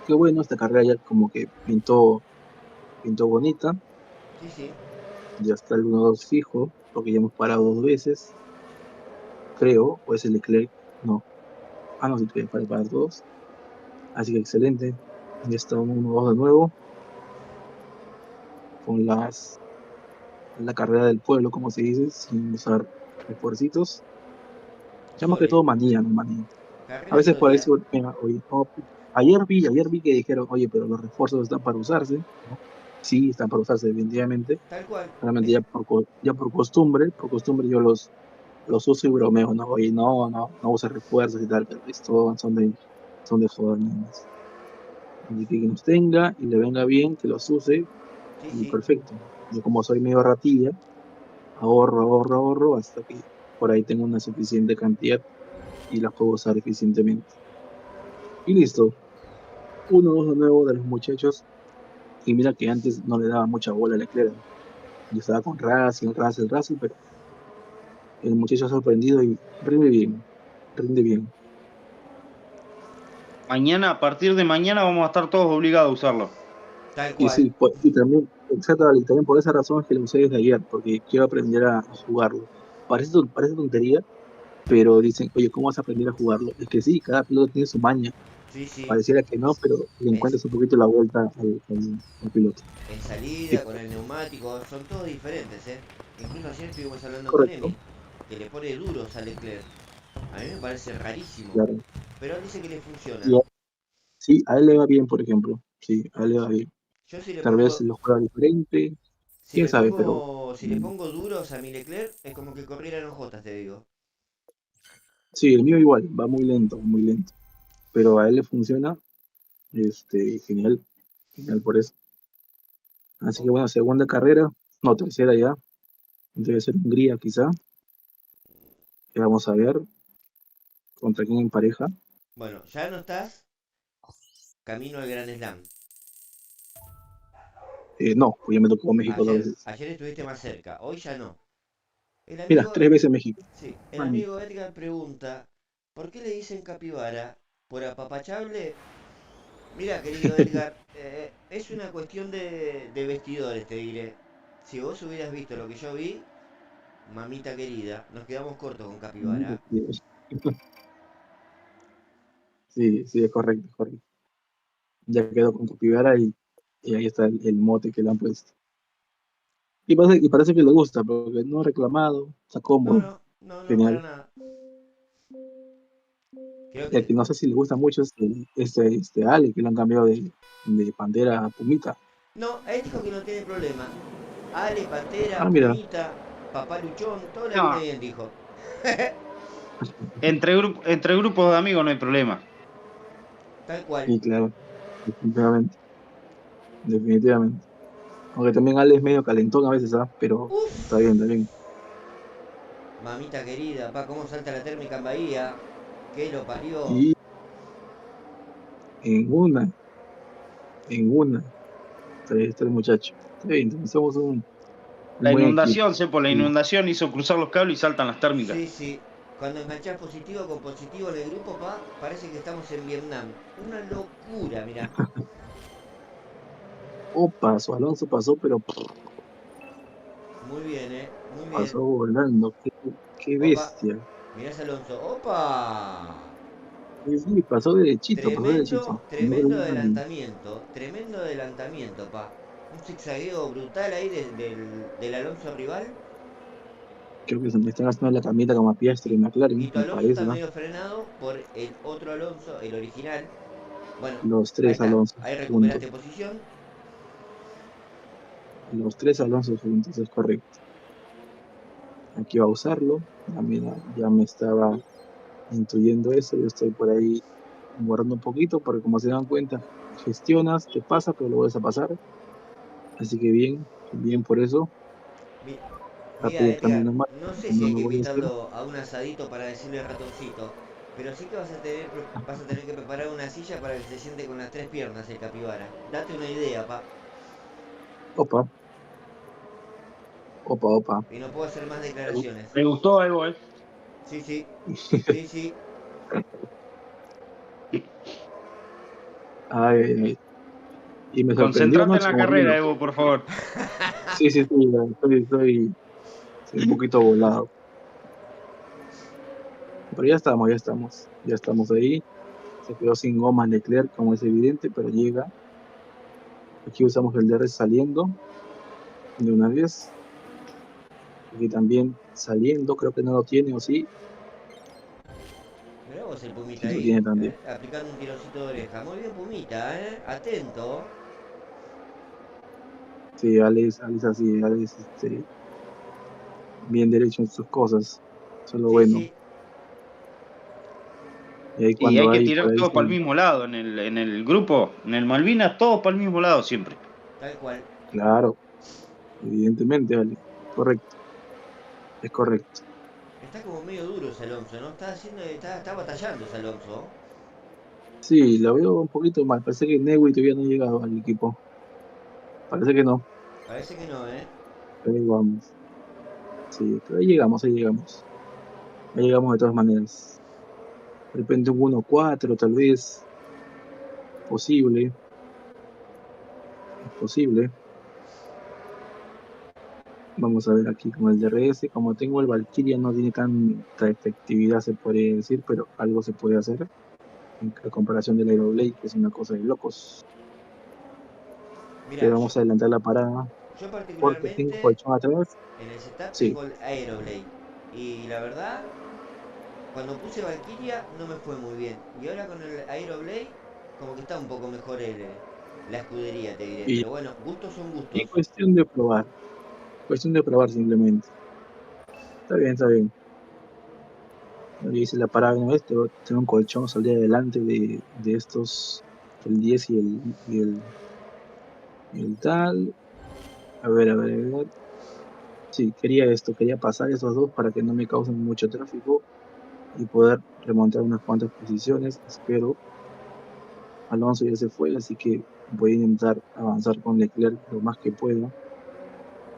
Qué bueno, esta carrera ya como que pintó bonita, Sí, sí. ya está el 1-2 fijo, porque ya hemos parado 2 veces, creo, o es el Leclerc, no, no, sí, que para todos, así que excelente, ya está un 1-2 de nuevo, con la carrera del pueblo, como se dice, sin usar esfuercitos, ya más que todo Sólida. manía, no manía. A Carrera veces por ahí sólida. se golpea, oye, no, ayer vi que dijeron, oye, pero los refuerzos están para usarse, ¿no? Sí, están para usarse definitivamente, Tal cual. realmente ya por costumbre yo los uso y bromeo, ¿no? Oye, no usa refuerzos y tal, pero esto son de joda nada más. Así que nos tenga y le venga bien, que los use Sí, y sí. perfecto. Yo como soy medio ratilla, ahorro hasta que por ahí tengo una suficiente cantidad y la puedo usar eficientemente. Y listo, 1-2 de nuevo de los muchachos. Y mira que antes no le daba mucha bola a Leclerc. Yo estaba con Russell, pero el muchacho ha sorprendido y rinde bien, rinde bien. Mañana, a partir de mañana, vamos a estar todos obligados a usarlo. Tal Y cual. sí, y también, exactamente, y también por esa razón es que lo usé desde ayer, porque quiero aprender a jugarlo. Parece tontería, pero dicen, oye, ¿cómo vas a aprender a jugarlo? Es que sí, cada piloto tiene su maña. Sí, sí. Pareciera que no, pero le En, encuentras un poquito la vuelta al piloto. en Sí, salida, con el neumático, son todos diferentes, ¿eh? Incluso ayer estuvimos hablando con correcto, Emi, que le pone duros a Leclerc. A mí me parece rarísimo. claro. Pero él dice que le funciona. Y sí, a él le va bien, por ejemplo. Sí, a él le va bien. Yo si le Tal vez pongo, lo juega diferente, si quién le sabe, pero pongo, si le mm, pongo duros a mi Leclerc, es como que corriera en hojotas, te digo. sí, el mío igual, va muy lento, muy lento. Pero a él le funciona, genial, genial por eso. Así que Oh, bueno, segunda carrera, no, tercera ya, debe ser Hungría quizá, que vamos a ver contra quién en pareja. bueno, ya no estás camino al Gran Slam. No, pues ya me tocó México 2 veces. Ayer estuviste más cerca, hoy ya no. El Mira, amigo, 3 veces México. sí, el Ay, amigo Edgar pregunta, ¿por qué le dicen capibara? ¿Por apapachable? Mira, querido Edgar, es una cuestión de vestidores, te diré. Si vos hubieras visto lo que yo vi, mamita querida, nos quedamos cortos con Capibara. Sí, sí, es correcto, es correcto. Ya quedó con Capibara y ahí está el mote que le han puesto. Y parece que le gusta, porque no ha reclamado, está No, cómodo, no, no, no, para genial. nada. Creo Y al que... que no sé si le gusta mucho es este Ale, que lo han cambiado de Pantera a Pumita. No, él dijo que no tiene problema. Ale, Pantera, Ah, mira, Pumita, Papá Luchón, todo le viene No, bien, dijo. entre grupos de amigos no hay problema. Tal cual. y claro, definitivamente, definitivamente. Aunque también Ale es medio calentón a veces, ¿ah? Pero está Uf, bien, está bien. mamita querida, pa, cómo salta la térmica en Bahía. Que lo parió. Y en una, en una, está el muchacho. Está bien, entonces somos un La buen equipo. inundación, por la Sí, inundación hizo cruzar los cables y saltan las térmicas. Sí, sí. Cuando enganchás positivo con positivo en el grupo, pa, parece que estamos en Vietnam. Una locura, mirá. pasó, Alonso pasó, pero Muy bien, muy bien. pasó volando. Qué Opa, bestia. mirá ese Alonso. Opa. Sí, sí, pasó derechito, pasó derechito. Tremendo, No tremendo creo que adelantamiento. Tremendo adelantamiento, pa. Un zigzagueo brutal ahí del Alonso rival. creo que se me están haciendo la camita como a Piastri y Y McLaren, tu me Alonso está parece, ¿no? medio frenado por el otro Alonso, el original. Bueno, Los ahí tres está. Alonso Ahí juntos. recuperaste posición. Los tres Alonso juntos, es correcto. Aquí va a usarlo. Ya, mira, ya me estaba intuyendo eso. Yo estoy por ahí guardando un poquito, porque como se dan cuenta, gestionas, te pasa, pero lo vuelves a pasar. Así que bien, bien por eso. Mi- Mira, Rápido cambio Edgar, nomás, no sé si no hay lo que voy a hacer. invitarlo a un asadito para decirle ratoncito, pero sí que vas a tener que preparar una silla para que se siente con las tres piernas el capibara. Date una idea, pa. Opa, opa, opa. Y no puedo hacer más declaraciones. ¿Le gustó algo, eh? Sí, sí, sí, sí. Ay, ay, ay. Y me sorprendió Concentrate en anoche, la como te carrera, digo. Evo, por favor. Sí, sí, sí, estoy un poquito volado. Pero ya estamos ahí. Se quedó sin goma Leclerc, como es evidente, pero llega. Aquí usamos el DRS saliendo de una vez. Aquí también saliendo, creo que no lo tiene, o sí, Mirá vos el Pumita sí lo ahí, tiene también. aplicando un tirocito de oreja. Muy bien, Pumita, atento. Sí, Alex así, Alex bien derecho en sus cosas. Eso es lo Sí, bueno. sí, Y ahí Y hay cuando que hay por tirar ahí, todo para el mismo lado. En el grupo, en el Malvinas, todo para el mismo lado siempre. tal cual. claro, evidentemente, Ale. Correcto, es correcto. Está como medio duro ese Alonso, ¿no? Está batallando ese Alonso. Sí, lo veo un poquito mal. Parece que Neuer todavía no ha llegado al equipo. Parece que no. Parece que no, Pero ahí vamos. Sí, pero ahí llegamos, ahí llegamos. Ahí llegamos de todas maneras. De repente un 1-4, tal vez. Posible, es posible. Vamos a ver aquí con el DRS. Como tengo el Valkyria, no tiene tanta efectividad, se podría decir, pero algo se puede hacer. En comparación del Aeroblade, que es una cosa de locos. Mira, Pero vamos a adelantar la parada yo porque tengo particularmente colchón atrás. en el setup Sí, tengo el Aeroblade. Y la verdad, cuando puse Valkyria no me fue muy bien. Y ahora con el Aeroblade, como que está un poco mejor la escudería, te diré. y, Pero bueno, gustos son y gustos. cuestión de probar. Cuestión de probar simplemente. Está bien, está bien. Yo hice la parada una vez, tengo un colchón, salí adelante de estos, el 10 y el tal. A ver. Sí, quería esto, quería pasar esos dos para que no me causen mucho tráfico y poder remontar unas cuantas posiciones. Espero. Alonso ya se fue, así que voy a intentar avanzar con Leclerc lo más que pueda.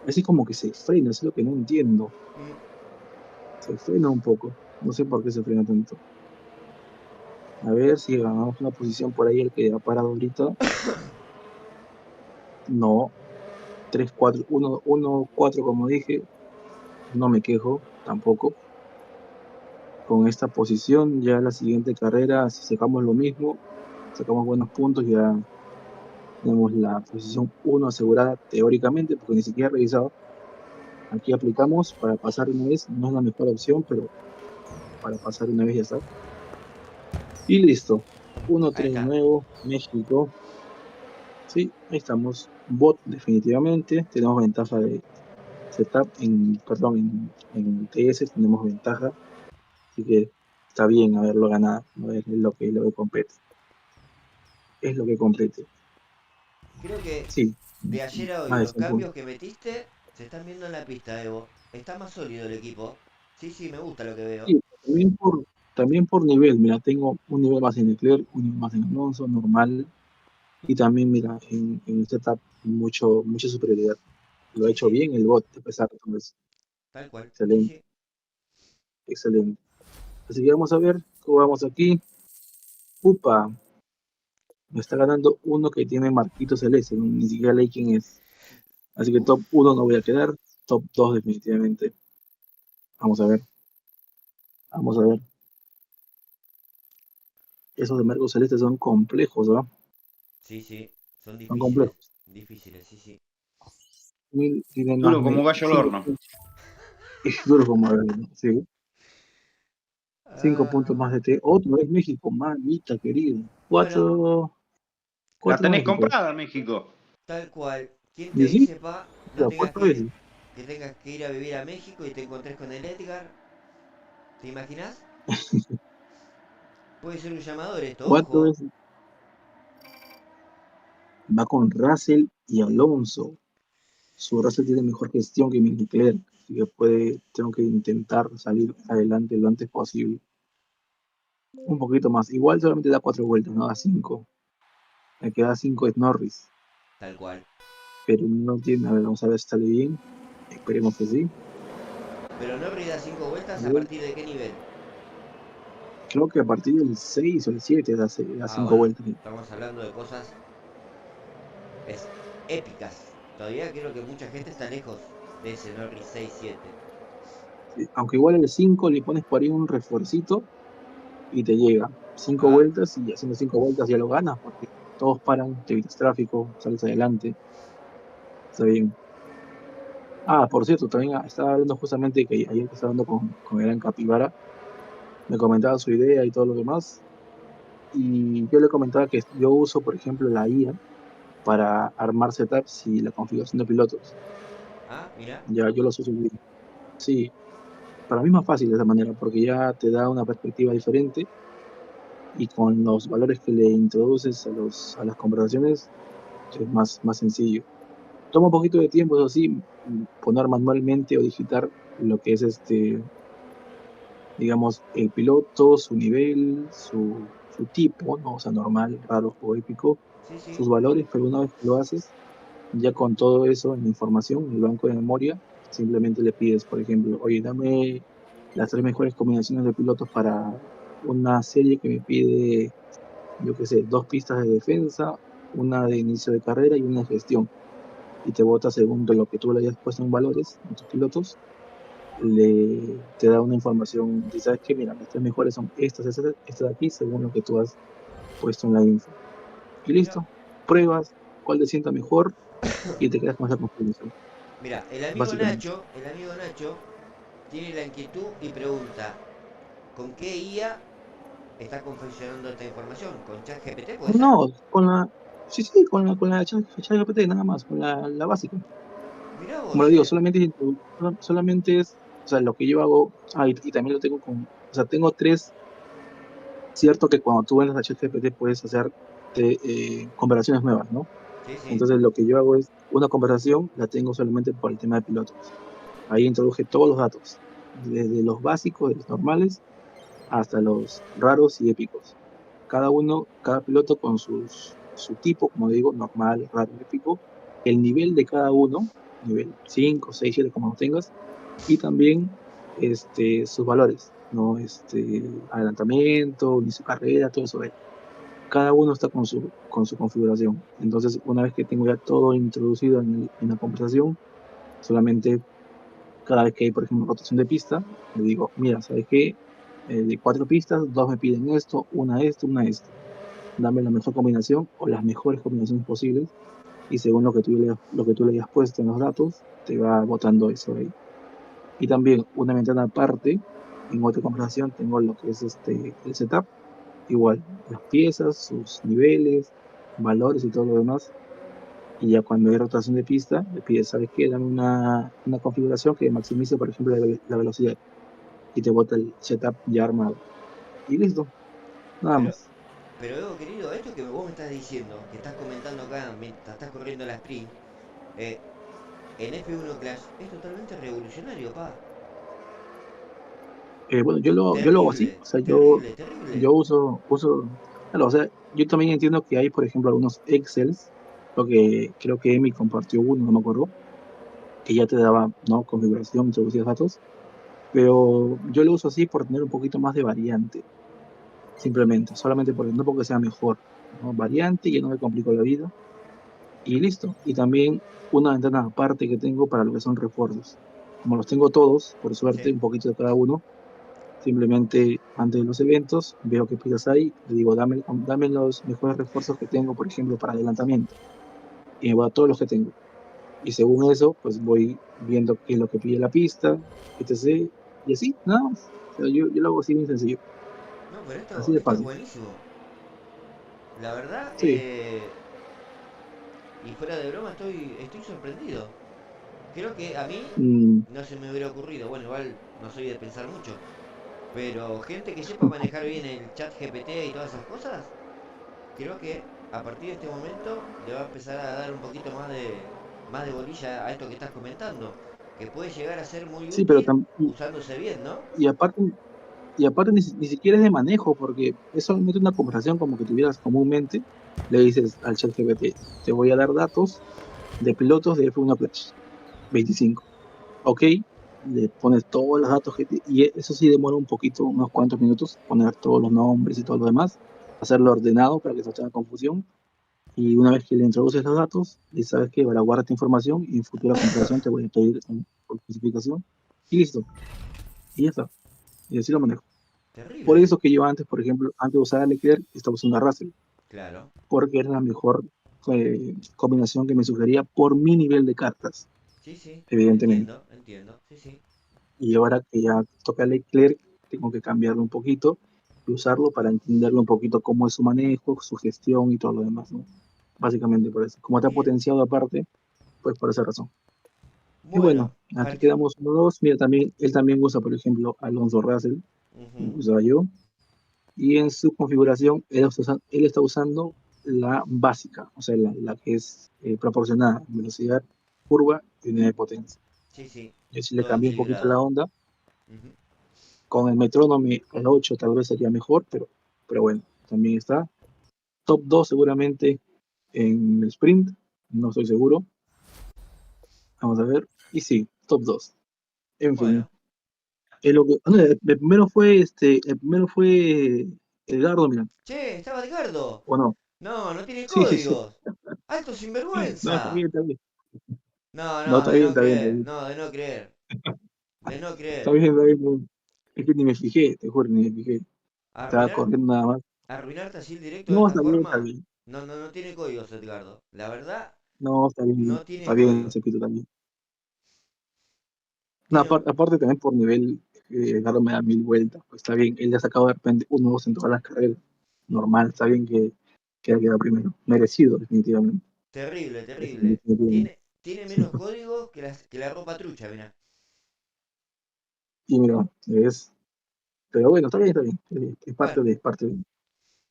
Así como que se frena, es lo que no entiendo. Mm, Se frena un poco. No sé por qué se frena tanto. A ver si ganamos una posición por ahí el que ha parado ahorita. No, 3-4, 1-4 como dije. No me quejo tampoco. Con esta posición, ya la siguiente carrera, si sacamos lo mismo, sacamos buenos puntos, ya tenemos la posición 1 asegurada teóricamente, porque ni siquiera he revisado. Aquí aplicamos para pasar una vez, no es la mejor opción, pero para pasar una vez ya está. Y listo. Ahí 1-3 de está. nuevo, México. Sí, ahí estamos. Bot, definitivamente. Tenemos ventaja de setup, en TS tenemos ventaja. Así que está bien haberlo ganado. A ver, es lo que compete. Es lo que compete. Creo que Sí, de ayer a hoy más de los 100 puntos. cambios que metiste se están viendo en la pista, Evo. Está más sólido el equipo. Sí, sí, me gusta lo que veo. Sí, también por nivel. Mira, tengo un nivel más en Leclerc, un nivel más en Alonso, normal. Y también, mira, en setup mucha superioridad. Lo ha Sí, hecho sí, bien el bot, a pesar de todo eso. tal cual. Sí, Excelente, sí. excelente. Así que vamos a ver cómo vamos aquí. Upa, me está ganando uno que tiene marquito celeste, ni siquiera leí quién es. Así que Uf, top 1 no voy a quedar, top 2 definitivamente. Vamos a ver, vamos a ver. Esos de marcos celeste son complejos, ¿no? sí, sí. Son Son difíciles. complejos. Difíciles, sí, sí. Tienen más Duro como gallo al 5 horno. puntos. Es duro como a ver, ¿no? Sí. 5 Ah, puntos más de T. Otra vez México, mamita querida. bueno, 4, La 4 tenés México. comprada, México. tal cual. ¿Quién te Y sí, dice, pa? No pero tengas 4 veces. que tengas que ir a vivir a México y te encontres con el Edgar. ¿Te imaginas? Puede ser un llamador esto, 4 ojo. veces. Va con Russell y Alonso. Su Russell tiene mejor gestión que mi Leclerc. Así que tengo que intentar salir adelante lo antes posible. Un poquito más. Igual solamente da 4 vueltas, no da 5. El que da 5 es Norris. Tal cual. Pero no tiene. A ver, vamos a ver si sale bien. Esperemos que sí. Pero Norris da 5 A vueltas a ver, partir de qué nivel. creo que a partir del 6 o el 7 da Ah, 5 bueno, vueltas. estamos hablando de cosas épicas. Todavía creo que mucha gente está lejos de ese Norris 6-7. Sí, aunque igual el 5 le pones por ahí un refuercito y te llega. 5 Ah, vueltas y haciendo 5 vueltas ya lo ganas porque todos paran, te evitas tráfico, sales adelante. Está bien. Ah, por cierto, también estaba hablando justamente que ayer que estaba hablando con Eran Capivara, me comentaba su idea y todo lo demás. Y yo le comentaba que yo uso, por ejemplo, la IA para armar setups y la configuración de pilotos. ah, mira. Ya yo los uso bien. Sí, para mí es más fácil de esa manera porque ya te da una perspectiva diferente y con los valores que le introduces a las conversaciones es más sencillo. Toma un poquito de tiempo, eso sí, poner manualmente o digitar lo que es digamos, el piloto, su nivel, su tipo, ¿no? O sea, normal, raro o épico, Sí, sí. sus valores, pero una vez que lo haces, ya con todo eso en información, en el banco de memoria, simplemente le pides, por ejemplo, oye, dame las 3 mejores combinaciones de pilotos para una serie que me pide, yo qué sé, 2 pistas de defensa, una de inicio de carrera y una de gestión. Y te vota según de lo que tú le hayas puesto en valores a tus pilotos, te da una información, y sabes que, mira, las 3 mejores son estas de aquí, según lo que tú has puesto en la info. Y Mira, listo, pruebas cuál te sienta mejor y te quedas con esa conclusión, mira, básicamente. El amigo Nacho, tiene la inquietud y pregunta, ¿con qué IA está confeccionando esta información? ¿Con ChatGPT puede ser? No, sí, con la ChatGPT nada más, con la básica. Mirá Como vos, lo digo, solamente es, o sea, lo que yo hago, y también lo tengo o sea, tengo 3. Cierto que cuando tú entras a ChatGPT puedes hacer conversaciones nuevas, ¿no? Sí, sí. Entonces lo que yo hago es una conversación, la tengo solamente por el tema de pilotos. Ahí introduje todos los datos, desde los básicos, de los normales, hasta los raros y épicos. Cada piloto con su tipo, como digo, normal, raro, épico, el nivel de cada uno, nivel 5, 6, 7, como lo tengas, y también sus valores. ¿no? Adelantamiento, inicio de carrera, todo eso. Cada uno está con su configuración. Entonces, una vez que tengo ya todo introducido en la conversación, solamente cada vez que hay, por ejemplo, rotación de pista, le digo, mira, ¿sabes qué? De 4 pistas, 2 me piden esto, una esto. Dame la mejor combinación o las mejores combinaciones posibles y según lo que tú le hayas puesto en los datos, te va botando eso ahí. Y también una ventana aparte, en otra conversación tengo lo que es el setup, igual, las piezas, sus niveles, valores y todo lo demás. Y ya cuando hay rotación de pista, le pides, ¿sabes qué? Dame una configuración que maximice, por ejemplo, la velocidad y te bota el setup ya armado. Y listo, nada Pero, más. pero Evo, querido, esto que vos me estás diciendo, que estás comentando acá mientras estás corriendo la sprint, eh, en F1 Clash es totalmente revolucionario, pa. Bueno, yo lo hago así, Terrible, o sea, terrible, terrible. yo claro, o sea, yo también entiendo que hay, por ejemplo, algunos Excels, lo que creo que Emi compartió uno, no me acuerdo, que ya te daba, ¿no? Configuración, introducías datos, pero yo lo uso así por tener un poquito más de variante, simplemente, solamente porque, no porque sea mejor, ¿no? Variante, ya no me complico la vida, y listo. Y también una ventana aparte que tengo para lo que son refuerzos. Como los tengo todos, por suerte, Sí. un poquito de cada uno, simplemente antes de los eventos veo qué piezas hay, le digo, dame los mejores refuerzos que tengo, por ejemplo, para adelantamiento, y me voy a todos los que tengo. Y según eso, pues voy viendo qué es lo que pide la pista, etc. Y así, nada más. O sea, yo lo hago así bien sencillo, No, pero así esto, de esto es fácil. buenísimo. La verdad, Sí. y fuera de broma, estoy sorprendido. Creo que a mí Mm, no se me hubiera ocurrido. Bueno, igual no soy de pensar mucho. Pero gente que sepa manejar bien el chat GPT y todas esas cosas, creo que a partir de este momento le va a empezar a dar un poquito más de bolilla a esto que estás comentando. Que puede llegar a ser muy sí, pero útil usándose bien, ¿no? y aparte, ni siquiera es de manejo, porque es solamente una conversación como que tuvieras comúnmente. Le dices al chat GPT, te voy a dar datos de pilotos de F1 Clash 25. Ok, le pones todos los datos y eso sí demora un poquito, unos cuantos minutos, poner todos los nombres y todo lo demás, hacerlo ordenado para que no tenga confusión. Y una vez que le introduces los datos, y sabes que para guardar esta información y en futura conversación te voy a pedir por especificación. Y listo, y ya está. Y así lo manejo. Por Terrible. eso que yo antes, por ejemplo, antes de usar a Leclerc, estaba usando a Russell, Claro. porque era la mejor combinación que me sugería por mi nivel de cartas, Sí, sí. evidentemente. Entiendo, entiendo. Sí, sí. Y ahora que ya toca Leclerc, tengo que cambiarlo un poquito y usarlo para entenderlo un poquito cómo es su manejo, su gestión y todo lo demás, ¿no? Básicamente por eso. Como te ha Bien. potenciado aparte, pues por esa razón. Y bueno, Bueno, aquí quedamos uno dos. Mira, también, él también usa, por ejemplo, Alonso Russell, ujú. usaba yo, y en su configuración él está usando la básica, o sea, la que es proporcionada, velocidad, curva y unidad de potencia. Sí, sí. Yo sí le Todo cambié un poquito la equilibrado. onda. Ujú. Con el metrónomo al 8 tal vez sería mejor, pero bueno, también está. Top 2 seguramente en el sprint, no estoy seguro. Vamos a ver. Y sí, top 2. En fin. Bueno. No, el primero fue Edgardo, mira, Che, estaba Edgardo. ¿o no? No, no tiene Sí, sí, sí. códigos. Alto No, está bien, sinvergüenza. está bien. No, No, no, está de bien, no está bien, está creer. bien. No, de no creer. De no Está creer. bien, está bien. No. Es que ni me fijé, te juro, ni me fijé. Estaba Arruinar, corriendo nada más. arruinarte así el directo de No, esta está bien, está forma. bien. No, no, no tiene códigos, Edgardo. La verdad, No, no tiene está bien, códigos. Cepito también. No, Tiene un... aparte también por nivel, Edgardo me da 1000 vueltas. Pues está bien, él ya ha sacado de repente 1-2 en todas las carreras. Normal, está bien que haya quedado primero. Merecido, definitivamente. Terrible, terrible. Definitivamente. Tiene menos códigos que la ropa trucha, mirá. Y mira, es. Pero bueno, está bien, está bien. Es parte Bueno, de, es parte de.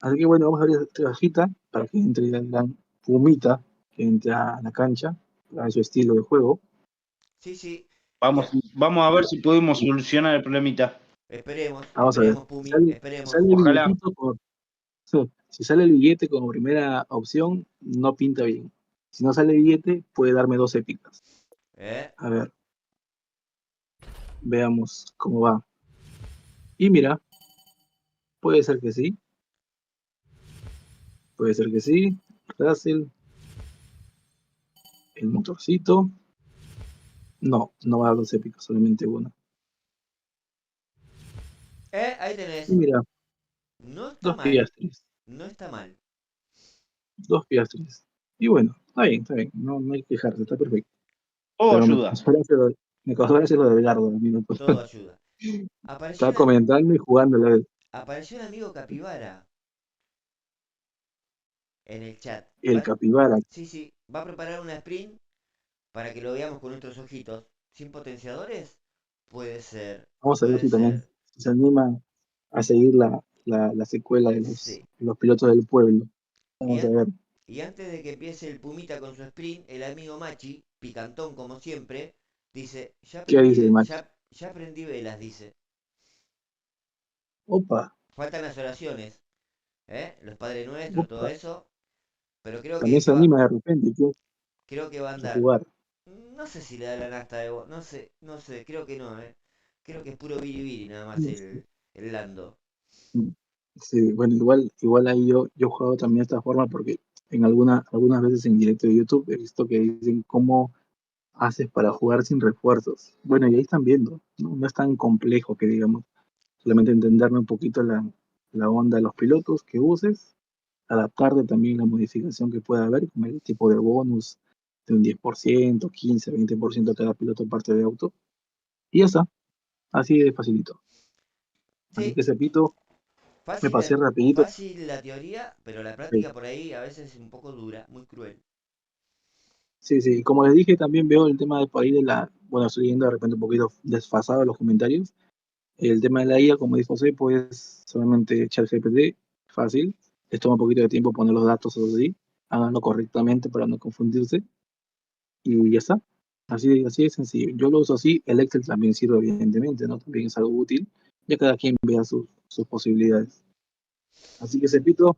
Así que bueno, vamos a abrir esta cajita para que entre la Pumita, que entre a la cancha, a su estilo de juego. sí, sí. Vamos, Ya. vamos a ver si podemos solucionar el problemita. Esperemos, Vamos a ver. esperemos, Si Pumi, sale, si esperemos. sale el Ojalá. billetito si sale el billete como primera opción, no pinta bien. Si no sale el billete, puede darme 2 épicas. ¿Eh? A ver, veamos cómo va. Y mira, puede ser que sí. Puede ser que sí. Russell, el motorcito. No, no va a dar 2 épicos, solamente uno. Ahí Y tenés. mira, No está 2 mal. piastres. No está mal. 2 piastres. Y bueno, está bien, está bien. No, no hay que quejarse, está perfecto. Todo Pero ayuda. me causó gracia lo de Edgardo al minuto. Todo ayuda. Apareció, Estaba comentando y jugando a la vez. apareció el amigo Capibara en el chat. El capibara. Sí, sí. Va a preparar una sprint para que lo veamos con nuestros ojitos. ¿Sin potenciadores? Puede ser. Vamos a ver Puede si también ser. se anima a seguir la secuela de Sí. los pilotos del pueblo. Y, Vamos a ver. y antes de que empiece el Pumita con su sprint, el amigo Machi, picantón como siempre, dice, ¿Qué dice el match? ya aprendí velas, dice. Opa, Faltan las oraciones, ¿eh? Los Padres Nuestros, todo opa. eso. Pero creo También se anima de repente, creo que va a a andar. jugar. No sé si le da la nasta de no sé, no sé, creo que no, ¿eh? Creo que es puro biribiri nada más No sé. el Lando. Sí, bueno, igual ahí yo he jugado también de esta forma porque algunas veces en directo de YouTube he visto que dicen cómo haces para jugar sin refuerzos. Bueno, y ahí están viendo, ¿no? No es tan complejo que digamos, solamente entenderme un poquito la onda de los pilotos que uses, adaptarte también la modificación que pueda haber, como el tipo de bonus de un 10%, 15, 20% cada piloto parte de auto, y ya está, así de facilito. Así Sí, que Cepito, me fácil, pasé rapidito. fácil la teoría, pero la Sí, práctica por ahí a veces es un poco dura, muy cruel. sí, sí, como les dije, también veo el tema de por ahí bueno, estoy yendo de repente un poquito desfasado los comentarios. El tema de la IA, como dijo José, pues solamente echar GPT, fácil. Les toma un poquito de tiempo poner los datos así, háganlo correctamente para no confundirse y ya está. Así de sencillo. Yo lo uso así, el Excel también sirve evidentemente, ¿no? También es algo útil, ya cada quien vea sus posibilidades. Así que Cepito,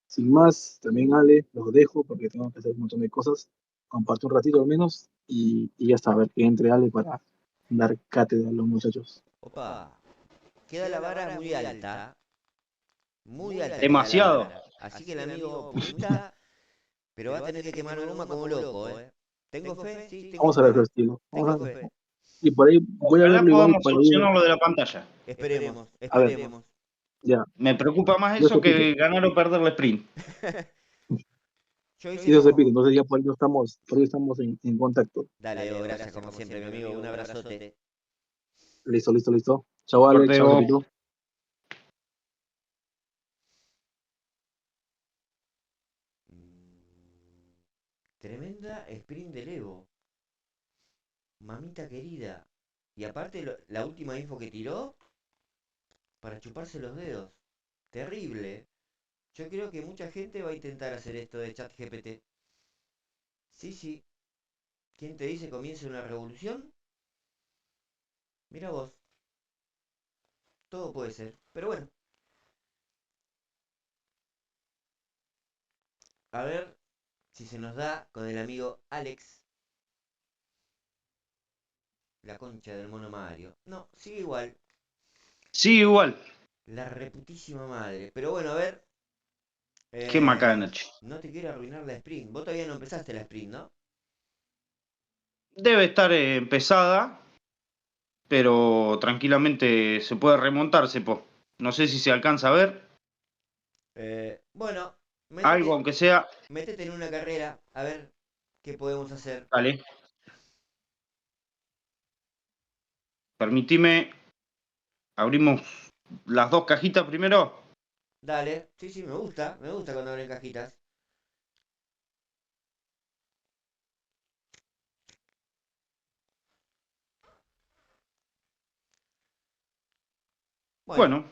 sin más, también Ale, los dejo porque tengo que hacer un montón de cosas. Comparto un ratito al menos y ya está, a ver que entre Ale para dar cátedra a los muchachos. Opa, queda la vara muy alta queda la Demasiado. vara. Así que el amigo Pumita, pero va a tener que quemar goma como loco, ¿eh? ¿Tengo fe? Sí, tengo Vamos a ver su fe. estilo. Tengo fe. Y por ahí voy a Ojalá verlo igual podamos para ir. solucionar lo de la pantalla. Esperemos, A ver, esperemos. ya. Me preocupa más Yo eso Cepito. que ganar o perder el sprint. Yo hice Sí, yo Cepito. como... Entonces ya por ahí estamos en contacto. Dale, Evo, gracias como siempre, mi amigo. Un abrazote. Listo, listo, listo. Chao, Ale. Suerte, Chao, Evo. Cepito. Mm, tremenda sprint del Evo. Mamita querida. Y aparte la última info que tiró para chuparse los dedos. Terrible. Yo creo que mucha gente va a intentar hacer esto de ChatGPT. Sí, sí. ¿Quién te dice comienza una revolución? Mira vos. Todo puede ser. Pero bueno, a ver si se nos da con el amigo Alex. La concha del mono Mario. No, sigue igual. Sí, igual. La reputísima madre. Pero bueno, a ver. Qué macana, che. No te quiero arruinar la sprint. Vos todavía no empezaste la sprint, ¿no? Debe estar empezada, pero tranquilamente se puede remontarse, po. No sé si se alcanza a ver. Bueno, Algo, métete, aunque sea. métete en una carrera. A ver qué podemos hacer. Dale. Permitime. Abrimos las dos cajitas primero. Dale. Sí, sí, me gusta. Me gusta cuando abren cajitas. Bueno, Bueno,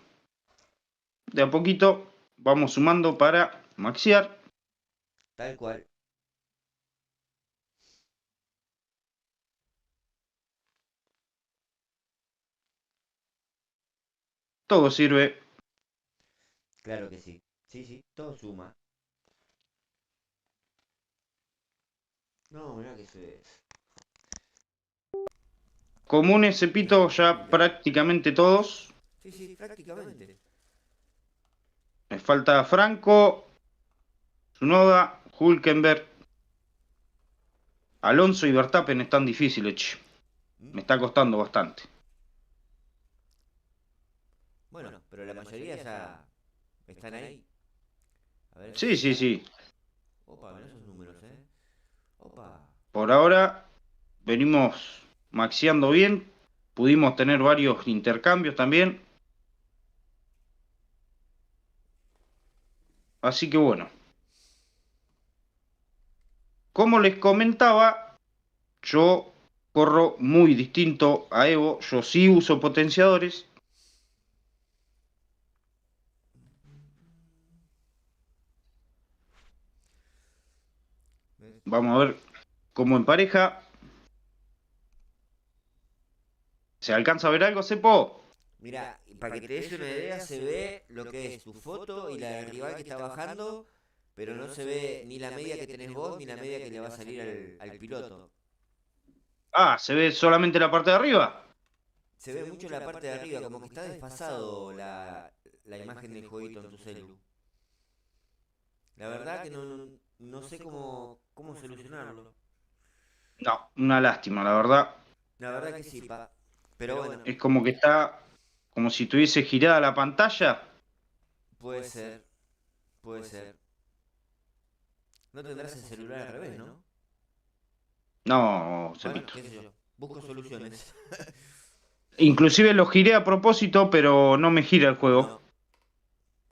de a poquito vamos sumando para maxiar. tal cual. Todo sirve. Claro que sí. Sí, sí, todo suma. No, mirá que se... Comunes, cepito, ya prácticamente todos. Sí, sí, prácticamente. Me falta Franco, Tsunoda, Hülkenberg, Alonso y Verstappen están difíciles, che. Me está costando bastante. Bueno, pero la mayoría ya están ahí. A ver si Sí, sí, llega. sí. Opa, mirá esos números, Opa. Por ahora venimos maxeando bien. Pudimos tener varios intercambios también. Así que bueno. Como les comentaba, yo corro muy distinto a Evo. Yo sí uso potenciadores. Vamos a ver cómo empareja. ¿Se alcanza a ver algo, Cepo? Mira, para que te des una idea, se ve lo que es tu foto y la del rival que está bajando, pero no se ve ni la media que tenés vos ni la media que le va a salir al piloto. Ah, ¿se ve solamente la parte de arriba? Se ve mucho la parte de arriba, como que está desfasado la imagen del jueguito en tu celu. La verdad que no sé cómo solucionarlo. No, una lástima, la verdad. La verdad que sí, pa. Pero bueno, Es como que está como si tuviese girada la pantalla. puede ser, puede ser. No tendrás el celular al revés, ¿no? No, Bueno, Cepito. qué sé yo. Busco soluciones. Inclusive lo giré a propósito, pero no me gira el juego. No.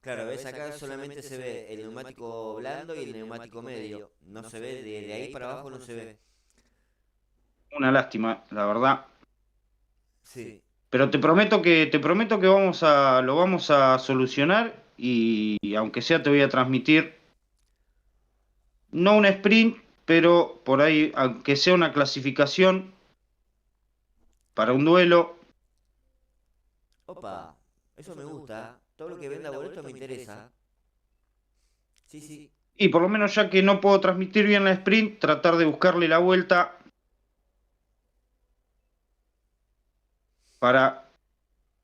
Claro, ves acá solamente se ve el neumático blando y el neumático medio. No se ve, de ahí para abajo no se ve. Una lástima, la verdad. Sí. Pero te prometo que lo vamos a solucionar y aunque sea te voy a transmitir, no un sprint, pero por ahí, aunque sea una clasificación para un duelo. Opa, eso me gusta. Todo lo que venda boleto me interesa. Sí, sí. Y por lo menos ya que no puedo transmitir bien la sprint, tratar de buscarle la vuelta para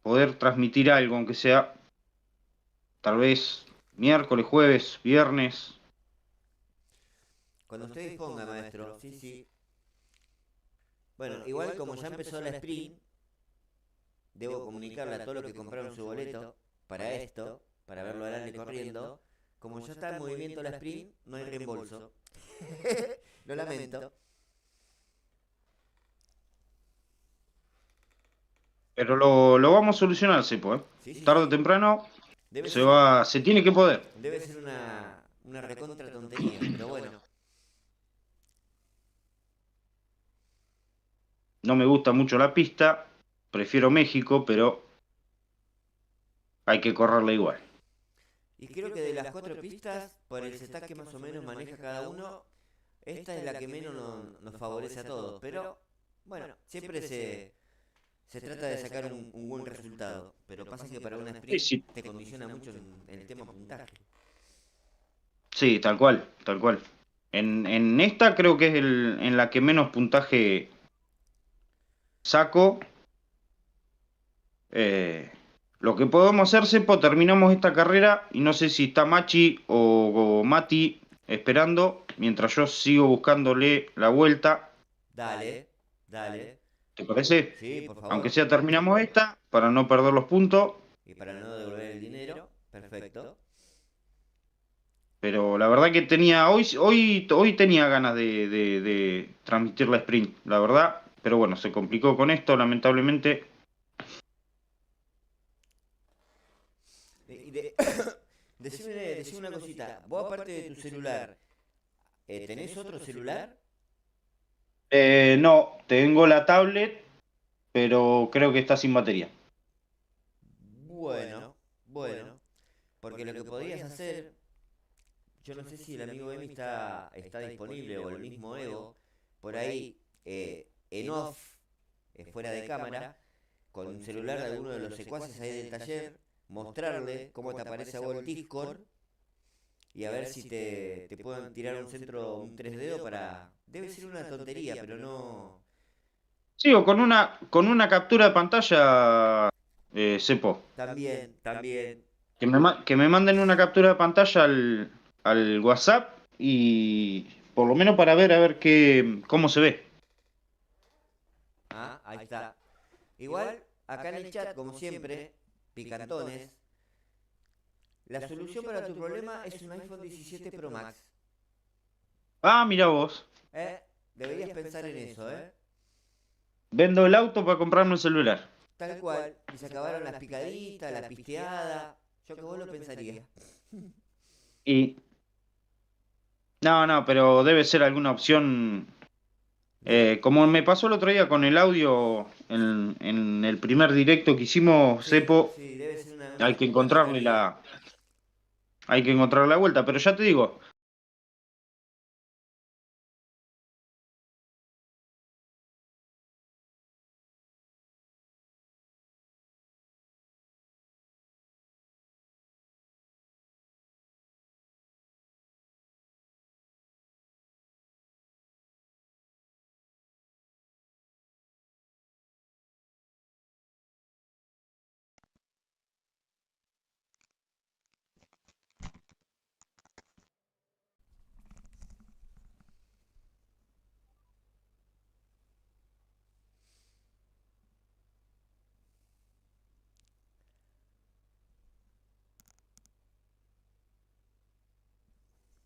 poder transmitir algo, aunque sea tal vez miércoles, jueves, viernes. Cuando usted disponga, maestro. Sí, sí. Bueno, igual como ya empezó la sprint, debo comunicarle a todos los que compraron su boleto para esto, para verlo a Ale corriendo. Como ya está en movimiento la sprint, no hay reembolso. Lo lamento. Pero lo vamos a solucionar, Cepo, ¿eh? Sí, sí, Tarde o sí. temprano Debe se ser, va, se tiene que poder. debe ser una recontra tontería, pero bueno. No me gusta mucho la pista, prefiero México, pero hay que correrla igual. Y creo que de las 4 pistas, por el setup que más o menos maneja cada uno, esta es la que menos nos favorece a todos. Pero bueno, siempre se trata de sacar un buen resultado. Pero pasa que para una Sí, sprint sí, te condiciona mucho en el tema puntaje. sí, tal cual, tal cual. En esta creo que es en la que menos puntaje saco. Eh, lo que podemos hacer, Cepo, terminamos esta carrera y no sé si está Machi o Mati esperando, mientras yo sigo buscándole la vuelta. Dale, dale. ¿Te parece? Sí, por Aunque favor. sea terminamos esta, para no perder los puntos. Y para no devolver el dinero, perfecto. Pero la verdad que hoy tenía ganas de transmitir la sprint, la verdad. Pero bueno, se complicó con esto, lamentablemente. Decime una cosita. Vos aparte de tu celular, ¿tenés otro celular? No, tengo la tablet, pero creo que está sin batería. Bueno, bueno. Porque lo que podrías hacer, yo no sé si el amigo Emi está disponible o el mismo Evo, por ahí, en off, fuera de cámara, con un celular de alguno de los secuaces ahí del taller, mostrarle cómo te aparece a vos el Discord y a ver si te pueden tirar un centro, un 3 dedo para... Debe ser una tontería, pero no... Sí, o con una captura de pantalla Cepo. También, también. Que me manden una captura de pantalla al WhatsApp y por lo menos para ver a ver cómo se ve. Ah, ahí está. Igual, acá en el chat, como siempre, picantones, la solución para tu problema es un iPhone 17 Pro Max. Ah, mira vos. ¿Eh? Deberías pensar en eso, ¿eh? Vendo el auto para comprarme un celular. Tal cual. Y se acabaron las picaditas, la pisteada. Yo que vos lo pensaría. Y no, no, pero debe ser alguna opción. Como me pasó el otro día con el audio en el primer directo que hicimos, Sí, Cepo, sí, debe ser hay que buena encontrarle calidad. hay que encontrarle la vuelta. Pero ya te digo,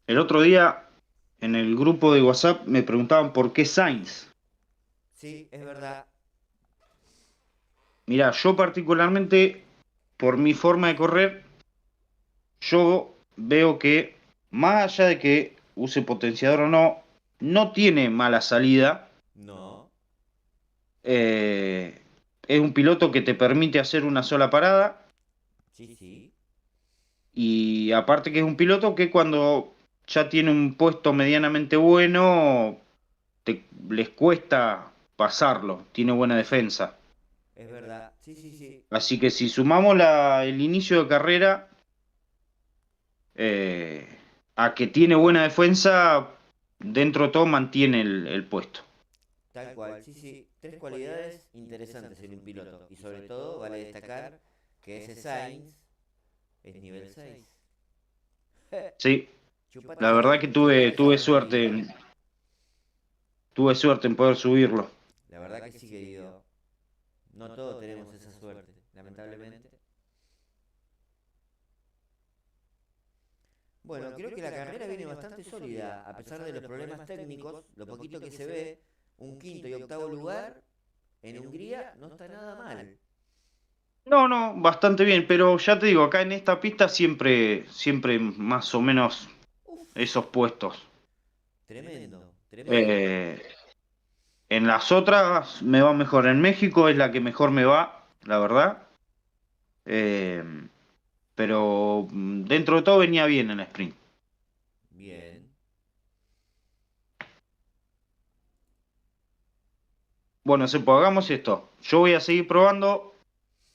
el otro día en el grupo de WhatsApp me preguntaban por qué Sainz. Sí, es verdad. Mira, yo particularmente, por mi forma de correr, yo veo que más allá de que use potenciador o no, no tiene mala salida. No. Eh, es un piloto que te permite hacer una sola parada Sí, sí. y aparte que es un piloto que cuando ya tiene un puesto medianamente bueno, les cuesta pasarlo, tiene buena defensa. Es verdad. Sí, sí, sí. Así que si sumamos el inicio de carrera eh, a que tiene buena defensa, dentro de todo mantiene el puesto. Tal cual. Sí, sí. Tres cualidades interesantes en un piloto. Y sobre todo, vale destacar que ese Sainz es nivel 6. Sí, Chupate la verdad que chupate esa suerte lotería. tuve suerte en poder subirlo. La verdad que sí, querido. No todos tenemos esa suerte, lamentablemente. Bueno, creo que la carrera viene bastante sólida, a pesar de los problemas técnicos, lo poquito que se ve, un quinto y octavo lugar en Hungría no está nada mal. No, no, bastante bien, pero ya te digo, acá en esta pista siempre más o menos Uf, esos puestos. tremendo, tremendo. Eh, en las otras me va mejor. En México es la que mejor me va, la verdad. Eh, pero dentro de todo venía bien en sprint. Bien. Bueno, Sepo, hagamos esto. Yo voy a seguir probando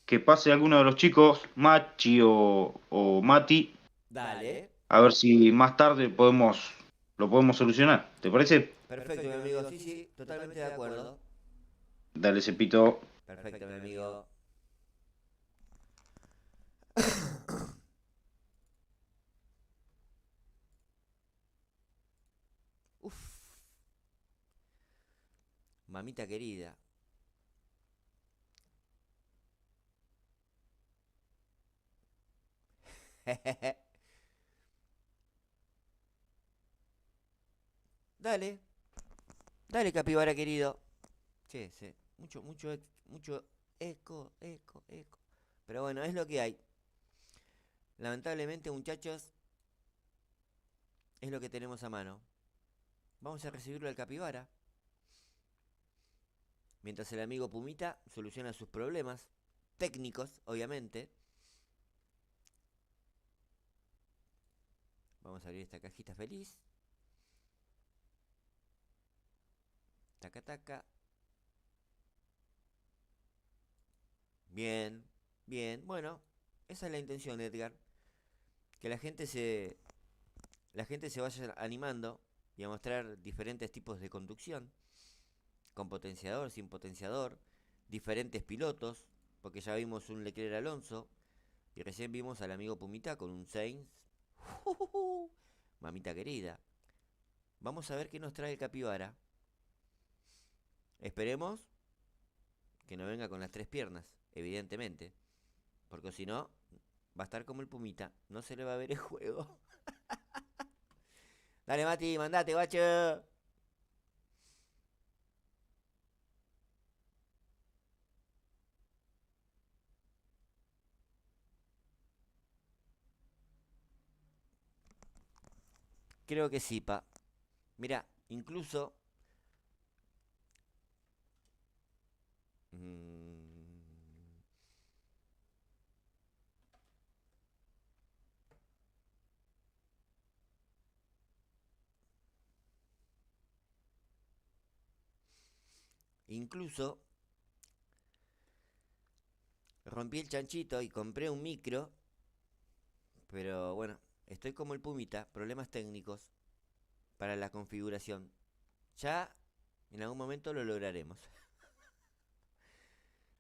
que pase alguno de los chicos, Machi o Mati, Dale. a ver si más tarde lo podemos solucionar. ¿Te parece? Perfecto, mi amigo. Sí, sí, totalmente de acuerdo. Dale, Cepito. Perfecto, mi amigo. Uf, mamita querida. Dale, dale, capibara querido. Che, sí. Mucho eco, eco, eco. Pero bueno, es lo que hay. Lamentablemente, muchachos, es lo que tenemos a mano. Vamos a recibirlo al capibara. Mientras el amigo Pumita soluciona sus problemas técnicos, obviamente. Vamos a abrir esta cajita feliz. Taca, taca. Bien, bien. Bueno, esa es la intención, Edgar. Que la gente se vaya animando y a mostrar diferentes tipos de conducción. Con potenciador, sin potenciador. Diferentes pilotos. porque ya vimos un Leclerc Alonso. Y recién vimos al amigo Pumita con un Sainz. Mamita querida. Vamos a ver qué nos trae el Capibara. Esperemos que no venga con las 3 piernas, evidentemente. Porque si no, va a estar como el Pumita. No se le va a ver el juego. Dale, Mati, mandate, guacho. Creo que sí, pa. Mira, incluso... Incluso rompí el chanchito y compré un micro. Pero bueno, estoy como el Pumita, problemas técnicos para la configuración. Ya en algún momento lo lograremos.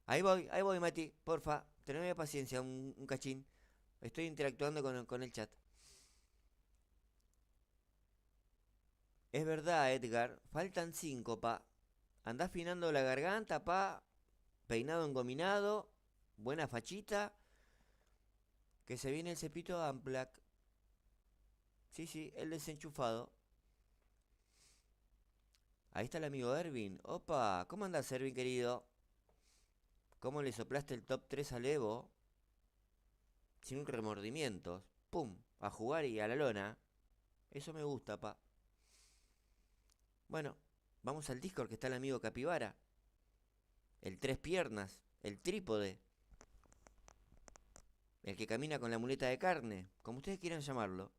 Ahí voy, Mati, porfa, teneme paciencia, un cachín. Estoy interactuando con el chat. Es verdad, Edgar, faltan 5, pa. Andá afinando la garganta, pa. Peinado engominado, buena fachita. Que se viene el cepito Amplac. Sí, el desenchufado. Ahí está el amigo Ervin. Opa, ¿cómo andás, Ervin, querido? ¿Cómo le soplaste el top 3 al Evo? Sin remordimientos. Pum, a jugar y a la lona. Eso me gusta, pa. Bueno, vamos al Discord que está el amigo Capibara. El 3 piernas, el trípode. El que camina con la muleta de carne, como ustedes quieran llamarlo.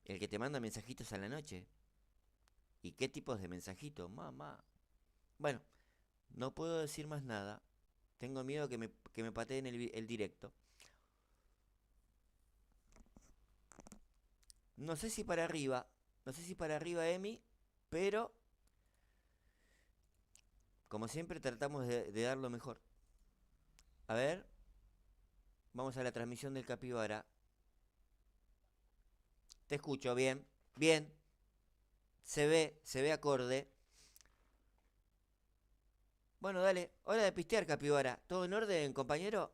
El que te manda mensajitos a la noche. ¿Y qué tipos de mensajitos, mamá? Bueno, no puedo decir más nada. Tengo miedo que me pateen el directo. No sé si para arriba, Emi, pero como siempre tratamos de dar lo mejor. A ver, vamos a la transmisión del Capibara. Te escucho, bien, bien. Se ve acorde. Bueno, dale, hora de pistear, Capibara. ¿Todo en orden, compañero?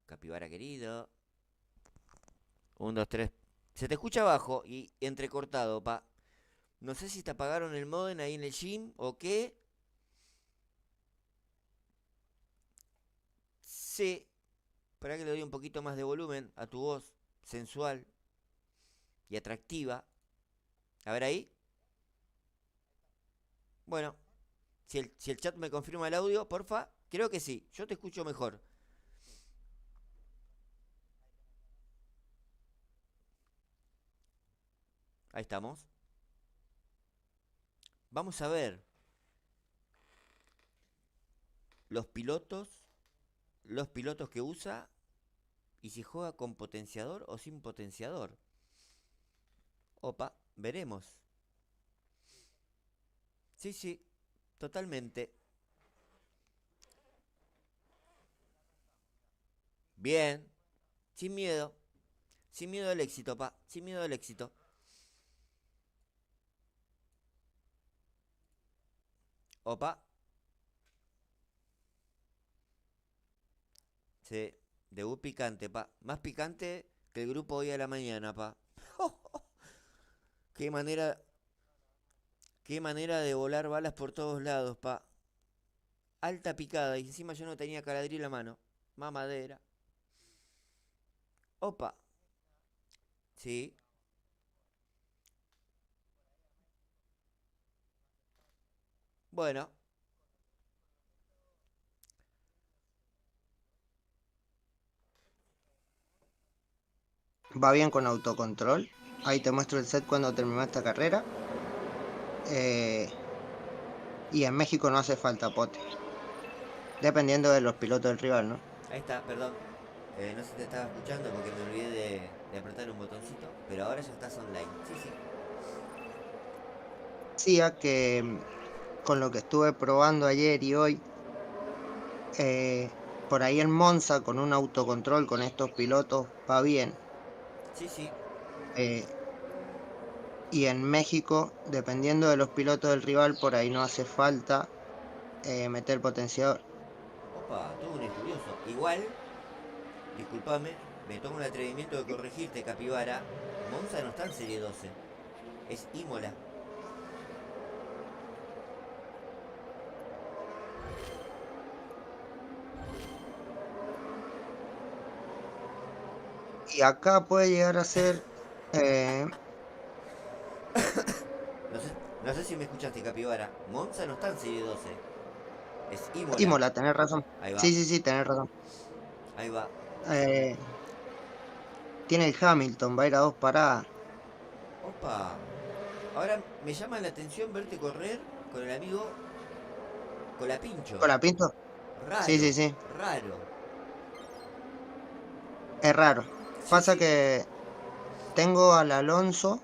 Capibara querido. 1, 2, 3. Se te escucha abajo y entrecortado, pa. No sé si te apagaron el modem ahí en el gym o qué. Sí. Para que le doy un poquito más de volumen a tu voz sensual y atractiva. A ver ahí. Bueno, si el chat me confirma el audio, porfa. Creo que sí. Yo te escucho mejor. Ahí estamos. Vamos a ver los pilotos que usa y si juega con potenciador o sin potenciador. Opa, veremos. Sí, totalmente. Bien, sin miedo al éxito, pa, sin miedo al éxito. Opa. Sí, debut picante, pa. Más picante que el grupo hoy a la mañana, pa. Qué manera de volar balas por todos lados, pa. Alta picada, y encima yo no tenía caladril en la mano. Mamadera. Opa. Sí. Bueno. Va bien con autocontrol. Ahí te muestro el set cuando terminó esta carrera. Y en México no hace falta pote. Dependiendo de los pilotos del rival, ¿no? Ahí está, perdón. No se te estaba escuchando porque me olvidé de apretar un botoncito, pero ahora ya estás online. Sí, sí. Decía que con lo que estuve probando ayer y hoy, por ahí en Monza con un autocontrol con estos pilotos va bien. Sí, sí. Eh, y en México, dependiendo de los pilotos del rival, por ahí no hace falta meter potenciador. Opa, todo un estudioso. Igual, discúlpame, me tomo el atrevimiento de corregirte, Capibara. Monza no está en Serie 12. Es Imola. Y acá puede llegar a ser eh, No sé, no sé si me escuchaste, Capibara. Monza no está en Serie 12. Es Imola. Imola, tenés razón. Ahí va, Sí, sí, sí, tenés razón. ahí va. Eh, tiene el Hamilton, va a ir a 2 paradas. Opa. Ahora me llama la atención verte correr con el amigo Colapincho. ¿Con la Pinto? Sí, Raro, sí, sí. raro. Es raro. Sí, Pasa sí. que tengo al Alonso.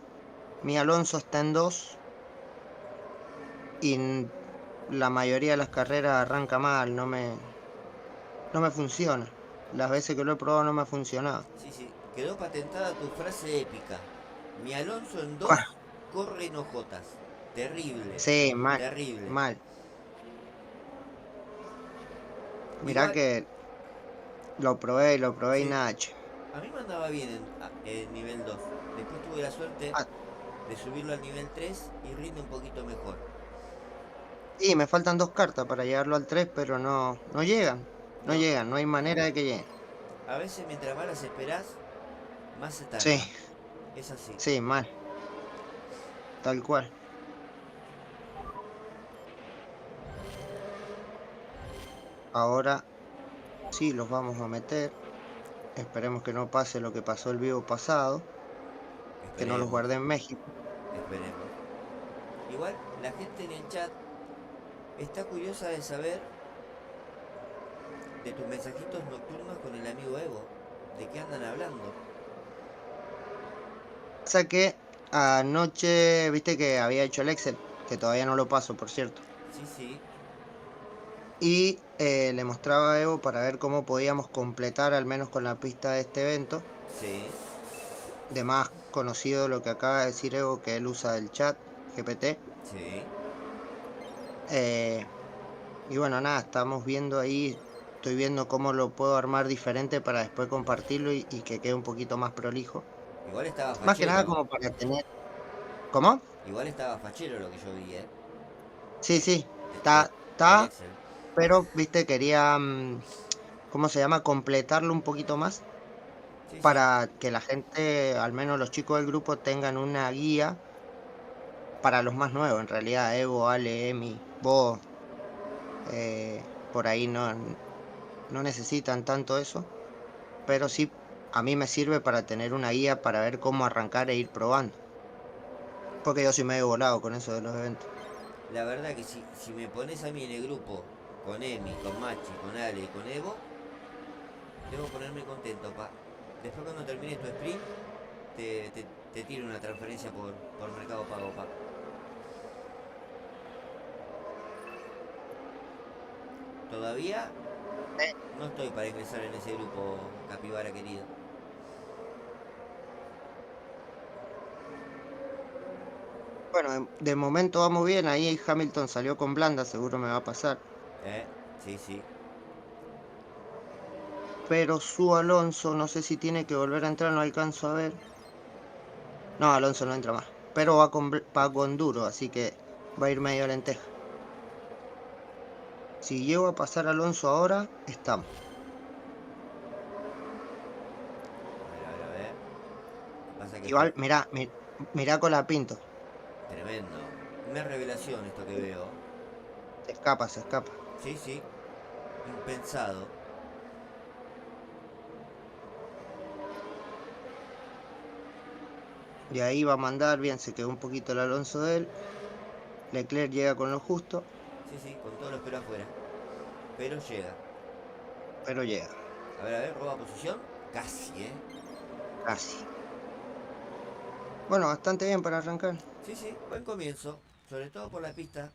Mi Alonso está en 2 y la mayoría de las carreras arranca mal, no me funciona. Las veces que lo he probado no me ha funcionado. Sí, sí. Quedó patentada tu frase épica. Mi Alonso en 2 ¿Cuál? corre en hojotas. Terrible. Sí, mal, Terrible. mal. Mirá Igual, que lo probé y sí. nada, che. A mí me andaba bien en nivel 2. Después tuve la suerte Ah, de subirlo al nivel 3 y rinde un poquito mejor. sí, me faltan 2 cartas para llegarlo al 3, pero no llegan. No No, llegan, no hay manera de que lleguen. a veces mientras más las esperás, más se Sí, tarda. Es así. sí, mal, tal cual. Ahora sí los vamos a meter. Esperemos que no pase lo que pasó el vivo pasado, que no los Esperemos, guardé en México. esperemos. Igual, la gente en el chat está curiosa de saber de tus mensajitos nocturnos con el amigo Evo. ¿De qué andan hablando? Pasa que anoche, viste que había hecho el Excel, que todavía no lo paso, por cierto. Sí, sí, Y le mostraba a Evo para ver cómo podíamos completar, al menos con la pista de este evento. sí, De más conocido lo que acaba de decir Evo, que él usa el chat GPT. sí. Eh, y bueno, nada, estamos viendo ahí, estoy viendo cómo lo puedo armar diferente para después compartirlo y que quede un poquito más prolijo. Igual estaba Más que nada fachero. como para tener... ¿Cómo? Igual estaba fachero lo que yo vi, Sí, eh, sí, está, del está, Excel. pero viste, quería, ¿cómo se llama? Completarlo un poquito más Sí, sí. para que la gente, al menos los chicos del grupo, tengan una guía para los más nuevos, en realidad, Evo, Ale, Emi, vos, por ahí no necesitan tanto eso, pero sí, a mí me sirve para tener una guía para ver cómo arrancar e ir probando, porque yo soy medio volado con eso de los eventos. La verdad que si me pones a mí en el grupo con Emi, con Machi, con Ale y con Evo, debo ponerme contento, pa. Después cuando termines tu sprint, te tiro una transferencia por Mercado Pago, pa. Todavía Eh, no estoy para ingresar en ese grupo, Capibara querido. Bueno, de momento vamos bien, ahí Hamilton salió con blanda, seguro me va a pasar. ¿Eh? Sí, sí. Pero su Alonso, no sé si tiene que volver a entrar, no alcanzo a ver. No, Alonso no entra más. Pero va con duro, así que va a ir medio lenteja. Si llego a pasar a Alonso ahora, estamos. A ver. Pasa que Igual, mirá con la Pinto. tremendo. Una revelación esto que veo. Se escapa, se escapa. Sí, sí. Impensado. Y ahí va a mandar, bien, se quedó un poquito el Alonso de él. Leclerc llega con lo justo, Sí, sí, con todos los pelos afuera. Pero llega. pero llega. A ver, roba posición. Casi, Casi. Bueno, bastante bien para arrancar. Sí, buen comienzo. Sobre todo por la pista.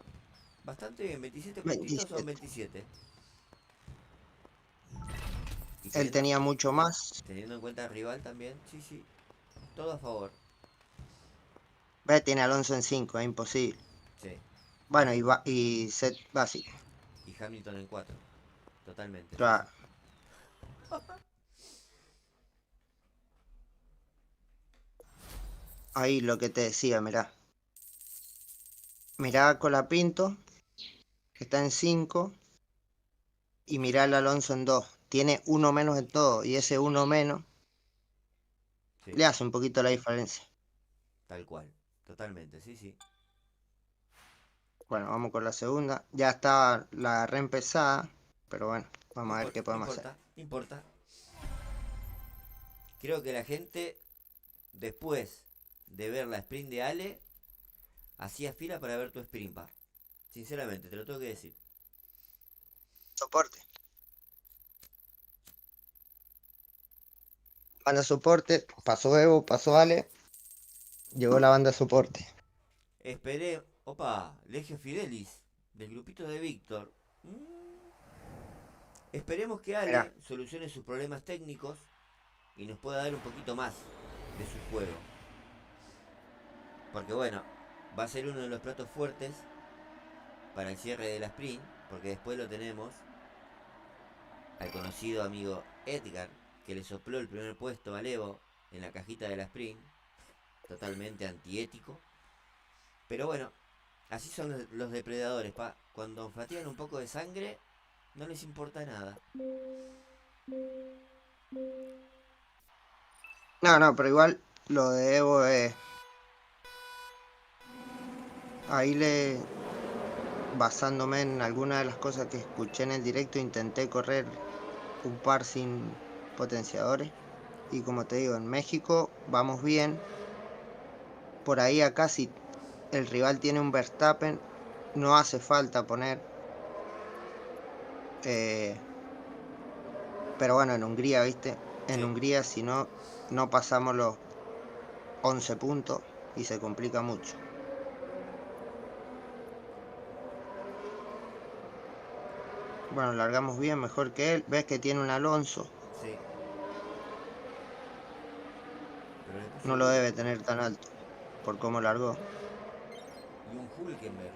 Bastante bien, 27 puntitos son 27. 27. Y Él tenía mucho más. teniendo en cuenta al rival también, sí. Todo a favor. Ve, tiene Alonso en 5, es imposible. Sí. Bueno, y set básico. Y Hamilton en 4. Totalmente. Claro. Sí. Ahí lo que te decía, mirá. Mirá a Colapinto, que está en 5. Y mirá al Alonso en 2. Tiene uno menos en todo. Y ese uno menos Sí. le hace un poquito la diferencia. Tal cual. Totalmente, sí. Bueno, vamos con la segunda. Ya está la reempezada. Pero bueno, vamos a ver qué podemos hacer. No importa. Creo que la gente, después de ver la sprint de Ale, hacía fila para ver tu sprint, pa. Sinceramente, te lo tengo que decir. Soporte. Banda soporte. Pasó Evo, pasó Ale. Llegó la banda soporte. Esperé. Opa, Legio Fidelis, del grupito de Víctor. Esperemos que Ale Mirá. solucione sus problemas técnicos y nos pueda dar un poquito más de su juego. Porque bueno, va a ser uno de los platos fuertes para el cierre de la sprint, porque después lo tenemos al conocido amigo Edgar, que le sopló el primer puesto a Evo en la cajita de la sprint, totalmente antiético. Pero bueno, así son los depredadores, pa. Cuando fatigan un poco de sangre, no les importa nada. No, pero igual lo de Evo es... Ahí basándome en algunas de las cosas que escuché en el directo, intenté correr un par sin potenciadores. Y como te digo, en México vamos bien. Por ahí acá si el rival tiene un Verstappen, no hace falta poner. Pero bueno, en Hungría, ¿viste? En Hungría si no pasamos los 11 puntos y se complica mucho. Bueno, largamos bien, mejor que él. Ves que tiene un Alonso. Sí. No lo debe tener tan alto por cómo largó. Y un Hülkenberg.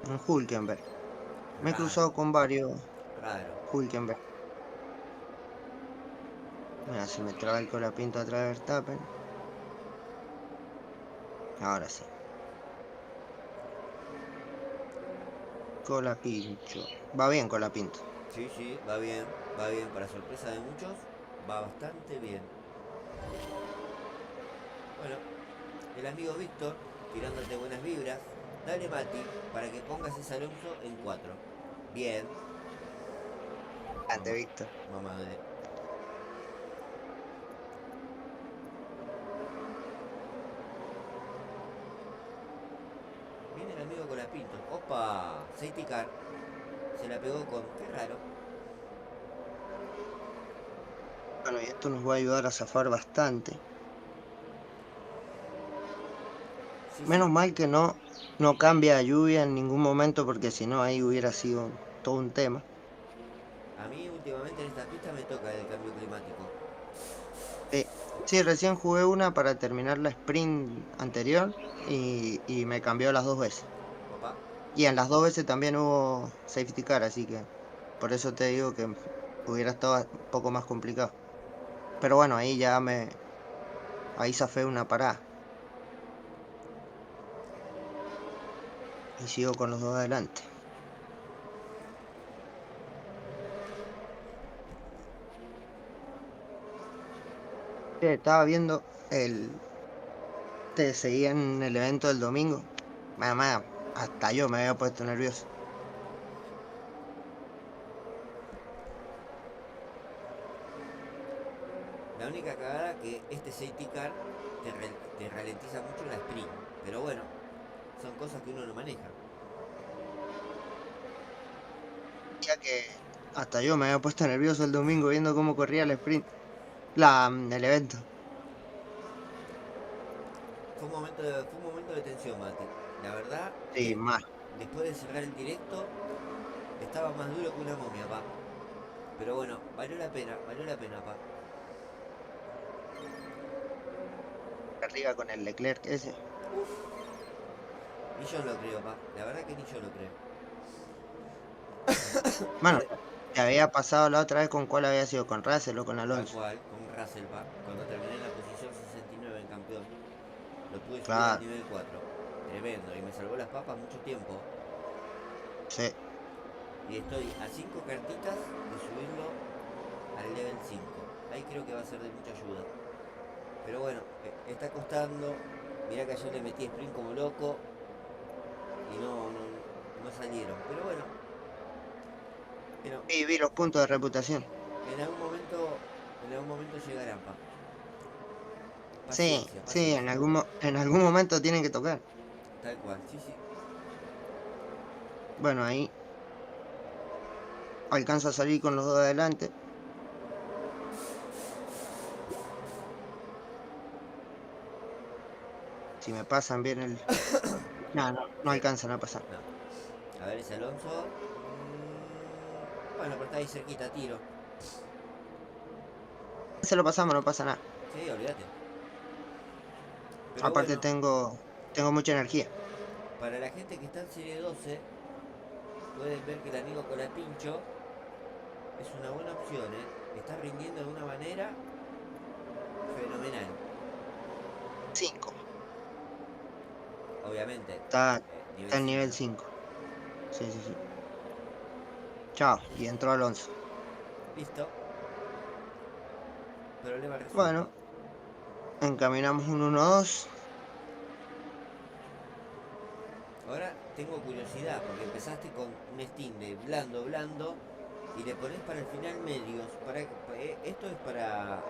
Un Hülkenberg. Me he Raro. cruzado con varios Raro. Hülkenberg. Mira, se me traba el Colapinto atrás de Verstappen. Ahora sí. Colapinto. Va bien Colapinto. Sí, va bien. Para sorpresa de muchos, va bastante bien. Bueno, el amigo Víctor, tirándote buenas vibras. Dale, Mati, para que pongas ese Alonso en 4. Bien. Ante Víctor. Mamá de... Viene el amigo con la pinto. Opa, safety car. Se la pegó con... Qué raro. Bueno, y esto nos va a ayudar a zafar bastante. Sí, Menos mal que no cambia a lluvia en ningún momento, porque si no ahí hubiera sido todo un tema. A mí últimamente en esta pista me toca el cambio climático. Sí, recién jugué una para terminar la sprint anterior y me cambió las 2 veces. Opa. Y en las 2 veces también hubo safety car, así que por eso te digo que hubiera estado un poco más complicado. Pero bueno, ahí zafé una parada. Y sigo con los dos adelante. Estaba viendo te seguía en el evento del domingo. Mamá, hasta yo me había puesto nervioso. La única cagada que este safety car te ralentiza mucho la sprint. Pero bueno, son cosas que uno no maneja. Ya que Hasta yo me había puesto nervioso el domingo viendo cómo corría el sprint. El evento. Fue un momento de tensión, Mati. La verdad Sí, que más. después de cerrar el directo, estaba más duro que una momia, pa. Pero bueno, valió la pena, pa. Arriba con el Leclerc ese. Ni yo lo creo, pa. La verdad que ni yo lo creo. Bueno, te había pasado la otra vez con cuál había sido, con Russell o con Tal Alonso. cual, con Russell, pa. Cuando terminé en la posición 69 en campeón, lo pude subir al Claro, nivel 4. Tremendo, y me salvó las papas mucho tiempo. sí. Y estoy a 5 cartitas de subirlo al level 5. Ahí creo que va a ser de mucha ayuda. Pero bueno, está costando. Mirá que ayer le metí sprint como loco y no salieron. Pero bueno, pero Sí, vi los puntos de reputación. en algún momento llegarán, pa. Sí, Paciencia, sí, paciencia. en algún momento tienen que tocar. Tal cual, sí, sí. Bueno, ahí alcanzo a salir con los dos adelante. Si me pasan bien el... No Sí, alcanzan a pasar. no. A ver ese Alonso. Bueno, pero está ahí cerquita, tiro. Se lo pasamos, no pasa nada. Sí, olvídate. Pero Aparte bueno, tengo mucha energía. para la gente que está en serie 12, pueden ver que el amigo Colapincho es una buena opción, ¿eh? Está rindiendo de una manera fenomenal. 5. Obviamente, nivel Está en 5, nivel ¿no? 5. Sí, sí, sí. Chao. Y entró Alonso. Listo. Problema resuelto. Bueno, encaminamos un 1-2. Ahora tengo curiosidad, porque empezaste con un Steam de blando, blando, y le pones para el final medios. Esto es para...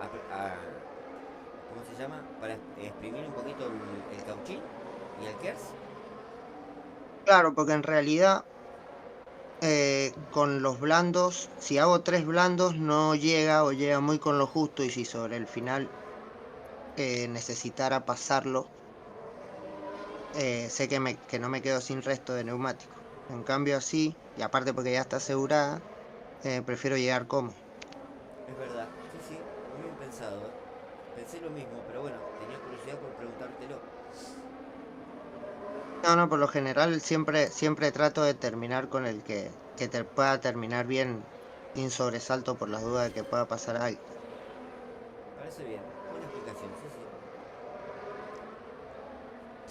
¿cómo se llama? Para exprimir un poquito el cauchín y el KERS. Claro, porque en realidad con los blandos, si hago 3 blandos no llega o llega muy con lo justo, y si sobre el final necesitara pasarlo, sé que no me quedo sin resto de neumático. En cambio así, y aparte porque ya está asegurada, prefiero llegar cómodo. Es verdad, sí, sí, muy bien pensado, ¿eh? Pensé lo mismo, pero bueno, tenía curiosidad por preguntártelo. No, por lo general siempre trato de terminar con el que te pueda terminar bien, sin sobresalto por las dudas de que pueda pasar algo. Parece bien, buena explicación, sí,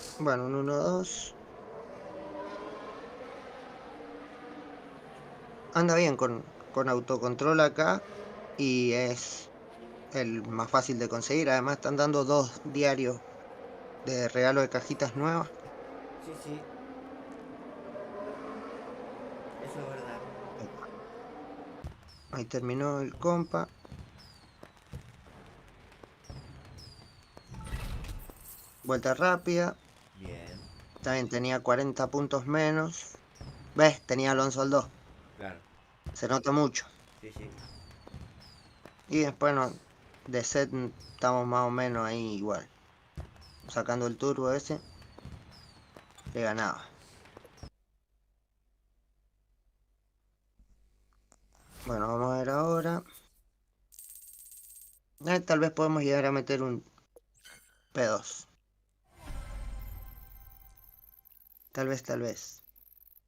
sí. Bueno, un 1-2. Anda bien con autocontrol acá y es el más fácil de conseguir. Además están dando 2 diarios de regalo de cajitas nuevas. Sí, sí, eso es verdad. Ahí terminó el compa. Vuelta rápida. Bien, También tenía 40 puntos menos. ¿Ves? Tenía Alonso al 2. claro, Se nota mucho. sí, sí. Y después de set estamos más o menos ahí igual. Sacando el turbo ese, le ganaba. Bueno, vamos a ver ahora. Tal vez podemos llegar a meter un P2. Tal vez.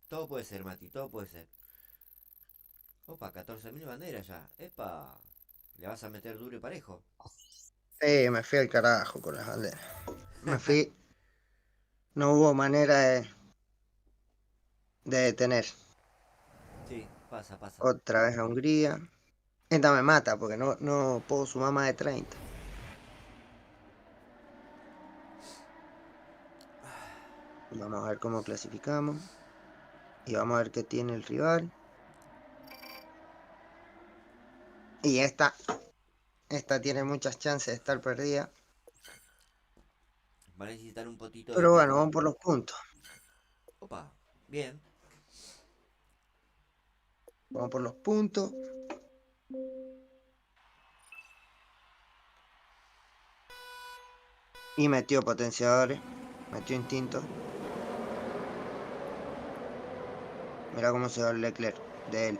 Todo puede ser, Mati, todo puede ser. Opa, 14.000 banderas ya. Epa, ¿le vas a meter duro y parejo? Me fui al carajo con las banderas. Me fui. No hubo manera de detener. Sí, pasa, pasa. Otra vez a Hungría. Esta me mata porque no puedo sumar más de 30. Vamos a ver cómo clasificamos. Y vamos a ver qué tiene el rival. Y esta tiene muchas chances de estar perdida. Va a necesitar un potito de Pero bueno, pacón. vamos por los puntos. Opa, bien. Vamos por los puntos. Y metió potenciadores. Metió instinto. Mira cómo se va el Leclerc de él.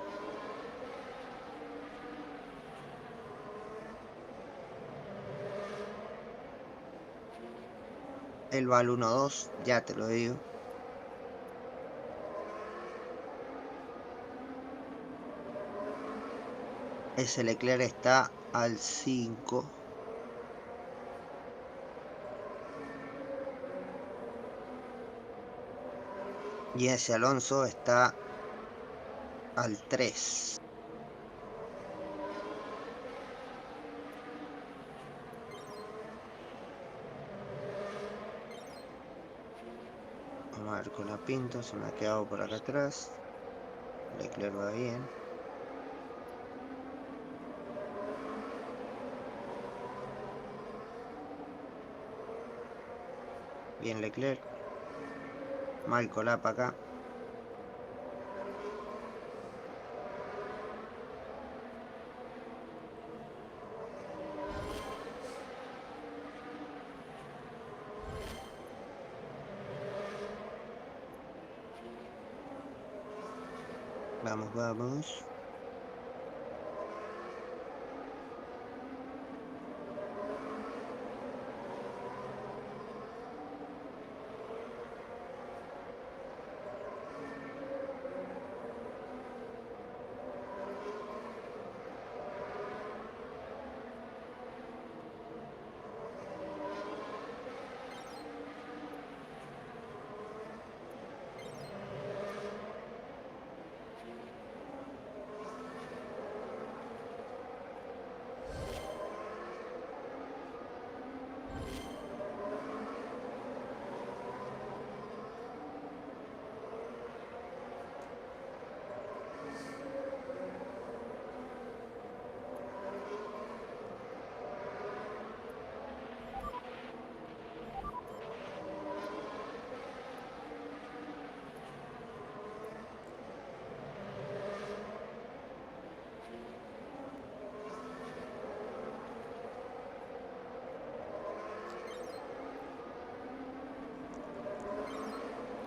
Él va al 1-2, ya te lo digo. Ese Leclerc está al 5. Y ese Alonso está al 3. Vamos a ver con la Pinto, se me ha quedado por acá atrás. Leclerc va bien. Bien Leclerc. Mal colapa acá. Vamos, vamos.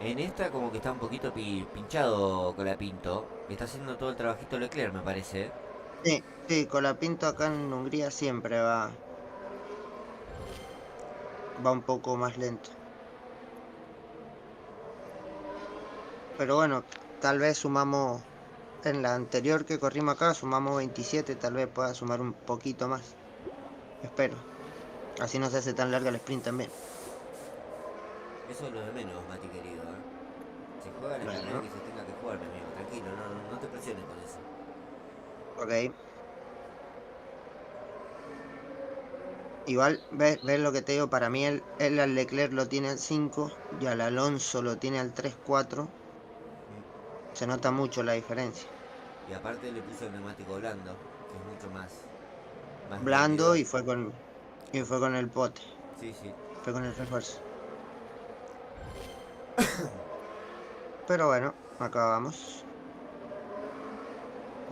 En esta como que está un poquito pinchado con la Pinto. Está haciendo todo el trabajito Leclerc, me parece. Sí, sí, con la Pinto acá en Hungría siempre va un poco más lento. Pero bueno, tal vez sumamos, en la anterior que corrimos acá, sumamos 27, tal vez pueda sumar un poquito más. Espero. Así no se hace tan larga el sprint también. Eso es lo de menos, Mati querido, ¿eh? Se juega la carrera Bueno, que se tenga que jugar, mi amigo. Tranquilo, no te presiones con eso. ok. Igual, ¿ves lo que te digo? Para mí él al Leclerc lo tiene al 5 y al Alonso lo tiene al 3-4. Se nota mucho la diferencia. Y aparte le puso el neumático blando, que es mucho más Blando rendidor. y fue con el pote. Sí, sí. Fue con el refuerzo. Pero bueno, acá vamos.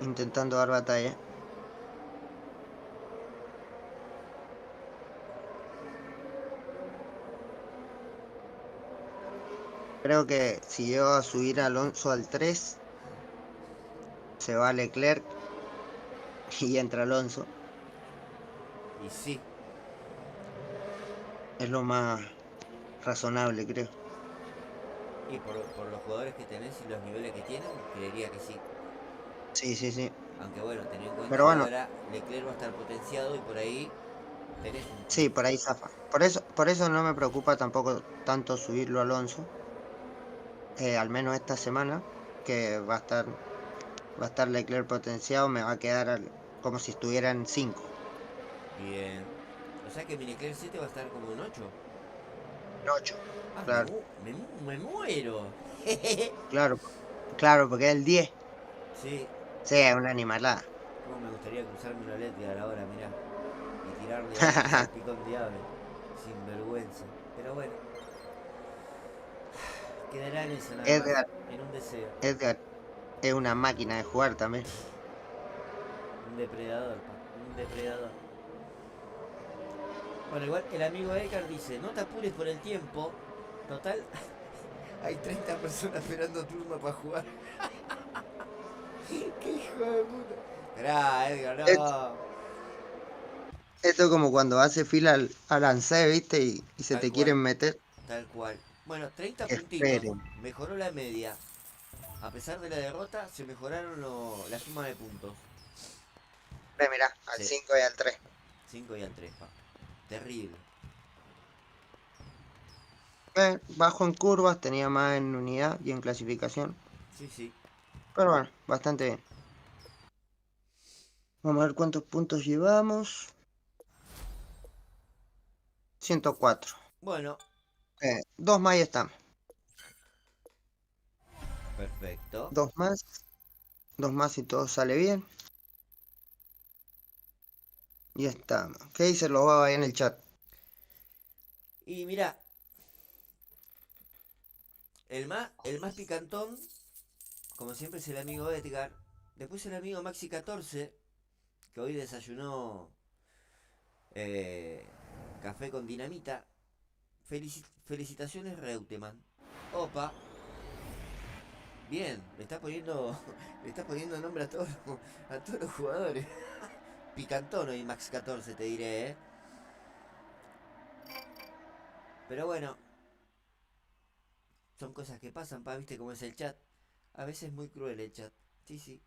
Intentando dar batalla. Creo que si llego a subir a Alonso al 3, se va Leclerc y entra Alonso. Y sí. Es lo más razonable, creo. Y por los jugadores que tenés y los niveles que tienen, creería que sí. Sí, sí, sí. Aunque bueno, ten en cuenta Pero que bueno, ahora Leclerc va a estar potenciado y por ahí tenés sí, por ahí zafa. Por eso no me preocupa tampoco tanto subirlo a Alonso. Al menos esta semana, que va a estar Leclerc potenciado, me va a quedar como si estuviera en 5. bien. O sea que mi Leclerc 7 va a estar como en 8. En 8. Ah, Claro, me muero. claro, claro, porque es el 10. Sí. Sí, es una animalada. Cómo me gustaría cruzarme una Leclerc ahora, mirá. Y tirarle ahí un salpicón de ave. Sin vergüenza. Pero bueno. Quedará en eso nada más. Edgar, En un deseo. Edgar, es una máquina de jugar también. Un depredador, un depredador. Bueno, igual el amigo Edgar dice, no te apures por el tiempo. Total, hay 30 personas esperando turno para jugar. ¡Qué hijo de puta! Esperá, Edgar, no. Esto es como cuando hace fila al ANSE, ¿viste? Y se Tal te cual, quieren meter. tal cual. Bueno, 30 Que puntitos. esperen. Mejoró la media. A pesar de la derrota, se mejoraron la suma de puntos. Mirá, al Sí. 5 y al 3. 5 y al 3, pa. Terrible. Bajo en curvas, tenía más en unidad y en clasificación. Sí, sí. Pero bueno, bastante bien. Vamos a ver cuántos puntos llevamos. 104. Bueno, 2 más y estamos. perfecto. 2 más. 2 más y todo sale bien. Y estamos. ¿Qué dice los babas ahí en el chat? Y mirá, el más picantón, como siempre, es el amigo Edgar. Después el amigo Maxi14, que hoy desayunó café con dinamita. Felicitaciones, Reutemann. Opa. Bien, le está poniendo nombre a todos los jugadores. Picantón hoy Max14, te diré, Pero bueno, son cosas que pasan, viste cómo es el chat. A veces es muy cruel el chat. Sí, sí.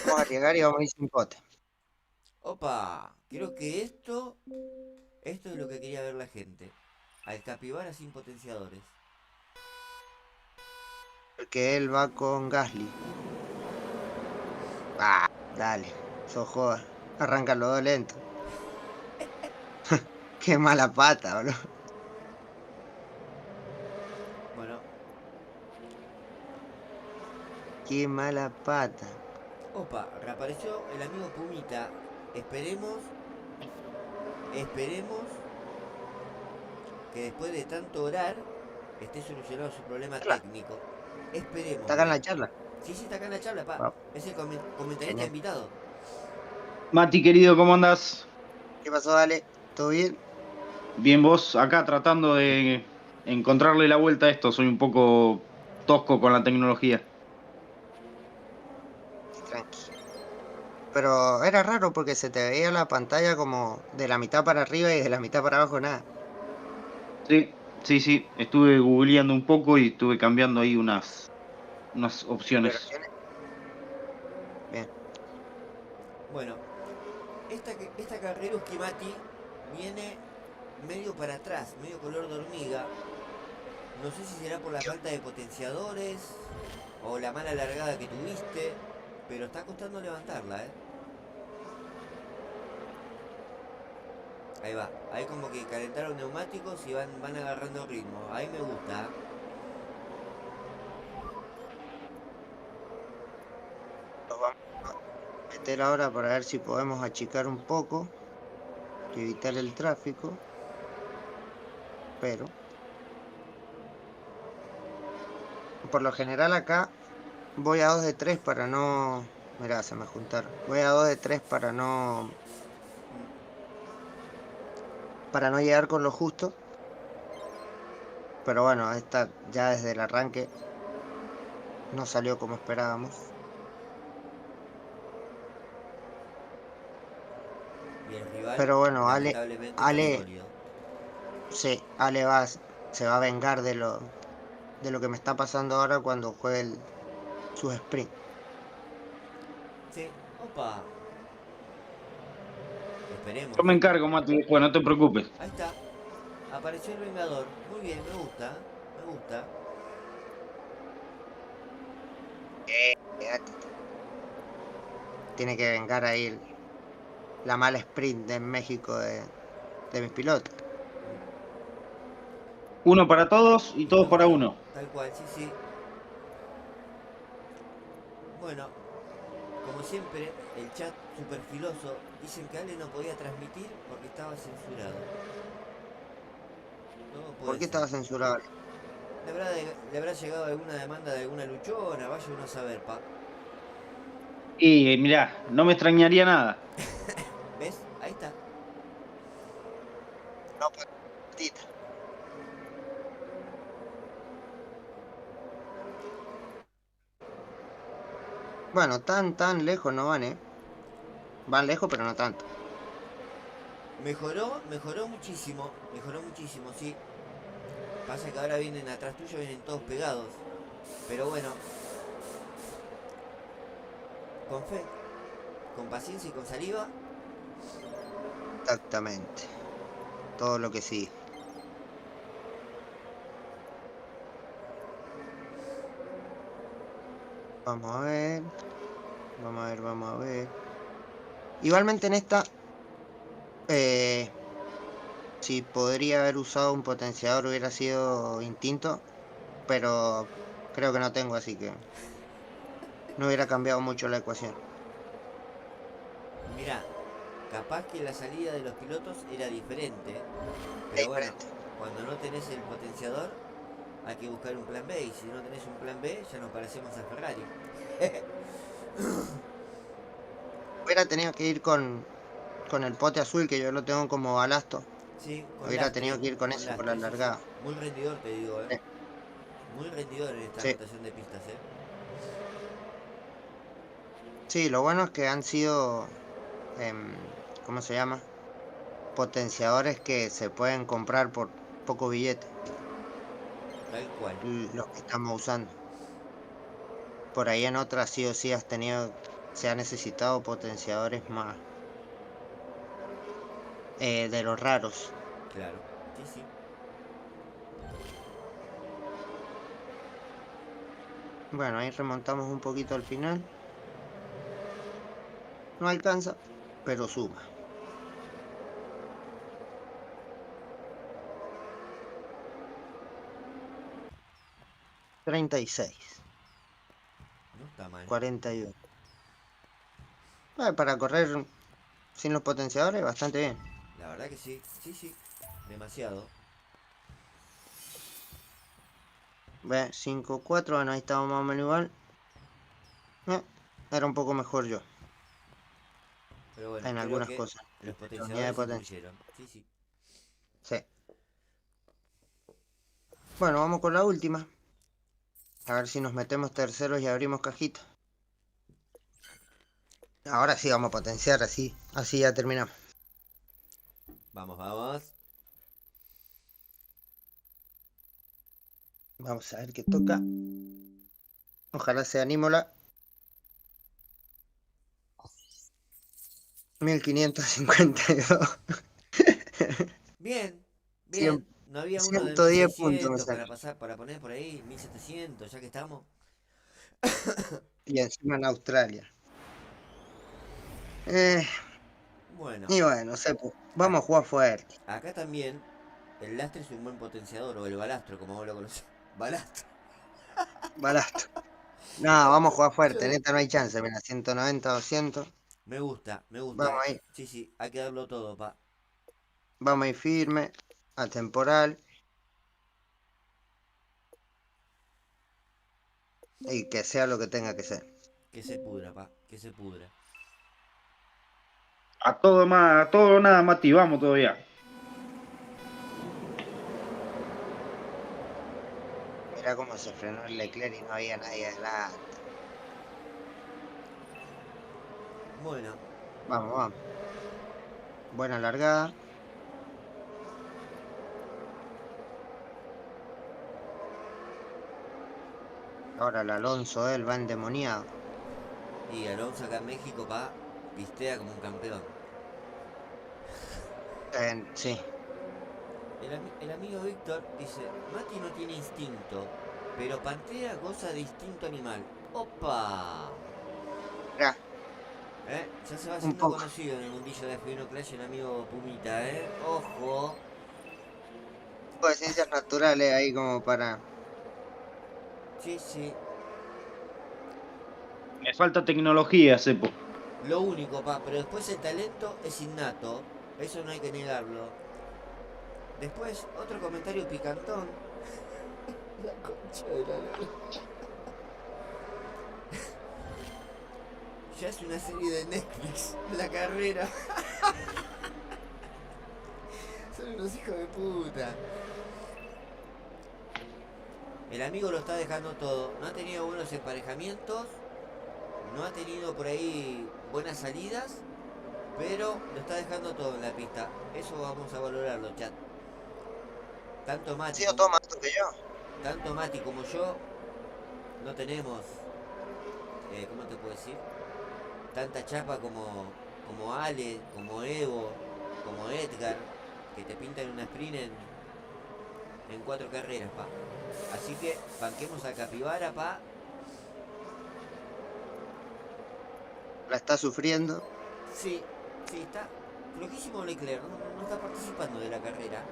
Vamos a llegar y vamos a ir sin pote. Opa, creo que esto es lo que quería ver la gente. Al capibara sin potenciadores. Porque él va con Gasly. Ah, dale. Sos joda. Arranca los dos lento. Qué mala pata, bro. Bueno, Qué mala pata. opa, reapareció el amigo Pumita. Esperemos que después de tanto orar esté solucionado su problema técnico. Esperemos. Está acá en la charla. Sí, sí, está acá en la charla, pa. Vamos. Es el comentarista Genial. invitado. Mati, querido, ¿cómo andás? ¿Qué pasó, Dale? ¿Todo bien? Bien, vos acá tratando de encontrarle la vuelta a esto. Soy un poco tosco con la tecnología. Tranqui. Pero era raro porque se te veía la pantalla como de la mitad para arriba y de la mitad para abajo nada. Sí, sí, sí. Estuve googleando un poco y estuve cambiando ahí unas opciones. Operaciones. Bien. Bueno, esta carrera Mati viene medio para atrás, medio color de hormiga. No sé si será por la falta de potenciadores o la mala largada que tuviste, pero está costando levantarla, Ahí va, ahí como que calentaron neumáticos y van agarrando ritmo. Ahí me gusta. Los vamos a meter ahora para ver si podemos achicar un poco y evitar el tráfico. Pero por lo general acá voy a 2 de 3 para no... Mirá, se me juntaron. Voy a 2 de 3 para no llegar con lo justo. Pero bueno, esta ya desde el arranque no salió como esperábamos. Y el rival, Pero bueno, lamentablemente, Ale, sólido. sí, Ale se va a vengar de lo que me está pasando ahora cuando juegue sus sprint. Sí, opa. Esperemos. Yo me encargo, Mati, después, no te preocupes. Ahí está. Apareció el Vengador. Muy bien, me gusta. Me gusta. Tiene que vengar ahí la mala sprint de México de mis pilotos. Uno para todos y todos para uno. Tal cual, sí, sí. Bueno, como siempre, el chat super filoso. Dicen que Ale no podía transmitir porque estaba censurado. No puede ¿Por qué ser. estaba censurado? le habrá llegado alguna demanda de alguna luchona, vaya uno a saber, pa. Y mirá, no me extrañaría nada. ¿Ves? Ahí está. No, patita. Bueno, tan lejos no van, ¿eh? Van lejos, pero no tanto. Mejoró muchísimo, sí. Pasa que ahora vienen atrás tuyo, vienen todos pegados. Pero bueno, con fe, con paciencia y con saliva. Exactamente. Todo lo que sí. Vamos a ver. Vamos a ver. Igualmente en esta... si podría haber usado un potenciador hubiera sido instinto. Pero creo que no tengo, así que... no hubiera cambiado mucho la ecuación. Mirá, capaz que la salida de los pilotos era diferente. Pero bueno, cuando no tenés el potenciador, hay que buscar un plan B. Y si no tenés un plan B, ya nos parecemos a Ferrari. Hubiera tenido que ir con el pote azul, que yo lo tengo como balasto. Sí, con Hubiera lastre, tenido que ir con ese por la lastre, sí, largada. sí. Muy rendidor, te digo, Sí. Muy rendidor en esta Sí. rotación de pistas, Sí, lo bueno es que han sido, ¿cómo se llama? Potenciadores que se pueden comprar por poco billete, Tal cual. los que estamos usando. Por ahí en otras sí o sí se ha necesitado potenciadores más de los raros. Claro, sí, sí. Bueno, ahí remontamos un poquito al final. No alcanza, pero suma. $36. No está mal. 41. Para correr sin los potenciadores, bastante bien. La verdad que sí, sí. Demasiado. Ve, 5-4, bueno, ahí estamos más o menos igual. Era un poco mejor yo. Pero bueno, en creo algunas que cosas. los Unidad de potenciadores potencia. influyeron. Sí, sí. Sí. Bueno, vamos con la última. A ver si nos metemos terceros y abrimos cajita. Ahora sí vamos a potenciar, así ya terminamos. Vamos, vamos. Vamos a ver qué toca. Ojalá sea Anímola. 1552. Bien, Cien- bien. No había uno de 110 puntos me 1600 para saca. pasar, para poner por ahí, 1700, ya que estamos. Y encima en Australia. Bueno, Y bueno, Sepo, vamos a jugar fuerte. acá también el lastre es un buen potenciador, o el balastro, como vos lo conocés. Balastro. Balasto. No, vamos a jugar fuerte. En esta no hay chance. Mira, 190, 200. Me gusta. Vamos ahí. Sí, hay que darlo todo, pa. Vamos a ir firme. Atemporal. Y que sea lo que tenga que ser. Que se pudra, pa. Que se pudra. A todo nada, Mati, vamos todavía. Mira cómo se frenó el Leclerc y no había nadie adelante. Bueno, Vamos. Buena largada. Ahora el Alonso, él va endemoniado. y Alonso acá en México, pa, pistea como un campeón. Sí. El amigo Víctor dice, Mati no tiene instinto, pero Pantera goza de instinto animal. ¡Opa! Mirá, Ya se va Un haciendo poco. conocido en el mundillo de F1 Clash el amigo Pumita, ¡Ojo! un poco de ciencias naturales ahí como para... Sí. Me falta tecnología, Sepo. Lo único, pa, pero después el talento es innato, eso no hay que negarlo. Después, otro comentario picantón. La concha de la lora. Ya es una serie de Netflix, la carrera. Son unos hijos de puta. El amigo lo está dejando todo. No ha tenido buenos emparejamientos. No ha tenido por ahí buenas salidas. Pero lo está dejando todo en la pista. Eso vamos a valorarlo, chat. Tanto Ha Mati sido como, todo más alto que yo. tanto Mati como yo no tenemos, ¿cómo te puedo decir? Tanta chapa como Ale, como Evo, como Edgar, que te pintan una sprint en 4 carreras, pa. Así que banquemos a Capibara, pa. La está sufriendo. Sí, sí, está flojísimo Leclerc, no está participando de la carrera.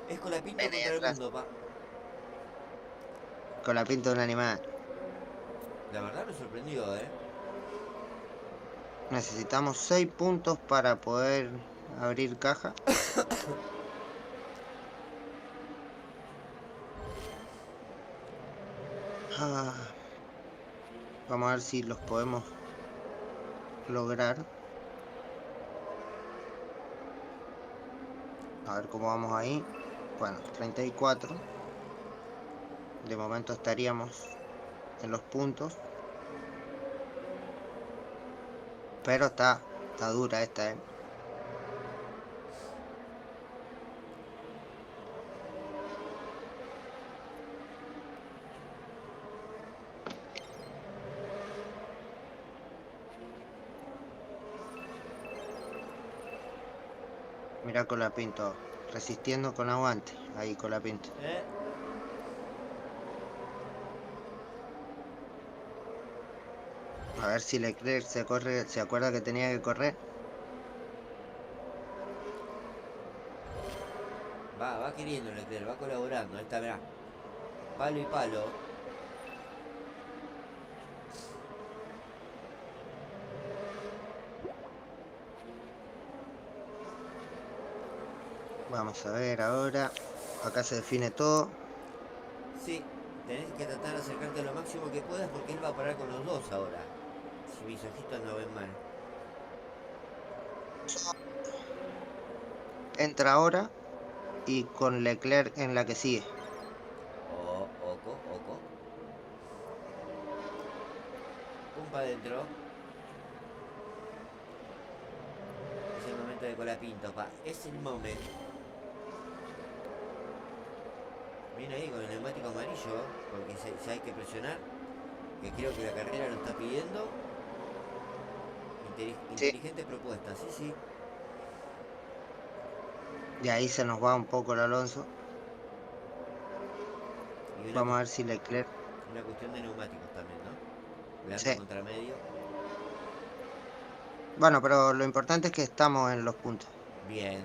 Es con la pinta Viene contra el atrás. mundo, pa. Con la pinta de un animal. La verdad me sorprendió, Necesitamos 6 puntos para poder abrir caja. Ah, vamos a ver si los podemos lograr. A ver cómo vamos ahí. Bueno, 34. De momento estaríamos en los puntos. Pero está dura esta, Mira Colapinto, resistiendo con aguante. Ahí Colapinto. A ver si Leclerc se acuerda que tenía que correr. Va queriendo Leclerc, va colaborando. Ahí está, mirá. Palo y palo. Vamos a ver ahora. Acá se define todo. Sí, tenés que tratar de acercarte lo máximo que puedas porque él va a parar con los dos ahora. Si mis ojitos no ven mal. Entra ahora y con Leclerc en la que sigue. Oco. Pum para adentro. Es el momento de Colapinto, pa. Es el momento. Viene ahí con el neumático amarillo, porque si hay que presionar, que creo que la carrera lo está pidiendo. Inteligente propuesta, sí. Y ahí se nos va un poco el Alonso. Vamos a ver si Leclerc. Una cuestión de neumáticos también, ¿no? Blanco Sí. contra medio. Bueno, pero lo importante es que estamos en los puntos. Bien.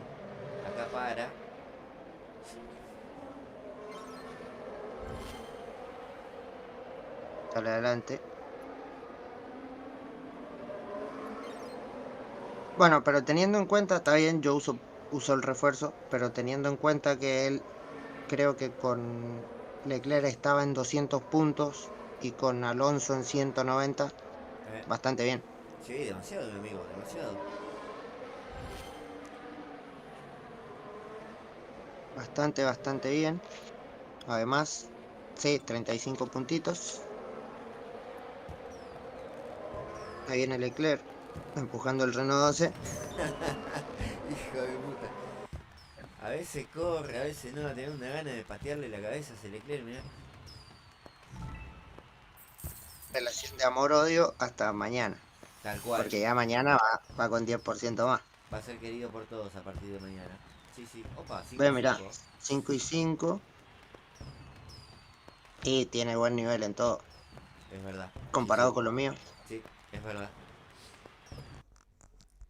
Acá para. Sale adelante. Bueno, pero teniendo en cuenta, está bien, yo uso el refuerzo, pero teniendo en cuenta que él, creo que con Leclerc estaba en 200 puntos y con Alonso en 190, bastante bien. Sí, demasiado, mi amigo, demasiado. Bastante bien. Además, sí, 35 puntitos. Ahí viene Leclerc, empujando el Renault 12. Hijo de puta. A veces corre, a veces no, tenés una gana de patearle la cabeza a ese Leclerc, mirá. Relación de amor-odio hasta mañana. Tal cual. Porque ya mañana va con 10% más. Va a ser querido por todos a partir de mañana. Sí. Opa, 5 Ve, mirá, 5 y 5. Y tiene buen nivel en todo. Es verdad. Comparado Sí. con lo mío. Sí, es verdad.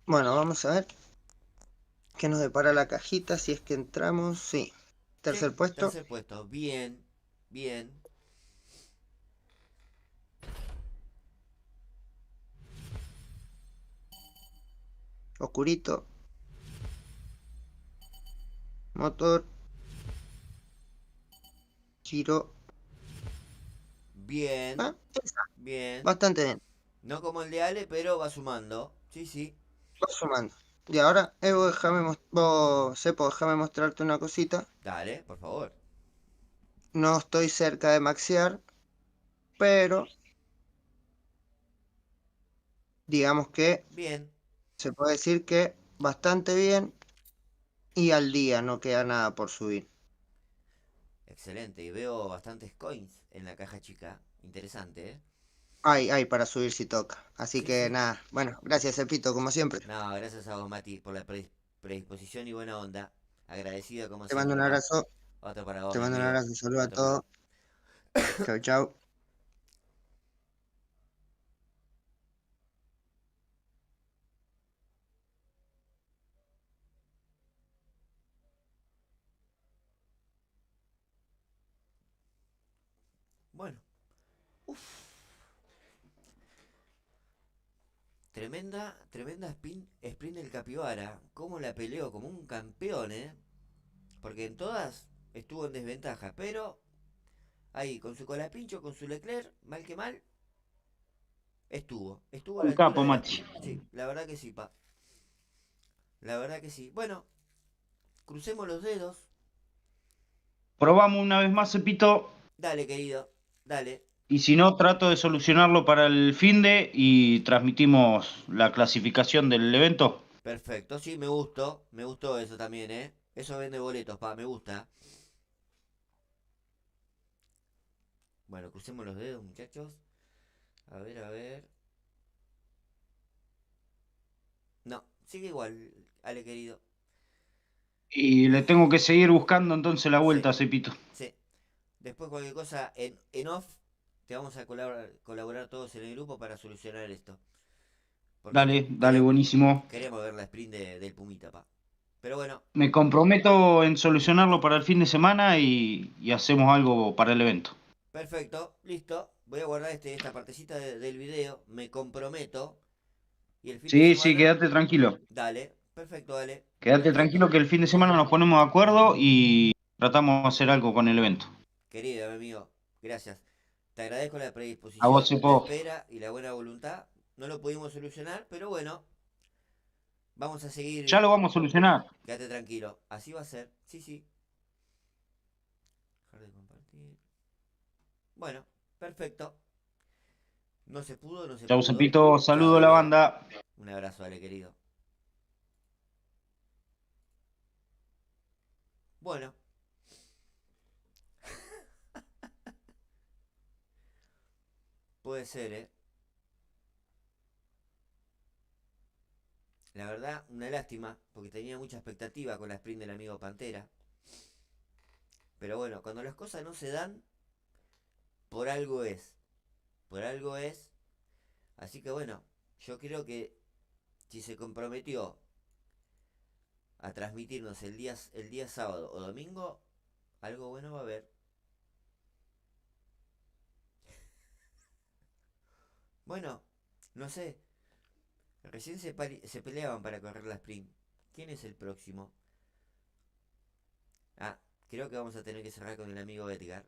Bueno, vamos a ver qué nos depara la cajita. Si es que entramos, sí. Tercer puesto. Tercer puesto, bien. Oscurito. Motor. giro. Bien, Esa, bien. bastante bien. No como el de Ale, pero va sumando. Sí, sí. Va sumando. Y ahora, Sepo, déjame mostrarte una cosita. Dale, por favor. No estoy cerca de maxear, pero digamos que Bien. se puede decir que bastante bien y al día, no queda nada por subir. Excelente. Y veo bastantes coins en la caja chica. Interesante, ¿eh? Hay para subir si toca. Así Sí, que sí. nada, bueno, gracias Cepito, como siempre. No, gracias a vos, Mati, por la predisposición y buena onda. Agradecido como Te mando un siempre, pa. abrazo, Otro para vos, te mi mando un amigo. abrazo, un saludo a Otro para todos. vos. Chau, chau. Bueno. Uf. Tremenda sprint del Capibara. Cómo la peleó como un campeón, ¿eh? Porque en todas estuvo en desventaja. Pero ahí, con su colapincho, con su Leclerc, mal que mal, estuvo a la Un altura capo, de la... Mati. Sí, la verdad que sí, pa. La verdad que sí. Bueno, crucemos los dedos. Probamos una vez más, Cepito. Dale, querido, dale. Y si no, trato de solucionarlo para el finde y transmitimos la clasificación del evento. Perfecto, sí, me gustó eso también, ¿eh? Eso vende boletos, pa, me gusta. Bueno, crucemos los dedos, muchachos. A ver, a ver. No, sigue igual, Ale querido. Y le tengo que seguir buscando entonces la Sí, vuelta, Cepito. sí. Después cualquier cosa en off, te vamos a colaborar todos en el grupo para solucionar esto. Porque Dale, dale, buenísimo. queremos ver la sprint del Pumita, pa. Pero bueno, Me comprometo en solucionarlo para el fin de semana y hacemos algo para el evento. perfecto, listo. Voy a guardar esta partecita del video. Me comprometo. Y el fin de Sí, sí, semana, quédate tranquilo. dale. Perfecto, dale. Quédate Perfecto. tranquilo que el fin de semana nos ponemos de acuerdo y tratamos de hacer algo con el evento. Querido mi amigo, gracias. Te agradezco la A vos, predisposición, la Cepo. espera y la buena voluntad. No lo pudimos solucionar, pero bueno, vamos a Ya seguir. lo vamos a solucionar. Quédate tranquilo. Así va a ser. Sí, sí. Dejar de compartir. Bueno, perfecto. No se pudo, no se Chau, pudo. Cepito. Chao, Saludo a la Ale. banda. Un abrazo, Ale, querido. Bueno, puede ser, ¿eh? La verdad, una lástima, porque tenía mucha expectativa con la sprint del amigo Pantera. Pero bueno, cuando las cosas no se dan, por algo es. Por algo es. Así que bueno, yo creo que si se comprometió a transmitirnos el día sábado o domingo, algo bueno va a haber. Bueno, no sé. Recién se peleaban para correr la sprint. ¿Quién es el próximo? Ah, creo que vamos a tener que cerrar con el amigo Edgar.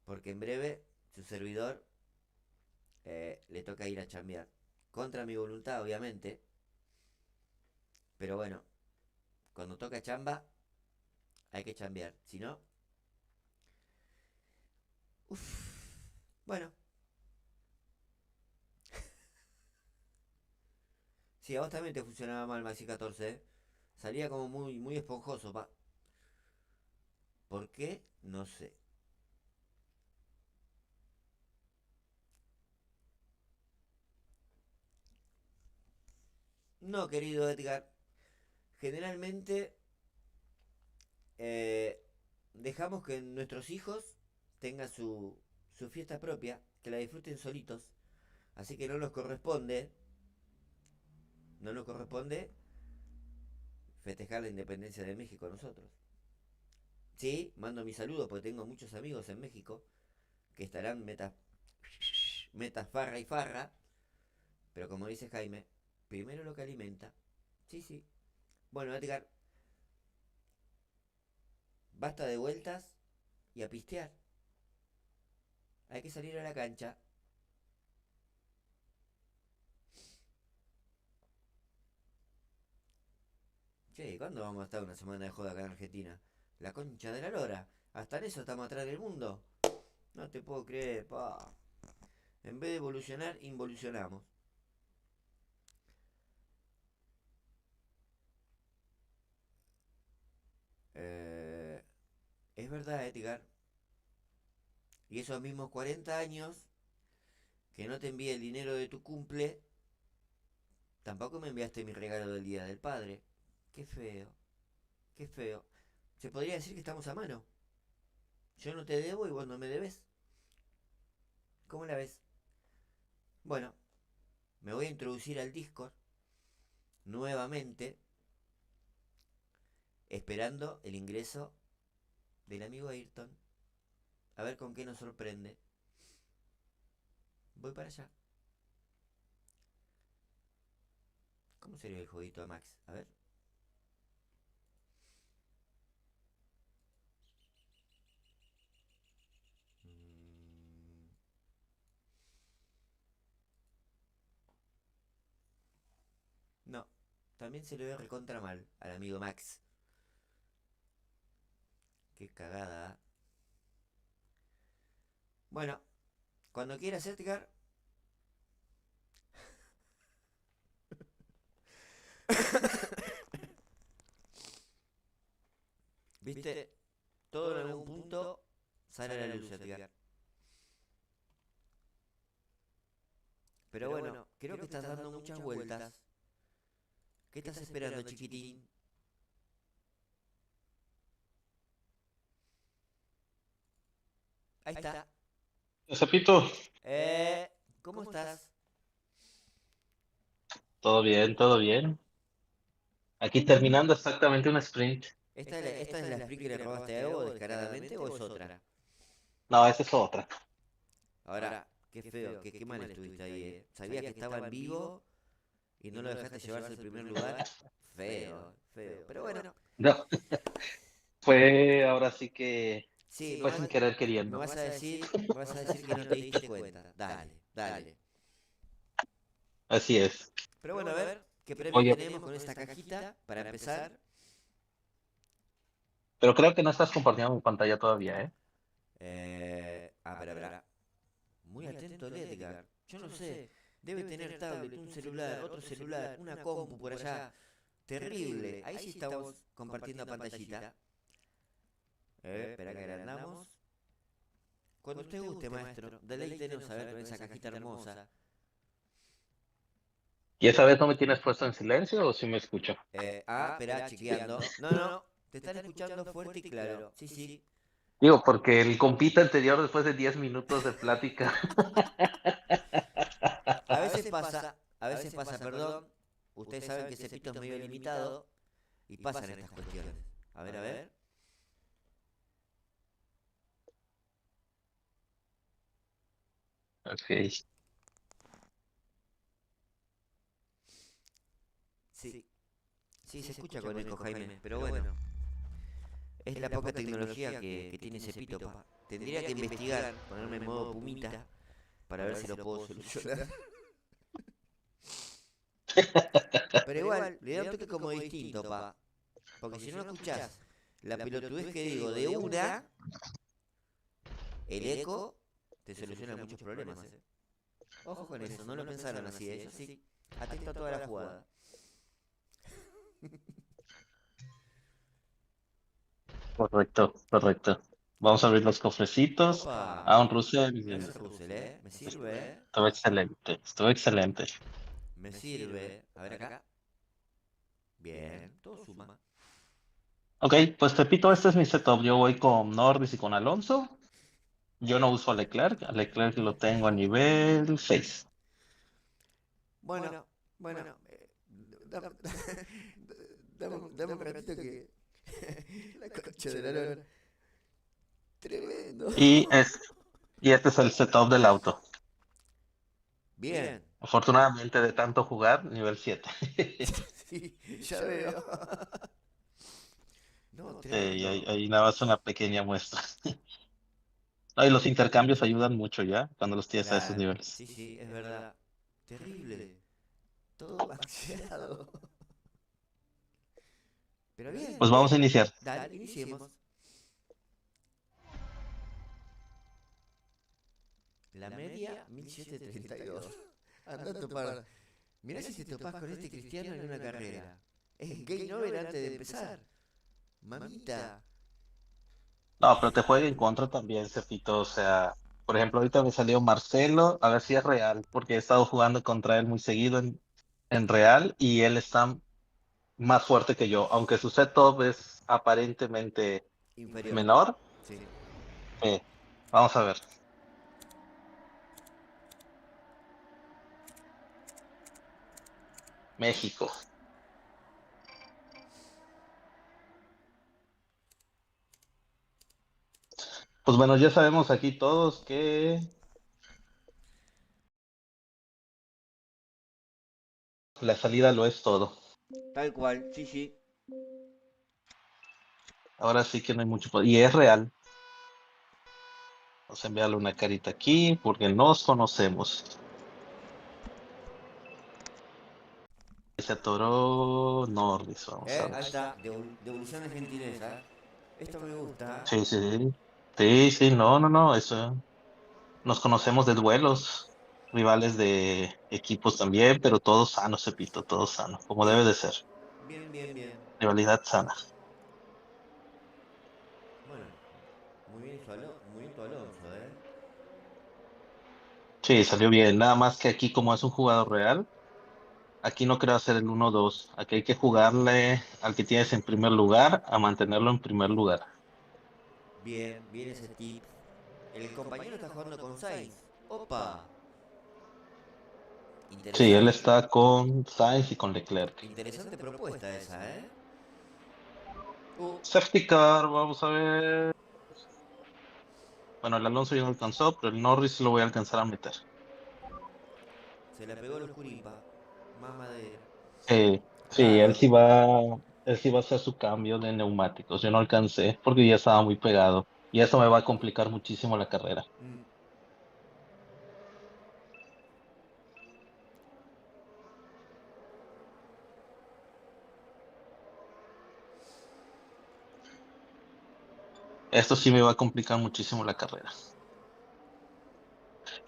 Porque en breve su servidor le toca ir a chambear. Contra mi voluntad, obviamente. Pero bueno, cuando toca chamba, hay que chambear. Si no, uff. Bueno, sí, a vos también te funcionaba mal Maxi 14, ¿eh? Salía como muy esponjoso, pa. ¿Por qué? No sé. No, querido Edgar. Generalmente eh, dejamos que nuestros hijos tengan su fiesta propia, que la disfruten solitos. Así que no nos corresponde festejar la independencia de México nosotros. Sí, mando mi saludo porque tengo muchos amigos en México que estarán metas farra y farra. Pero como dice Jaime, primero lo que alimenta. Sí, sí. Bueno, Edgar, basta de vueltas. y a pistear. Hay que salir a la cancha. Che, ¿cuándo vamos a estar una semana de joda acá en Argentina? La concha de la lora. Hasta en eso estamos atrás del mundo. No te puedo creer, pa. En vez de evolucionar, involucionamos. Es verdad, Edgar. Y esos mismos 40 años que no te envié el dinero de tu cumple, tampoco me enviaste mi regalo del Día del Padre. Qué feo. Qué feo. Se podría decir que estamos a mano. Yo no te debo y vos no me debes. ¿Cómo la ves? Bueno, me voy a introducir al Discord nuevamente, esperando el ingreso del amigo Ayrton. A ver con qué nos sorprende. Voy para allá. ¿Cómo sería el jueguito de Max? A ver. No. También se le ve recontra mal al amigo Max. Qué cagada. ¿Eh? Bueno, cuando quieras, Edgar. ¿Viste? Todo en algún punto sale a la luz, Edgar. Pero bueno, creo que estás dando muchas vueltas. ¿Qué estás esperando, chiquitín? Ahí está. Zapito, ¿Cómo estás? todo bien, todo bien. Aquí terminando exactamente un sprint. ¿Esta es la sprint que le robaste a Evo descaradamente o es otra? No, esa es otra. Ahora, qué feo, qué mal estuviste ahí, Sabías que estaba en vivo y no lo dejaste llevarse al primer lugar. Feo, feo. Pero bueno. No, fue ahora sí que Sí, fue sin querer me queriendo. vas a decir que no te diste cuenta. Dale, dale. Así es. Pero bueno, a ver, ¿qué premio Oye, tenemos con esta cajita para empezar? pero creo que no estás compartiendo mi pantalla todavía, ¿eh? Espera. Muy atento el Edgar. Yo no sé, debe tener tablet, un celular, otro celular, una compu por allá. Terrible. Ahí sí estamos compartiendo pantallita. Espera que agrandamos. Cuando usted guste, maestro, deleítenos a ver con esa cajita hermosa. ¿Y esa vez no me tienes puesto en silencio o sí me escucho? Espera, chequeando. No, te están escuchando fuerte y claro. Sí. Digo, porque el compita anterior, después de 10 minutos de plática. A veces pasa, perdón. Ustedes saben que ese pito es medio limitado y pasan estas cuestiones. A ver. Ok. Sí, se escucha con eco, Jaime, pero bueno. Es la poca tecnología que tiene ese pito, pa. Tendría que investigar, ponerme en modo pumita, para ver si lo puedo solucionar. Pero igual, le da un toque como distinto, pa. Porque si no escuchás la pelotudez que digo de una, el eco te soluciona muchos problemas, Ojo con eso, no lo pensaron así, ellos sí. Atento a toda la jugada. Correcto. Vamos a abrir los cofrecitos. Opa. Un Russell. Gracias, Russell, Me sirve, Estuvo excelente. Me sirve. A ver acá. Bien, todo suma. Ok, pues te repito, este es mi setup. Yo voy con Norris y con Alonso. Yo no uso a Leclerc. A Leclerc lo tengo a nivel 6. Bueno. Dame un ratito que... La concha de la lora. Tremendo. Y este es el setup del auto. Bien. Afortunadamente, de tanto jugar, nivel 7. Sí, ya veo. No, Sí, tremendo. ahí nada más una pequeña muestra. Ay, los intercambios ayudan mucho ya cuando los tienes a esos Claro, niveles. sí, sí, es verdad. Terrible. Todo maxeado. Pero bien, Pues vamos a bien. iniciar. Dale, iniciemos. La media, 1732. Anda a topar. Mirá si te topás con este cristiano en una carrera. Es game over antes de empezar. Mamita. No, pero te juega en contra también, Cepito. O sea, por ejemplo, ahorita me salió Marcelo, a ver si es real, porque he estado jugando contra él muy seguido en Real y él está más fuerte que yo. Aunque su setup es aparentemente Inferior. menor, Sí. eh, vamos a ver. México. Pues bueno, ya sabemos aquí todos que la salida lo es todo. Tal cual, sí, sí. Ahora sí que no hay mucho. Y es real. Vamos a enviarle una carita aquí porque nos conocemos. Se atoró Norris, vamos a ver. Ahí está. Devolución de gentileza. Esto me gusta. Sí, sí. Sí, sí, no, no, no, eso. Nos conocemos de duelos, rivales de equipos también, pero todos sanos, Cepito, todos sanos, como debe Bien. de ser. Bien, bien, bien. Rivalidad sana. Bueno, muy bien tu Alonso, ¿eh? Sí, salió bien. Nada más que aquí, como es un jugador real, aquí no creo hacer el 1-2. Aquí hay que jugarle al que tienes en primer lugar a mantenerlo en primer lugar. Bien, bien ese tip. El compañero está jugando con Sainz. Opa. Sí, él Interesante. está con Sainz y con Leclerc. Interesante propuesta esa, ¿eh? Uh, Safety car, vamos a ver. Bueno, el Alonso ya no alcanzó, pero el Norris lo voy a alcanzar a meter. se la pegó los Curimpa. Más madera. Sí, él sí va a hacer su cambio de neumáticos. Yo no alcancé porque ya estaba muy pegado. Y eso me va a complicar muchísimo la carrera. Mm, Esto sí me va a complicar muchísimo la carrera.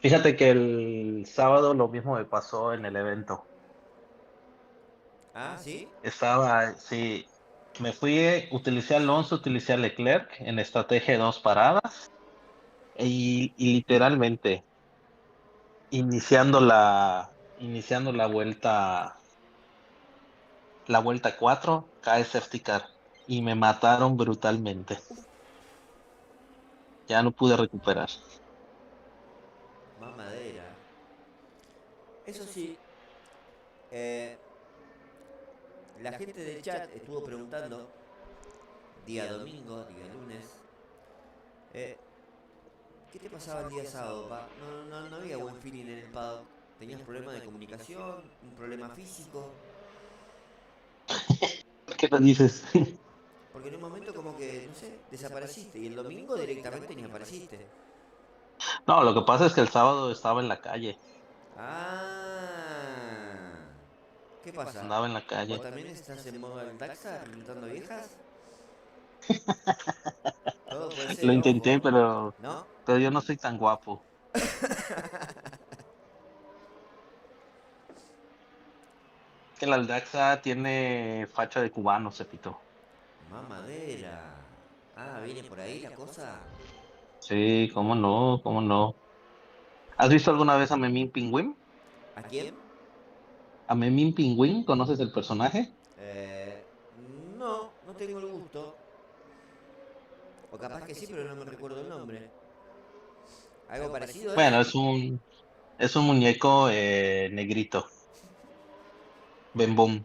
Fíjate que el sábado lo mismo me pasó en el evento. Ah, ¿sí? Sí, me fui, utilicé a Alonso, utilicé a Leclerc en estrategia de dos paradas y literalmente iniciando la vuelta 4 cae safety car y me mataron brutalmente. Ya no pude recuperar. Más madera. Eso sí, eh, la gente del chat estuvo preguntando, día domingo, día lunes, eh, ¿qué te pasaba el día sábado, pa? No había buen feeling en el paddock. ¿Tenías problemas de comunicación? ¿Un problema físico? ¿Qué te dices? Porque en un momento como que, no sé, desapareciste y el domingo directamente ni apareciste. No, lo que pasa es que el sábado estaba en la calle. Ah, ¿qué pasa? Andaba en la ¿Vos calle. también estás en modo Aldaxa reclutando viejas? Todo puede Lo ser, intenté, ojo. ¿No? pero yo no soy tan guapo. Que la Aldaxa tiene facha de cubano, Cepito. Mamadera. Ah, ¿viene por ahí la cosa? Sí, cómo no, cómo no. ¿Has visto alguna vez a Memín Pingüín? ¿A quién? ¿A Memín Pingüín? ¿Conoces el personaje? Eh, no tengo el gusto. O capaz que sí, pero no me recuerdo el nombre. ¿Algo parecido es? Bueno, es un muñeco negrito. Bem Boom.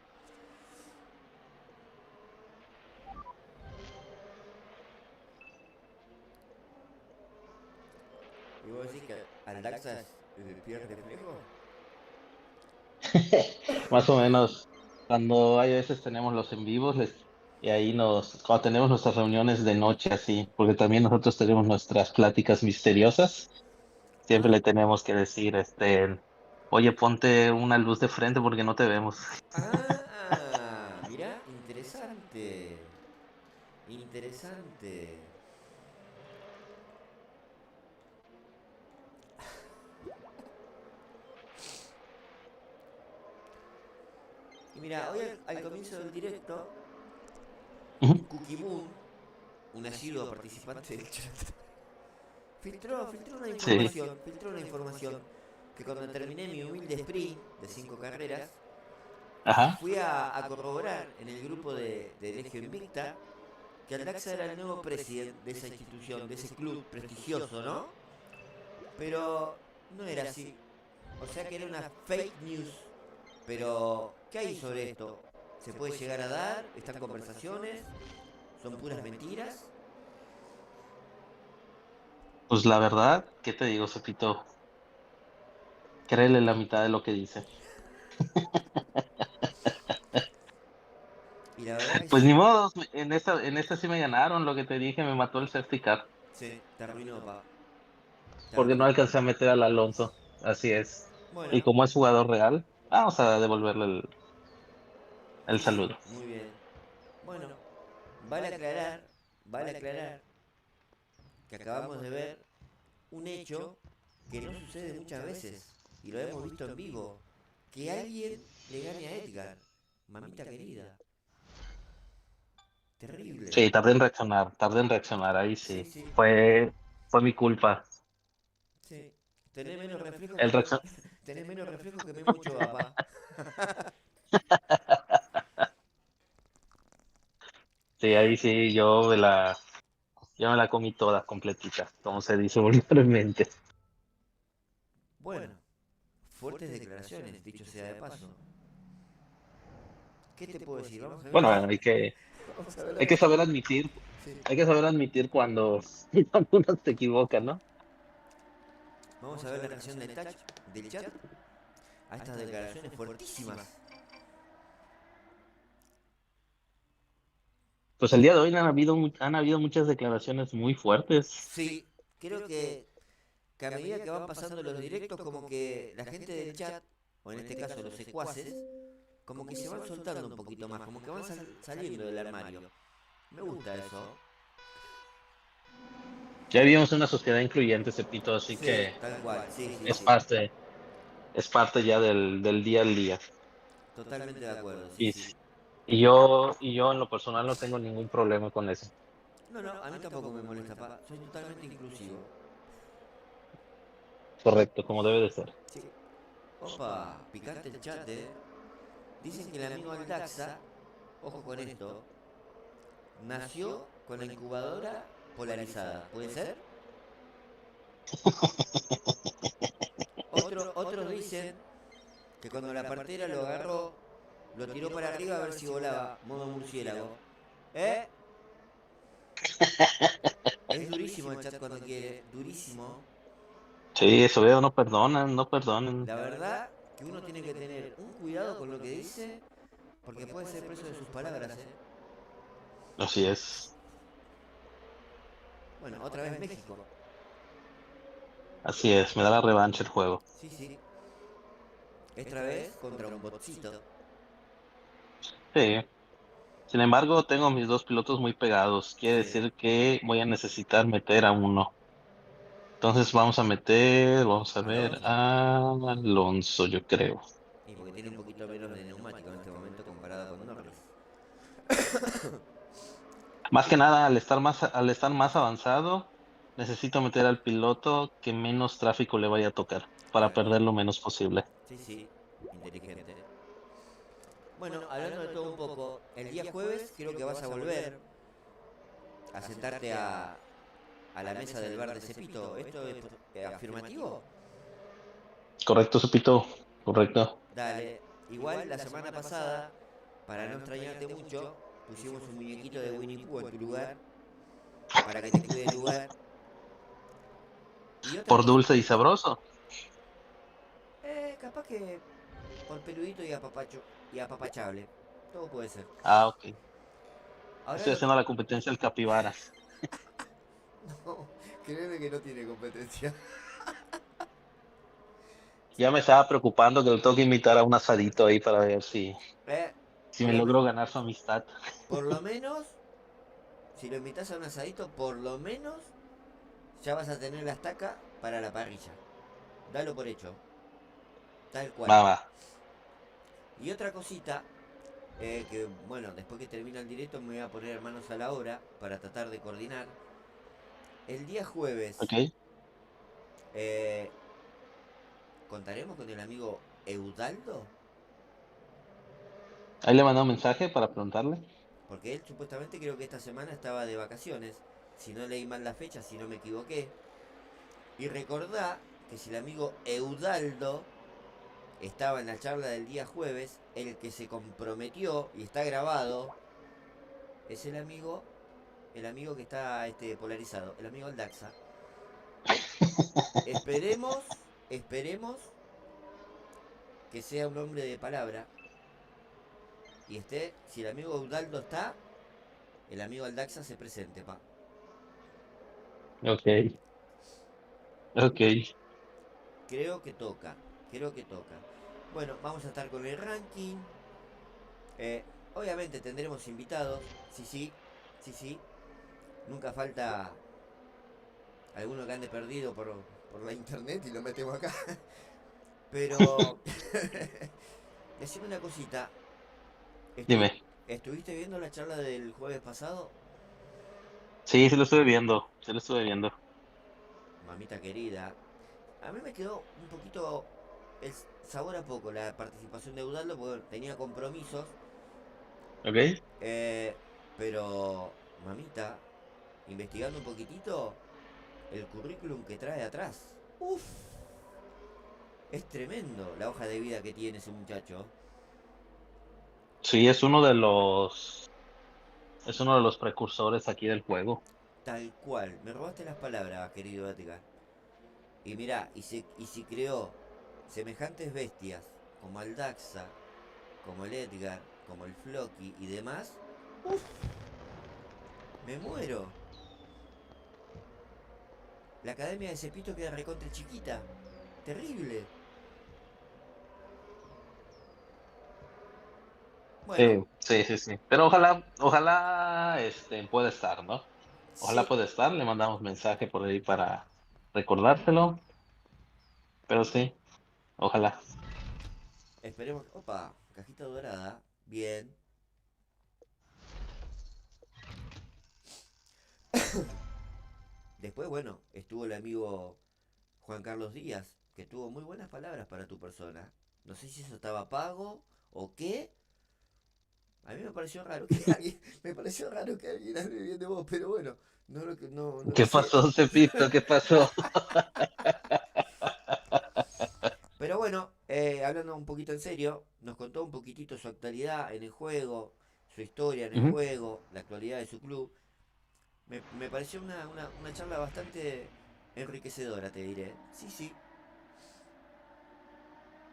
¿Y vos decís que Aldaxa pierde reflejo? Más o menos, cuando hay veces tenemos los en vivos, Y ahí cuando tenemos nuestras reuniones de noche así, porque también nosotros tenemos nuestras pláticas misteriosas, siempre le tenemos que decir, oye, ponte una luz de frente porque no te vemos. Ah, mirá, interesante. Interesante. Y mira, hoy al comienzo del directo, Ujú. Cookie Moon, un asiduo participante del chat, Sí, filtró una información que cuando terminé mi humilde sprint de 5 carreras, ajá. fui a corroborar en el grupo de Legio Invicta que Aldaxa era el nuevo presidente de esa institución, de ese club prestigioso, ¿no? Pero no era así. O sea que era una fake news. Pero, ¿qué hay sobre esto? ¿Se puede llegar a dar? ¿Están conversaciones? ¿Son puras mentiras? Pues la verdad, ¿qué te digo, Cepito? Créele la mitad de lo que dice. Y la verdad que Pues ni sí. modo, en esta sí me ganaron, lo que te dije, me mató el safety car, Sí, te arruinó, pa. Te porque no arruinó. alcancé a meter al Alonso. Así es. Y Bueno, como es jugador real, vamos a devolverle el sí, sí, saludo. muy bien. Bueno, vale aclarar, vale aclarar que acabamos de ver un hecho que no sucede muchas veces y lo hemos visto en vivo, que alguien le gane a Edgar, mamita querida, terrible. Sí, tardé en reaccionar, ahí Sí, sí. sí, Fue mi culpa. sí. Tenés menos reflejo El reaccion- tenés menos reflejo que Memo Ochoa, papá. Sí, ahí sí, yo me la comí toda completita, como se dice vulgarmente. Bueno, fuertes declaraciones, dicho sea de paso. ¿Qué te puedo decir? Vamos a ver Bueno, la, hay que, vamos a ver la hay que reacción. saber admitir, Sí. hay que saber admitir cuando uno se equivoca, ¿no? Vamos a ver la reacción del chat a estas declaraciones fuertísimas. Pues el día de hoy han habido muchas declaraciones muy fuertes. Sí, creo que a medida que van pasando los directos, como que la gente del chat, o en este caso los secuaces, como que se van soltando un poquito más, como que van saliendo del armario. Me gusta eso. Ya vivimos en una sociedad incluyente, Cepito, así Sí, que tal cual, sí, sí, es sí. parte, es parte ya del día al día. Totalmente de acuerdo, sí, Y, sí. s- y yo en lo personal no tengo ningún problema con eso. No, no, a mí tampoco me molesta, pa. Soy totalmente inclusivo. Correcto, como debe de ser. Sí. Opa, picante el chat, Dicen que el amigo Aldaxa, ojo con esto, nació con la incubadora polarizada. ¿Puede ser? Otros dicen que cuando la partera lo agarró, lo tiró para arriba a ver si volaba, modo murciélago. ¿Eh? Es durísimo el chat cuando quiere, durísimo. Sí, eso veo, no perdonan, no perdonan. La verdad que uno tiene que tener un cuidado con lo que dice, porque puede ser preso de sus palabras, ¿eh? Así es, Bueno, otra vez México. así es, me da la revancha el juego. Sí, sí. Esta vez contra un botcito. Sí. Sin embargo, tengo mis dos pilotos muy pegados. Quiere Sí. decir que voy a necesitar meter a uno. Entonces vamos a ver Alonso. a Alonso, yo creo. Y porque tiene un poquito menos de neumático en este momento comparado con Norris. Más que nada, al estar más avanzado, necesito meter al piloto que menos tráfico le vaya a tocar para Tal cual. perder lo menos posible. Sí, sí. Inteligente. Bueno, hablando de todo un poco, el día jueves creo que vas a volver a sentarte a la mesa del bar de Cepito. ¿Esto es afirmativo? Correcto, Supito, correcto. Dale. Igual la semana pasada, para no extrañarte mucho, pusimos un muñequito de Winnie Pooh en tu lugar para que te cuide el lugar. Y otra Por cosa, dulce y sabroso. capaz que por peludito y apapacho y apapachable. Todo puede ser. Ah, ok. Ahora Estoy lo haciendo la competencia del Capibaras. no, créeme que no tiene competencia. Ya me estaba preocupando que le tengo que invitar a un asadito ahí para ver Eh, si por me lo, logro ganar su amistad. por lo menos, si lo invitas a un asadito, por lo menos ya vas a tener la estaca para la parrilla. Dalo por hecho, tal cual. Va, va. Y otra cosita, que bueno, después que termine el directo me voy a poner manos a la obra para tratar de coordinar. El día jueves, Ok. eh, ¿contaremos con el amigo Eudaldo? Ahí le mandé un mensaje para preguntarle. Porque él supuestamente creo que esta semana estaba de vacaciones. Si no leí mal la fecha, si no me equivoqué. Y recordá que si el amigo Eudaldo estaba en la charla del día jueves, el que se comprometió y está grabado es el amigo que está polarizado, el amigo Aldaxa. Esperemos, esperemos que sea un hombre de palabra y esté, si el amigo Eudaldo está, el amigo Aldaxa se presente, pa. Ok. Ok. Creo que toca, creo que toca. Bueno, vamos a estar con el ranking. Eh, Obviamente tendremos invitados, sí, sí, sí, sí. Nunca falta alguno que ande perdido por la internet y lo metemos acá. Pero, decime una cosita. Dime. ¿Estuviste viendo la charla del jueves pasado? Sí, sí lo estuve viendo. Sí lo estuve viendo. Mamita querida. A mí me quedó un poquito el sabor a poco la participación de Udaldo porque tenía compromisos. Ok. eh, pero, mamita, investigando un poquitito, el currículum que trae atrás. Uf, es tremendo la hoja de vida que tiene ese muchacho. Sí, es uno de los precursores aquí del juego. Tal cual. Me robaste las palabras, querido Edgar. Y mirá, y si creó semejantes bestias como el Daxa, como el Edgar, como el Floki y demás. Uf, me muero. La academia de Cepito queda recontra chiquita. Terrible. Bueno, Sí, sí, sí. Pero ojalá, pueda estar, ¿no? Ojalá sí. pueda estar. Le mandamos mensaje por ahí para recordárselo. Pero sí, ojalá. Esperemos. Opa, cajita dorada. Bien. Después, bueno, estuvo el amigo Juan Carlos Díaz, que tuvo muy buenas palabras para tu persona. No sé si eso estaba pago o qué. A mí me pareció raro que alguien, me pareció raro que alguien hable bien de vos, pero bueno, no lo ¿Qué sé. pasó, Cepito? ¿Qué pasó? Pero bueno, hablando un poquito en serio, nos contó un poquitito su actualidad en el juego, su historia en el Ujú. juego, la actualidad de su club. Me pareció una charla bastante enriquecedora, te diré. Sí, sí,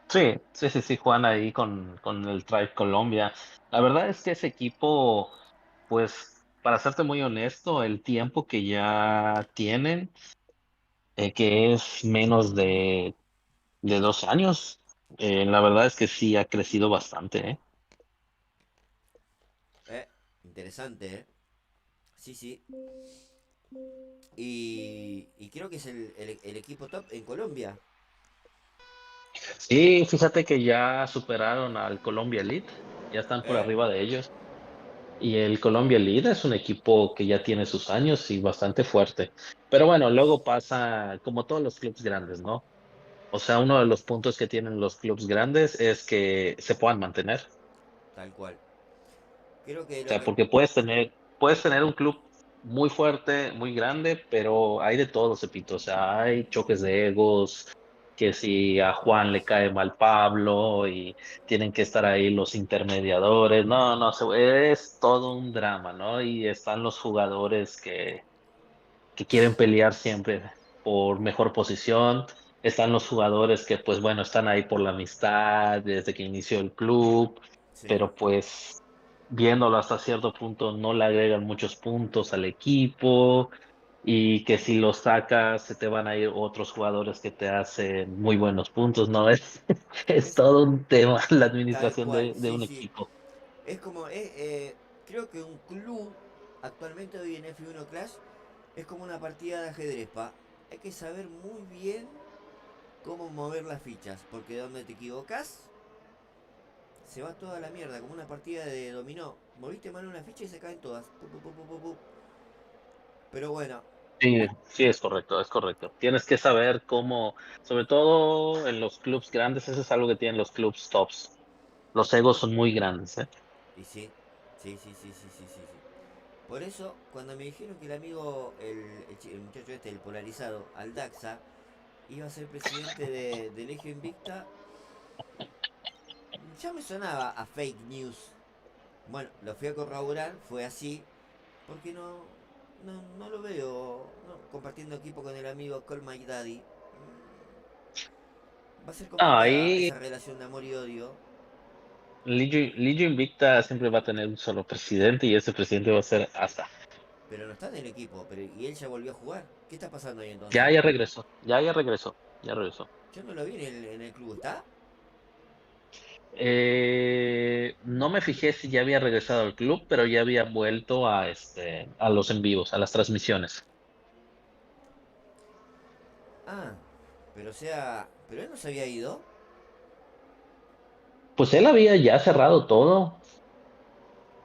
Sí, sí, sí, sí, Juan ahí con el Tribe Colombia. La verdad es que ese equipo, pues, para serte muy honesto, el tiempo que ya tienen, que es menos de 2 años, la verdad es que sí ha crecido bastante, ¿eh? eh, interesante, ¿eh? Sí, sí. Y creo que es el equipo top en Colombia. Sí, fíjate que ya superaron al Colombia Elite, ya están por ¿Eh? arriba de ellos. Y el Colombia Elite es un equipo que ya tiene sus años y bastante fuerte. Pero bueno, luego pasa como todos los clubes grandes, ¿no? O sea, uno de los puntos que tienen los clubes grandes es que se puedan mantener. Tal cual. Creo que O lo sea, que... porque puedes tener un club muy fuerte, muy grande, pero hay de todo, Cepito. O sea, hay choques de egos, que si a Juan le cae mal Pablo y tienen que estar ahí los intermediadores. No, no, es todo un drama, ¿no? Y están los jugadores que quieren pelear siempre por mejor posición. Están los jugadores que, pues bueno, están ahí por la amistad desde que inició el club, Sí. pero pues viéndolo hasta cierto punto, no le agregan muchos puntos al equipo y que si los sacas se te van a ir otros jugadores que te hacen muy buenos puntos, ¿no? Es Es todo un tema la tal administración cual, de sí, un sí. equipo. Es como, creo que un club, actualmente hoy en F1 Clash, es como una partida de ajedrez, pa. Hay que saber muy bien cómo mover las fichas, porque donde te equivocas, se va toda la mierda, como una partida de dominó. Moviste mal una ficha y se caen todas. Pu, pu, pu, pu, pu, pu. Pero bueno, Sí, sí, es correcto, es correcto. Tienes que saber cómo, sobre todo en los clubs grandes, eso es algo que tienen los clubs tops. Los egos son muy grandes, ¿eh? y sí, sí, sí, sí, sí, sí, sí, sí. Por eso, cuando me dijeron que el amigo, el muchacho este, el polarizado, Aldaxa, iba a ser presidente de Legio Invicta, ya me sonaba a fake news. Bueno, lo fui a corroborar, fue así, porque no lo veo compartiendo equipo con el amigo Call My Daddy. Va a ser Ah, complicada ahí esa relación de amor y odio, Ligio Invicta siempre va a tener un solo presidente y ese presidente va a ser Asa. pero no está en el equipo, pero y él ya volvió a jugar. ¿Qué está pasando ahí Ya, entonces? ya regresó, ya regresó, ya regresó. Yo no lo vi en el club, ¿está? No me fijé si ya había regresado al club, pero ya había vuelto a a los en vivos, a las transmisiones. Ah, pero o sea, pero él no se había ido. Pues él había ya cerrado todo.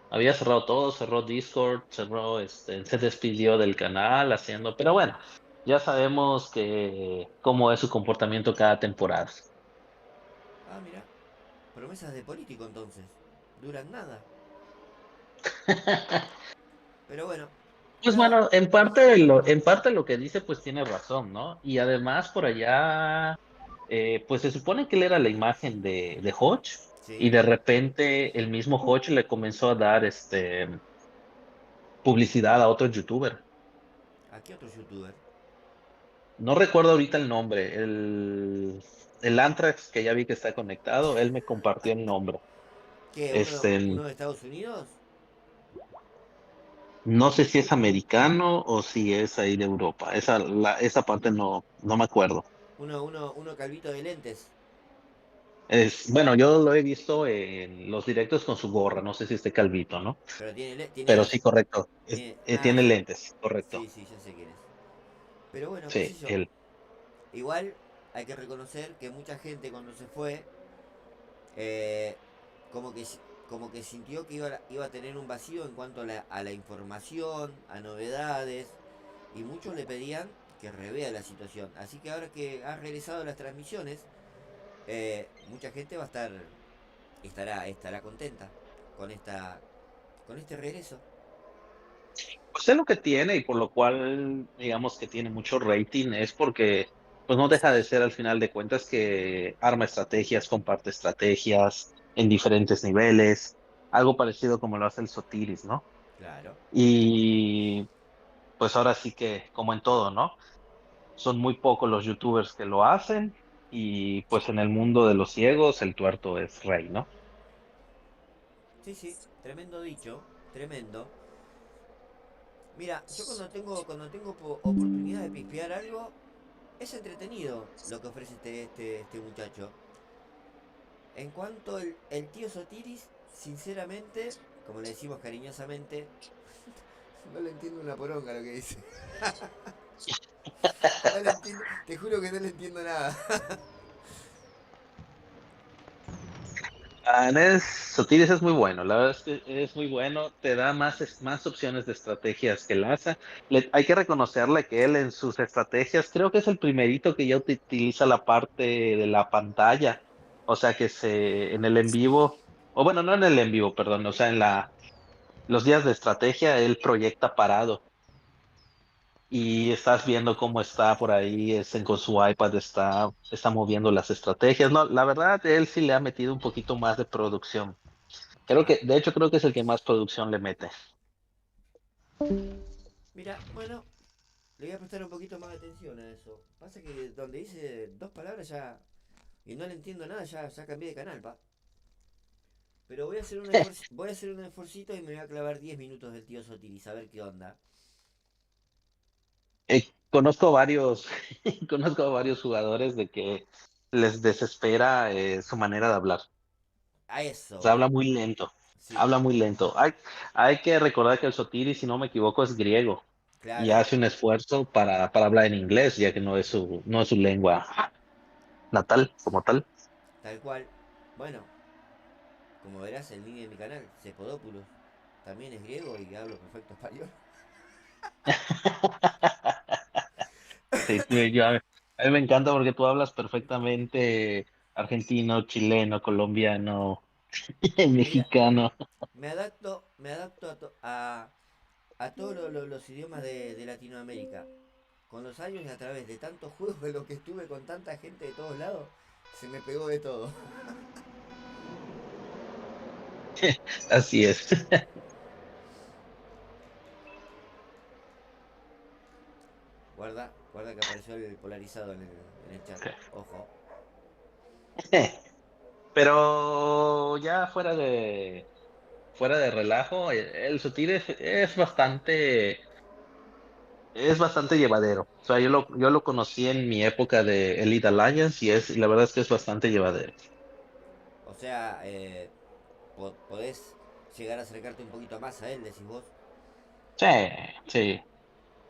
Había cerrado todo, cerró Discord, cerró, se despidió del canal haciendo, pero bueno, ya sabemos que cómo es su comportamiento cada temporada. Ah, mira, promesas de político entonces. Duran nada. Pero bueno, Pues nada. bueno, en parte lo que dice, pues tiene razón, ¿no? Y además por allá, pues se supone que él era la imagen de Hodge, y Sí, de repente el mismo Hodge le comenzó a dar publicidad a otro youtuber. aquí otro youtuber. No recuerdo ahorita el nombre. El Antrax, que ya vi que está conectado, él me compartió el nombre. ¿Qué? Este, Uno de Estados Unidos? no sé si es americano o si es ahí de Europa. Esa parte no me acuerdo. Uno calvito de lentes. Bueno, yo lo he visto en los directos con su gorra. No sé si esté calvito, ¿no? Pero Pero sí, correcto. Ah, Tiene sí. lentes, correcto. Sí, sí, ya sé quién es. Pero bueno, qué sé Sí, yo. él. Igual hay que reconocer que mucha gente cuando se fue, eh, como que como que sintió que iba a tener un vacío en cuanto a la información, a novedades, y muchos le pedían que revea la situación. Así que ahora que ha regresado las transmisiones, mucha gente va a estará contenta con con este regreso. Pues es lo que tiene y por lo cual, digamos que tiene mucho rating, es porque pues no deja de ser al final de cuentas que arma estrategias, comparte estrategias en diferentes niveles, algo parecido como lo hace el Sotiris, ¿no? Claro. Y pues ahora sí que, como en todo, ¿no? Son muy pocos los youtubers que lo hacen y pues en el mundo de los ciegos el tuerto es rey, ¿no? Sí, sí, tremendo dicho, tremendo. Mira, yo cuando tengo oportunidad de pispear algo, es entretenido lo que ofrece este muchacho. En cuanto el tío Sotiris, sinceramente, como le decimos cariñosamente, no le entiendo una poronga lo que dice. No le entiendo, te juro que no le entiendo nada. Sotiris es muy bueno, la verdad es que es muy bueno, te da más opciones de estrategias que Laza. Hay que reconocerle que él en sus estrategias, creo que es el primerito que ya utiliza la parte de la pantalla, o sea que en el en vivo, o bueno, no en el en vivo, perdón, o sea, los días de estrategia, él proyecta parado y estás viendo cómo está por ahí, con su iPad está moviendo las estrategias. No, la verdad, él sí le ha metido un poquito más de producción. Ah, De hecho, creo que es el que más producción le mete. mira, bueno, le voy a prestar un poquito más de atención a eso. Pasa que donde dice dos palabras ya y no le entiendo nada, ya cambié de canal, pa. Pero voy a hacer un esfuercito y me voy a clavar 10 minutos del tío Sotiris, a ver qué onda. Conozco varios, conozco varios jugadores de que les desespera su manera de hablar. A eso O sea, voy. habla muy lento. Sí, Habla muy lento. Hay que recordar que el Sotiri, si no me equivoco, es griego y claro, hace un esfuerzo para hablar en inglés, ya que no es su lengua natal como tal. tal cual. Bueno, como verás el link de mi canal, Cepodopoulos, también es griego y hablo perfecto español. Sí, a mí me encanta porque tú hablas perfectamente argentino, chileno, colombiano, Mira, mexicano. me adapto a todos los idiomas de Latinoamérica. Con los años y a través de tantos juegos de los que estuve con tanta gente de todos lados, se me pegó de todo. Así es. Guarda, guarda que apareció el polarizado en el chat. Ojo. Pero ya fuera de relajo, el Sutil es bastante llevadero. O sea, yo lo conocí en mi época de Elite Alliance y la verdad es que es bastante llevadero. O sea, podés llegar a acercarte un poquito más a él, decís vos. Sí, sí,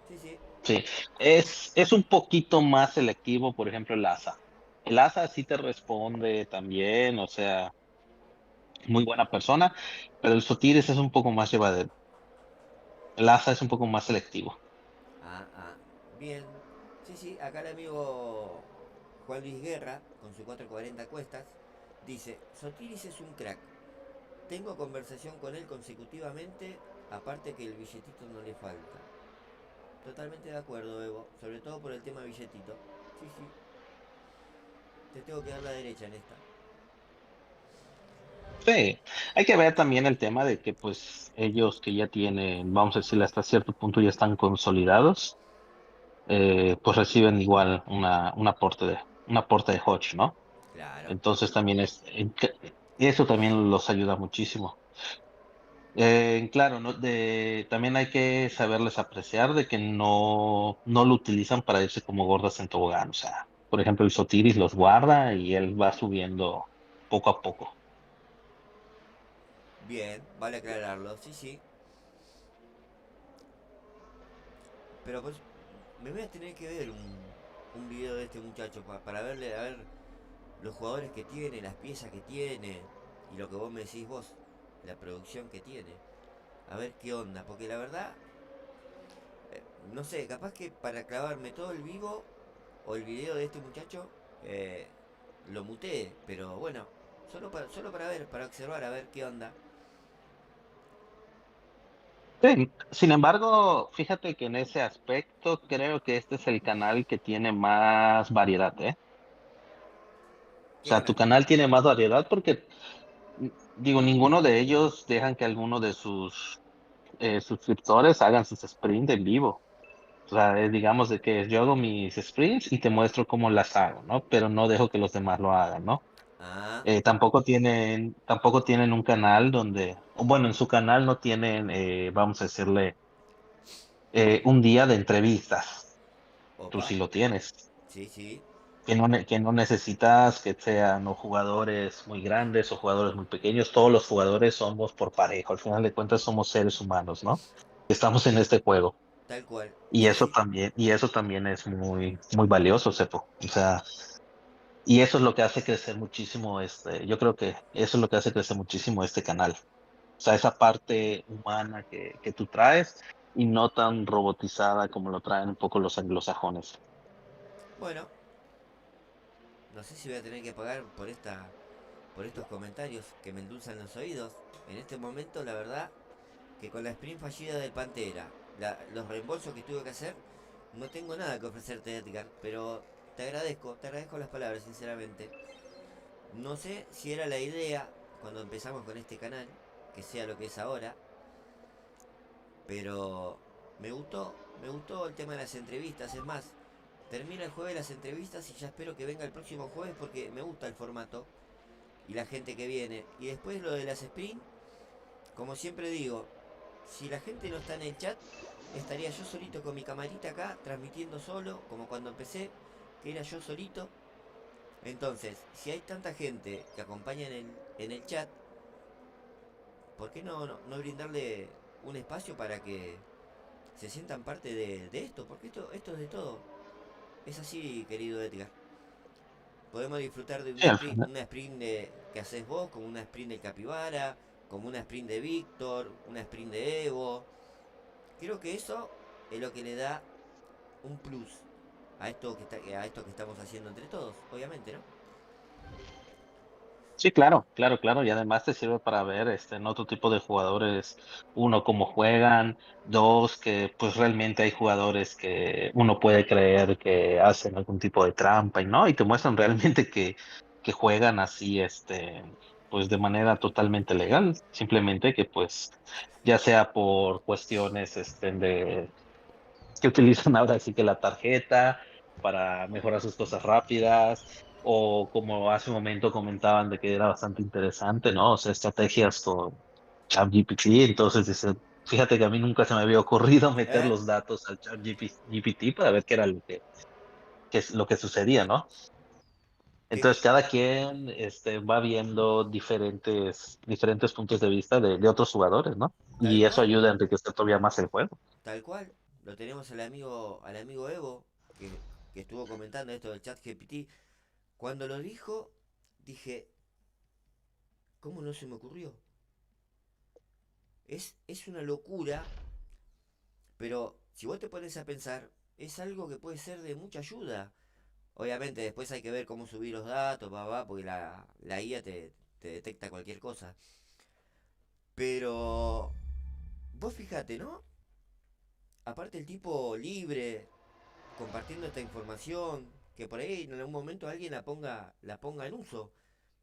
Sí, sí. sí. Es un poquito más selectivo, por ejemplo, el ASA. El ASA sí te responde también, o sea, muy buena persona, pero el Sotiris es un poco más llevadero. El ASA es un poco más selectivo. Ah. Bien. Sí, sí, acá el amigo Juan Luis Guerra, con su 440 cuestas, dice, Sotiris es un crack. Tengo conversación con él consecutivamente, aparte que el billetito no le falta. Totalmente de acuerdo, Evo, sobre todo por el tema billetito. Sí, sí, te tengo que dar la derecha en esta. Sí, hay que ver también el tema de que pues ellos que ya tienen, vamos a decirle hasta cierto punto ya están consolidados, pues reciben igual un aporte de Hodge, ¿no? Claro. Entonces también eso también los ayuda muchísimo. Claro, ¿no? También hay que saberles apreciar de que no lo utilizan para irse como gordas en tobogán. O sea, por ejemplo, el Sotiris los guarda y él va subiendo poco a poco. Bien, vale aclararlo, sí, sí. Pero pues me voy a tener que ver un video de este muchacho para verle, a ver los jugadores que tiene, las piezas que tiene y lo que vos me decís vos, la producción que tiene. A ver qué onda, porque la verdad, no sé, capaz que para clavarme todo el vivo o el video de este muchacho, eh, lo muteé, pero bueno, solo para ver, para observar, a ver qué onda. Sí, sin embargo, fíjate que en ese aspecto creo que este es el canal que tiene más variedad, ¿eh? O ¿Qué sea, tu canal? canal tiene más variedad porque, digo, ninguno de ellos dejan que alguno de sus suscriptores hagan sus sprints en vivo. O sea, digamos de que yo hago mis sprints y te muestro cómo las hago, ¿no? Pero no dejo que los demás lo hagan, ¿no? Ah, Tampoco tienen un canal donde, o bueno, en su canal no tienen, vamos a decirle, un día de entrevistas. Tú opa, sí lo tienes. sí, sí, Que no necesitas que sean o jugadores muy grandes o jugadores muy pequeños. Todos los jugadores somos por parejo. Al final de cuentas somos seres humanos, ¿no? Estamos en este juego. tal cual, sí, sí. Y eso también es muy valioso, Sepo. O sea, y eso es lo que hace crecer muchísimo yo creo que eso es lo que hace crecer muchísimo este canal. O sea, esa parte humana que tú traes y no tan robotizada como lo traen un poco los anglosajones. Bueno, no sé si voy a tener que pagar por estos comentarios que me endulzan los oídos. En este momento, la verdad, que con la sprint fallida del Pantera, los reembolsos que tuve que hacer, no tengo nada que ofrecerte, Edgar, pero te agradezco las palabras, sinceramente. No sé si era la idea cuando empezamos con este canal, que sea lo que es ahora, pero me gustó el tema de las entrevistas, es más, termina el jueves las entrevistas y ya espero que venga el próximo jueves porque me gusta el formato. y la gente que viene. Y después lo de las sprint, como siempre digo, si la gente no está en el chat, estaría yo solito con mi camarita acá, transmitiendo solo, como cuando empecé, que era yo solito. Entonces, si hay tanta gente que acompaña en el chat, ¿por qué no brindarle un espacio para que se sientan parte de esto? Porque esto es de todo. Es así, querido Edgar. Podemos disfrutar de Sí, al final. una sprint que haces vos, como una sprint de Capibara, como una sprint de Víctor, una sprint de Evo. Creo que eso es lo que le da un plus a esto que estamos haciendo entre todos, obviamente, ¿no? Sí, claro, claro, claro. Y además te sirve para ver en otro tipo de jugadores, uno, cómo juegan, dos, que pues realmente hay jugadores que uno puede creer que hacen algún tipo de trampa y no, y te muestran realmente que juegan así, pues de manera totalmente legal. Simplemente que pues, ya sea por cuestiones de que utilizan ahora sí que la tarjeta para mejorar sus cosas rápidas, o como hace un momento comentaban de que era bastante interesante, ¿no? O sea, estrategias con ChatGPT, entonces dice, fíjate que a mí nunca se me había ocurrido meter ¿Eh? los datos al ChatGPT para ver qué era qué es lo que sucedía, ¿no? Que, Entonces cada quien va viendo diferentes puntos de vista de otros jugadores, ¿no? tal Y eso cual, ayuda a enriquecer todavía más el juego. tal cual. Lo tenemos al amigo Evo, que estuvo comentando esto del chat GPT. Cuando lo dijo, dije, ¿cómo no se me ocurrió? Es una locura, pero si vos te pones a pensar, es algo que puede ser de mucha ayuda. Obviamente después hay que ver cómo subir los datos, porque la IA te detecta cualquier cosa. Pero vos fíjate, ¿no? Aparte el tipo libre, compartiendo esta información, que por ahí en algún momento alguien la ponga en uso.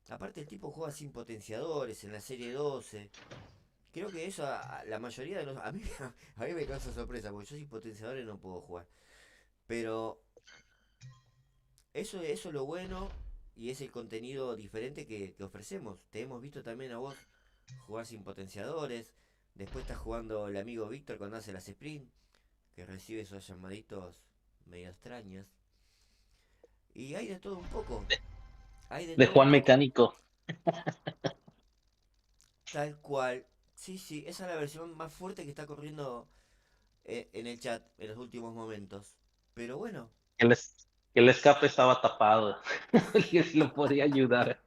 Aparte el tipo juega sin potenciadores en la serie 12. Creo que eso a la mayoría de los... A mí me causa sorpresa, porque yo sin potenciadores no puedo jugar. Pero eso es lo bueno y es el contenido diferente que ofrecemos. Te hemos visto también a vos jugar sin potenciadores. Después está jugando el amigo Víctor cuando hace las sprint, que recibe esos llamaditos medio extraños. Y hay de todo un poco. Hay de De todo un Juan poco. Mecánico. Tal cual. Sí, sí, esa es la versión más fuerte que está corriendo en el chat en los últimos momentos. Pero bueno, Que el escape estaba tapado. Que si lo podía ayudar.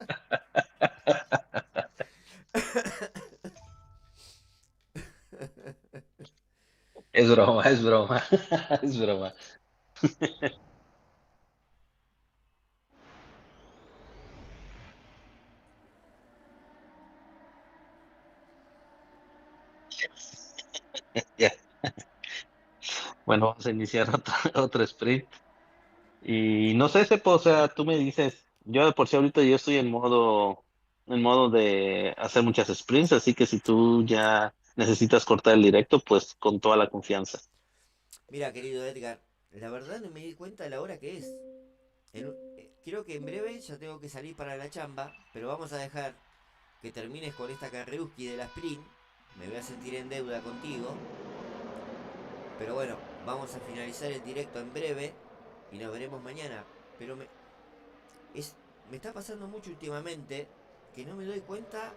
Es broma, es broma. Es broma. Ya. Bueno, vamos a iniciar otro sprint. Y no sé, Sepo, o sea, tú me dices, yo de por sí ahorita yo estoy en modo de hacer muchas sprints, así que si tú ya necesitas cortar el directo, pues con toda la confianza. mira, querido Edgar, la verdad no me di cuenta de la hora que es. Creo que en breve ya tengo que salir para la chamba, pero vamos a dejar que termines con esta carreruski de la sprint. Me voy a sentir en deuda contigo. Pero bueno, vamos a finalizar el directo en breve y nos veremos mañana. Pero es, me está pasando mucho últimamente que no me doy cuenta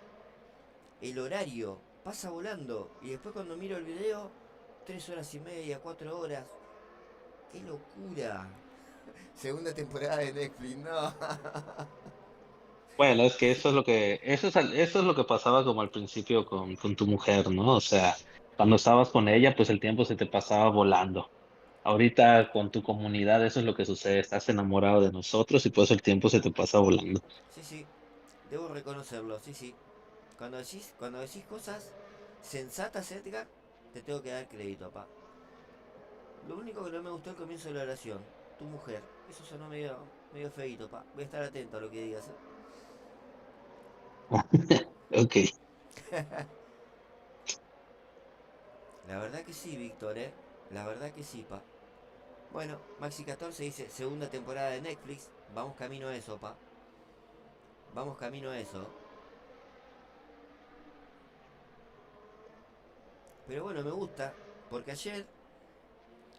el horario. Pasa volando. Y después cuando miro el video, 3 horas y media, 4 horas. ¡Qué locura! Segunda temporada de Netflix, no. Bueno, es que eso es lo que pasaba como al principio con tu mujer, ¿no? O sea, cuando estabas con ella, pues el tiempo se te pasaba volando. Ahorita con tu comunidad, eso es lo que sucede, estás enamorado de nosotros y pues el tiempo se te pasa volando. Sí, sí, debo reconocerlo, sí, sí. Cuando decís cosas sensatas, Edgar, te tengo que dar crédito, papá. Lo único que no me gustó al comienzo de la oración, tu mujer. Eso sonó medio feíto, pa. Voy a estar atento a lo que digas. Ok. La verdad que sí, Víctor, La verdad que sí, pa. Bueno, Maxi 14 dice segunda temporada de Netflix. Vamos camino a eso, pa. Vamos camino a eso. Pero bueno, me gusta, porque ayer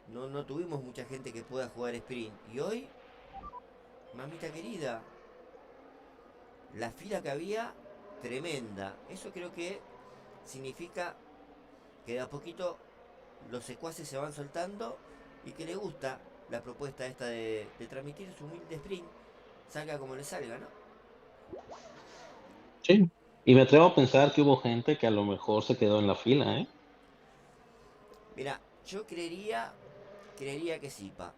no tuvimos mucha gente que pueda jugar sprint. Y hoy, mamita querida, la fila que había, tremenda. Eso creo que significa que de a poquito los secuaces se van soltando y que le gusta la propuesta esta de transmitir su humilde sprint, salga como le salga, ¿no? Sí. Y me atrevo a pensar que hubo gente que a lo mejor se quedó en la fila, ¿eh? Mira, yo creería que sí, pa.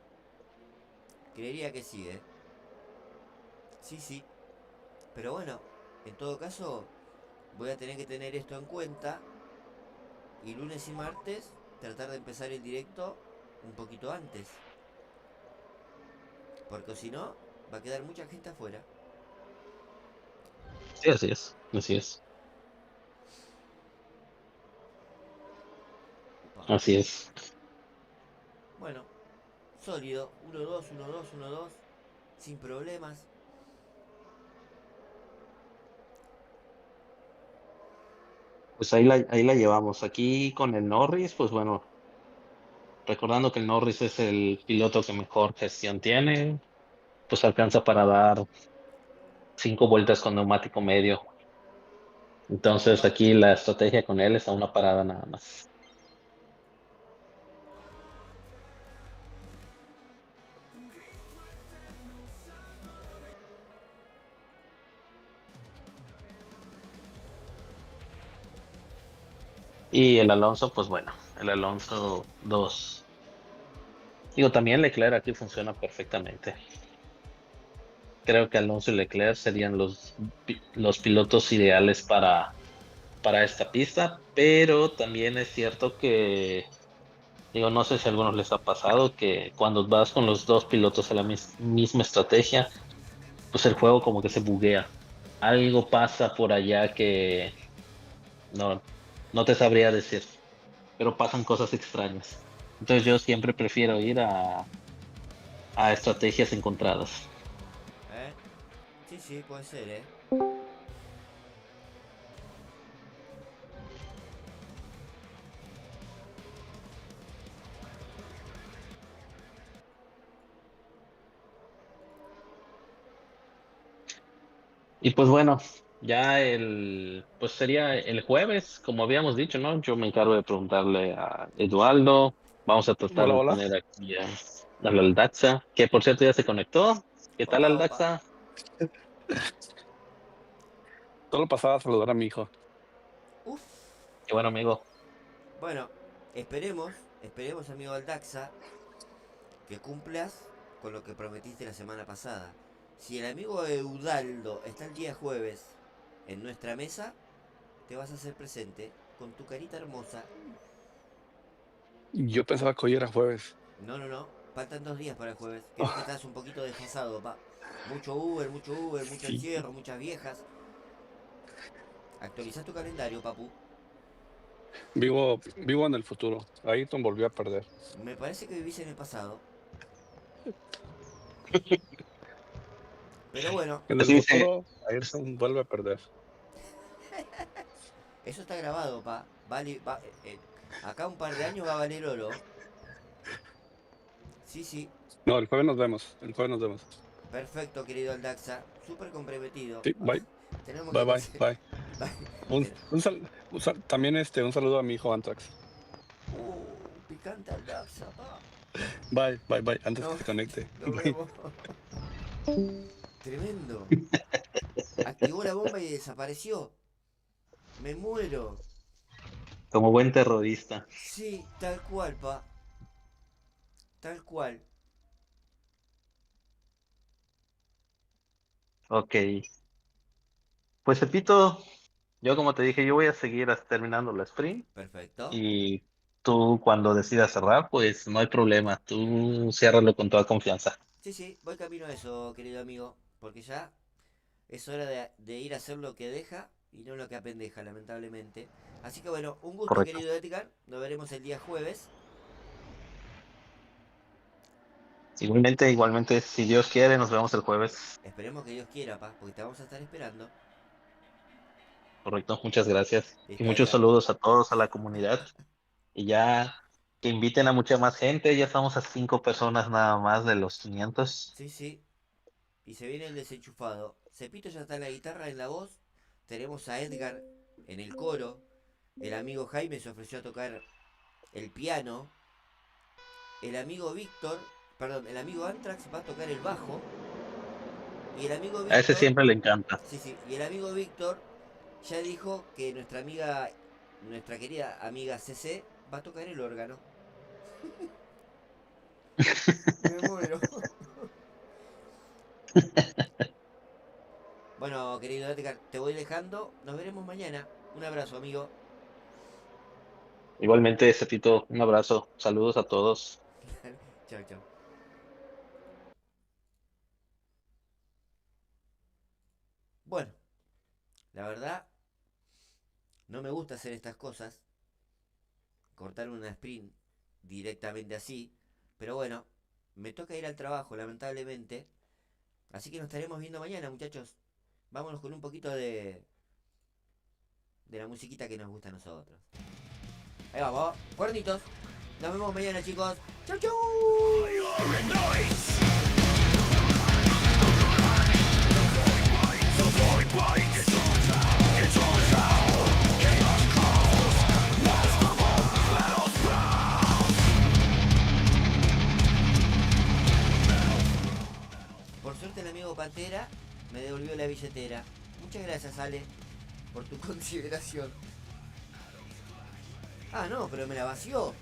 Creería que sí, ¿eh? Sí, sí. Pero bueno, en todo caso, voy a tener que tener esto en cuenta y lunes y martes tratar de empezar el directo un poquito antes. Porque si no, va a quedar mucha gente afuera. Sí, así es. Así es. Upa. Así es. Bueno, sólido. 1-2, 1-2, 1-2. Sin problemas. Pues ahí la llevamos. Aquí con el Norris, pues bueno, recordando que el Norris es el piloto que mejor gestión tiene, pues alcanza para dar 5 vueltas con neumático medio. Entonces aquí la estrategia con él es a una parada nada más. Y el Alonso, pues bueno, el Alonso 2. Digo, también Leclerc aquí funciona perfectamente. Creo que Alonso y Leclerc serían los pilotos ideales para esta pista, pero también es cierto que, digo, no sé si a algunos les ha pasado que cuando vas con los dos pilotos a la misma estrategia, pues el juego como que se buguea. Algo pasa por allá que no, no te sabría decir, pero pasan cosas extrañas. Entonces yo siempre prefiero ir a estrategias encontradas. ¿Eh? Sí, sí, puede ser, ¿eh? Y pues bueno, pues sería el jueves, como habíamos dicho, ¿no? Yo me encargo de preguntarle a Eduardo. Vamos a tratar Hola, de hola. tener aquí al Aldaxa, que por cierto ya se conectó. ¿Qué tal, Opa, opa. Aldaxa? Solo pasaba a saludar a mi hijo. Uf. Qué bueno, amigo. Bueno, esperemos, amigo Aldaxa, que cumplas con lo que prometiste la semana pasada. Si el amigo Eudaldo está el día jueves en nuestra mesa, te vas a hacer presente con tu carita hermosa. Yo pensaba que hoy era jueves. No, faltan 2 días para el jueves. Creo que Oh, estás un poquito desfasado, pa. Mucho Uber, mucho sí. encierro, muchas viejas. Actualiza tu calendario, papu. Vivo en el futuro. Ayrton volvió a perder. Me parece que vivís en el pasado. Pero bueno, En el Así dice, futuro, Ayrton vuelve a perder. eso está grabado, pa. Acá un par de años va a valer oro. Sí, sí. No, el jueves nos vemos. El jueves nos vemos. Perfecto, querido Aldaxa. Súper comprometido. Sí, bye. Tenemos Bye, que bye, conseguir. bye. También un saludo a mi hijo Antrax. Picante Aldaxa, pa. Bye, bye, bye. Antes que No, se conecte. nos Bye. vemos. Tremendo. Activó la bomba y desapareció. Me muero. como buen terrorista. Sí, tal cual, pa. Tal cual. Ok. Pues Pepito, yo como te dije, yo voy a seguir terminando la sprint Perfecto. y tú cuando decidas cerrar, pues no hay problema. Tú ciérralo con toda confianza. Sí, sí, voy camino a eso, querido amigo. Porque ya es hora de ir a hacer lo que deja y no lo que apendeja, lamentablemente. Así que bueno, un gusto, Correcto. querido Edgar. Nos veremos el día jueves. Igualmente, si Dios quiere, nos vemos el jueves. Esperemos que Dios quiera, pa, porque te vamos a estar esperando. Correcto, muchas gracias. Y Listo, muchos Edgar. saludos a todos, a la comunidad. Y ya que inviten a mucha más gente, ya estamos a 5 personas nada más de los 500. Sí, sí. Y se viene el desenchufado. Cepito ya está en la guitarra, en la voz. Tenemos a Edgar en el coro. El amigo Jaime se ofreció a tocar el piano. El amigo Víctor, perdón, el amigo Antrax va a tocar el bajo. Y el amigo A ese Víctor, siempre le encanta. sí, sí, y el amigo Víctor ya dijo que nuestra querida amiga CC va a tocar el órgano. Me muero. Bueno, querido Edgar, te voy dejando. Nos veremos mañana. Un abrazo, amigo. Igualmente, Cepito, un abrazo. Saludos a todos. Chao, chao. Bueno, la verdad, no me gusta hacer estas cosas. Cortar una sprint directamente así. Pero bueno, me toca ir al trabajo, lamentablemente. Así que nos estaremos viendo mañana, muchachos. Vámonos con un poquito de la musiquita que nos gusta a nosotros. Ahí vamos, cuernitos. Nos vemos mañana, chicos. Chau, chau. Por suerte el amigo Pantera me devolvió la billetera. Muchas gracias, Ale, por tu consideración. Ah, no, pero me la vació.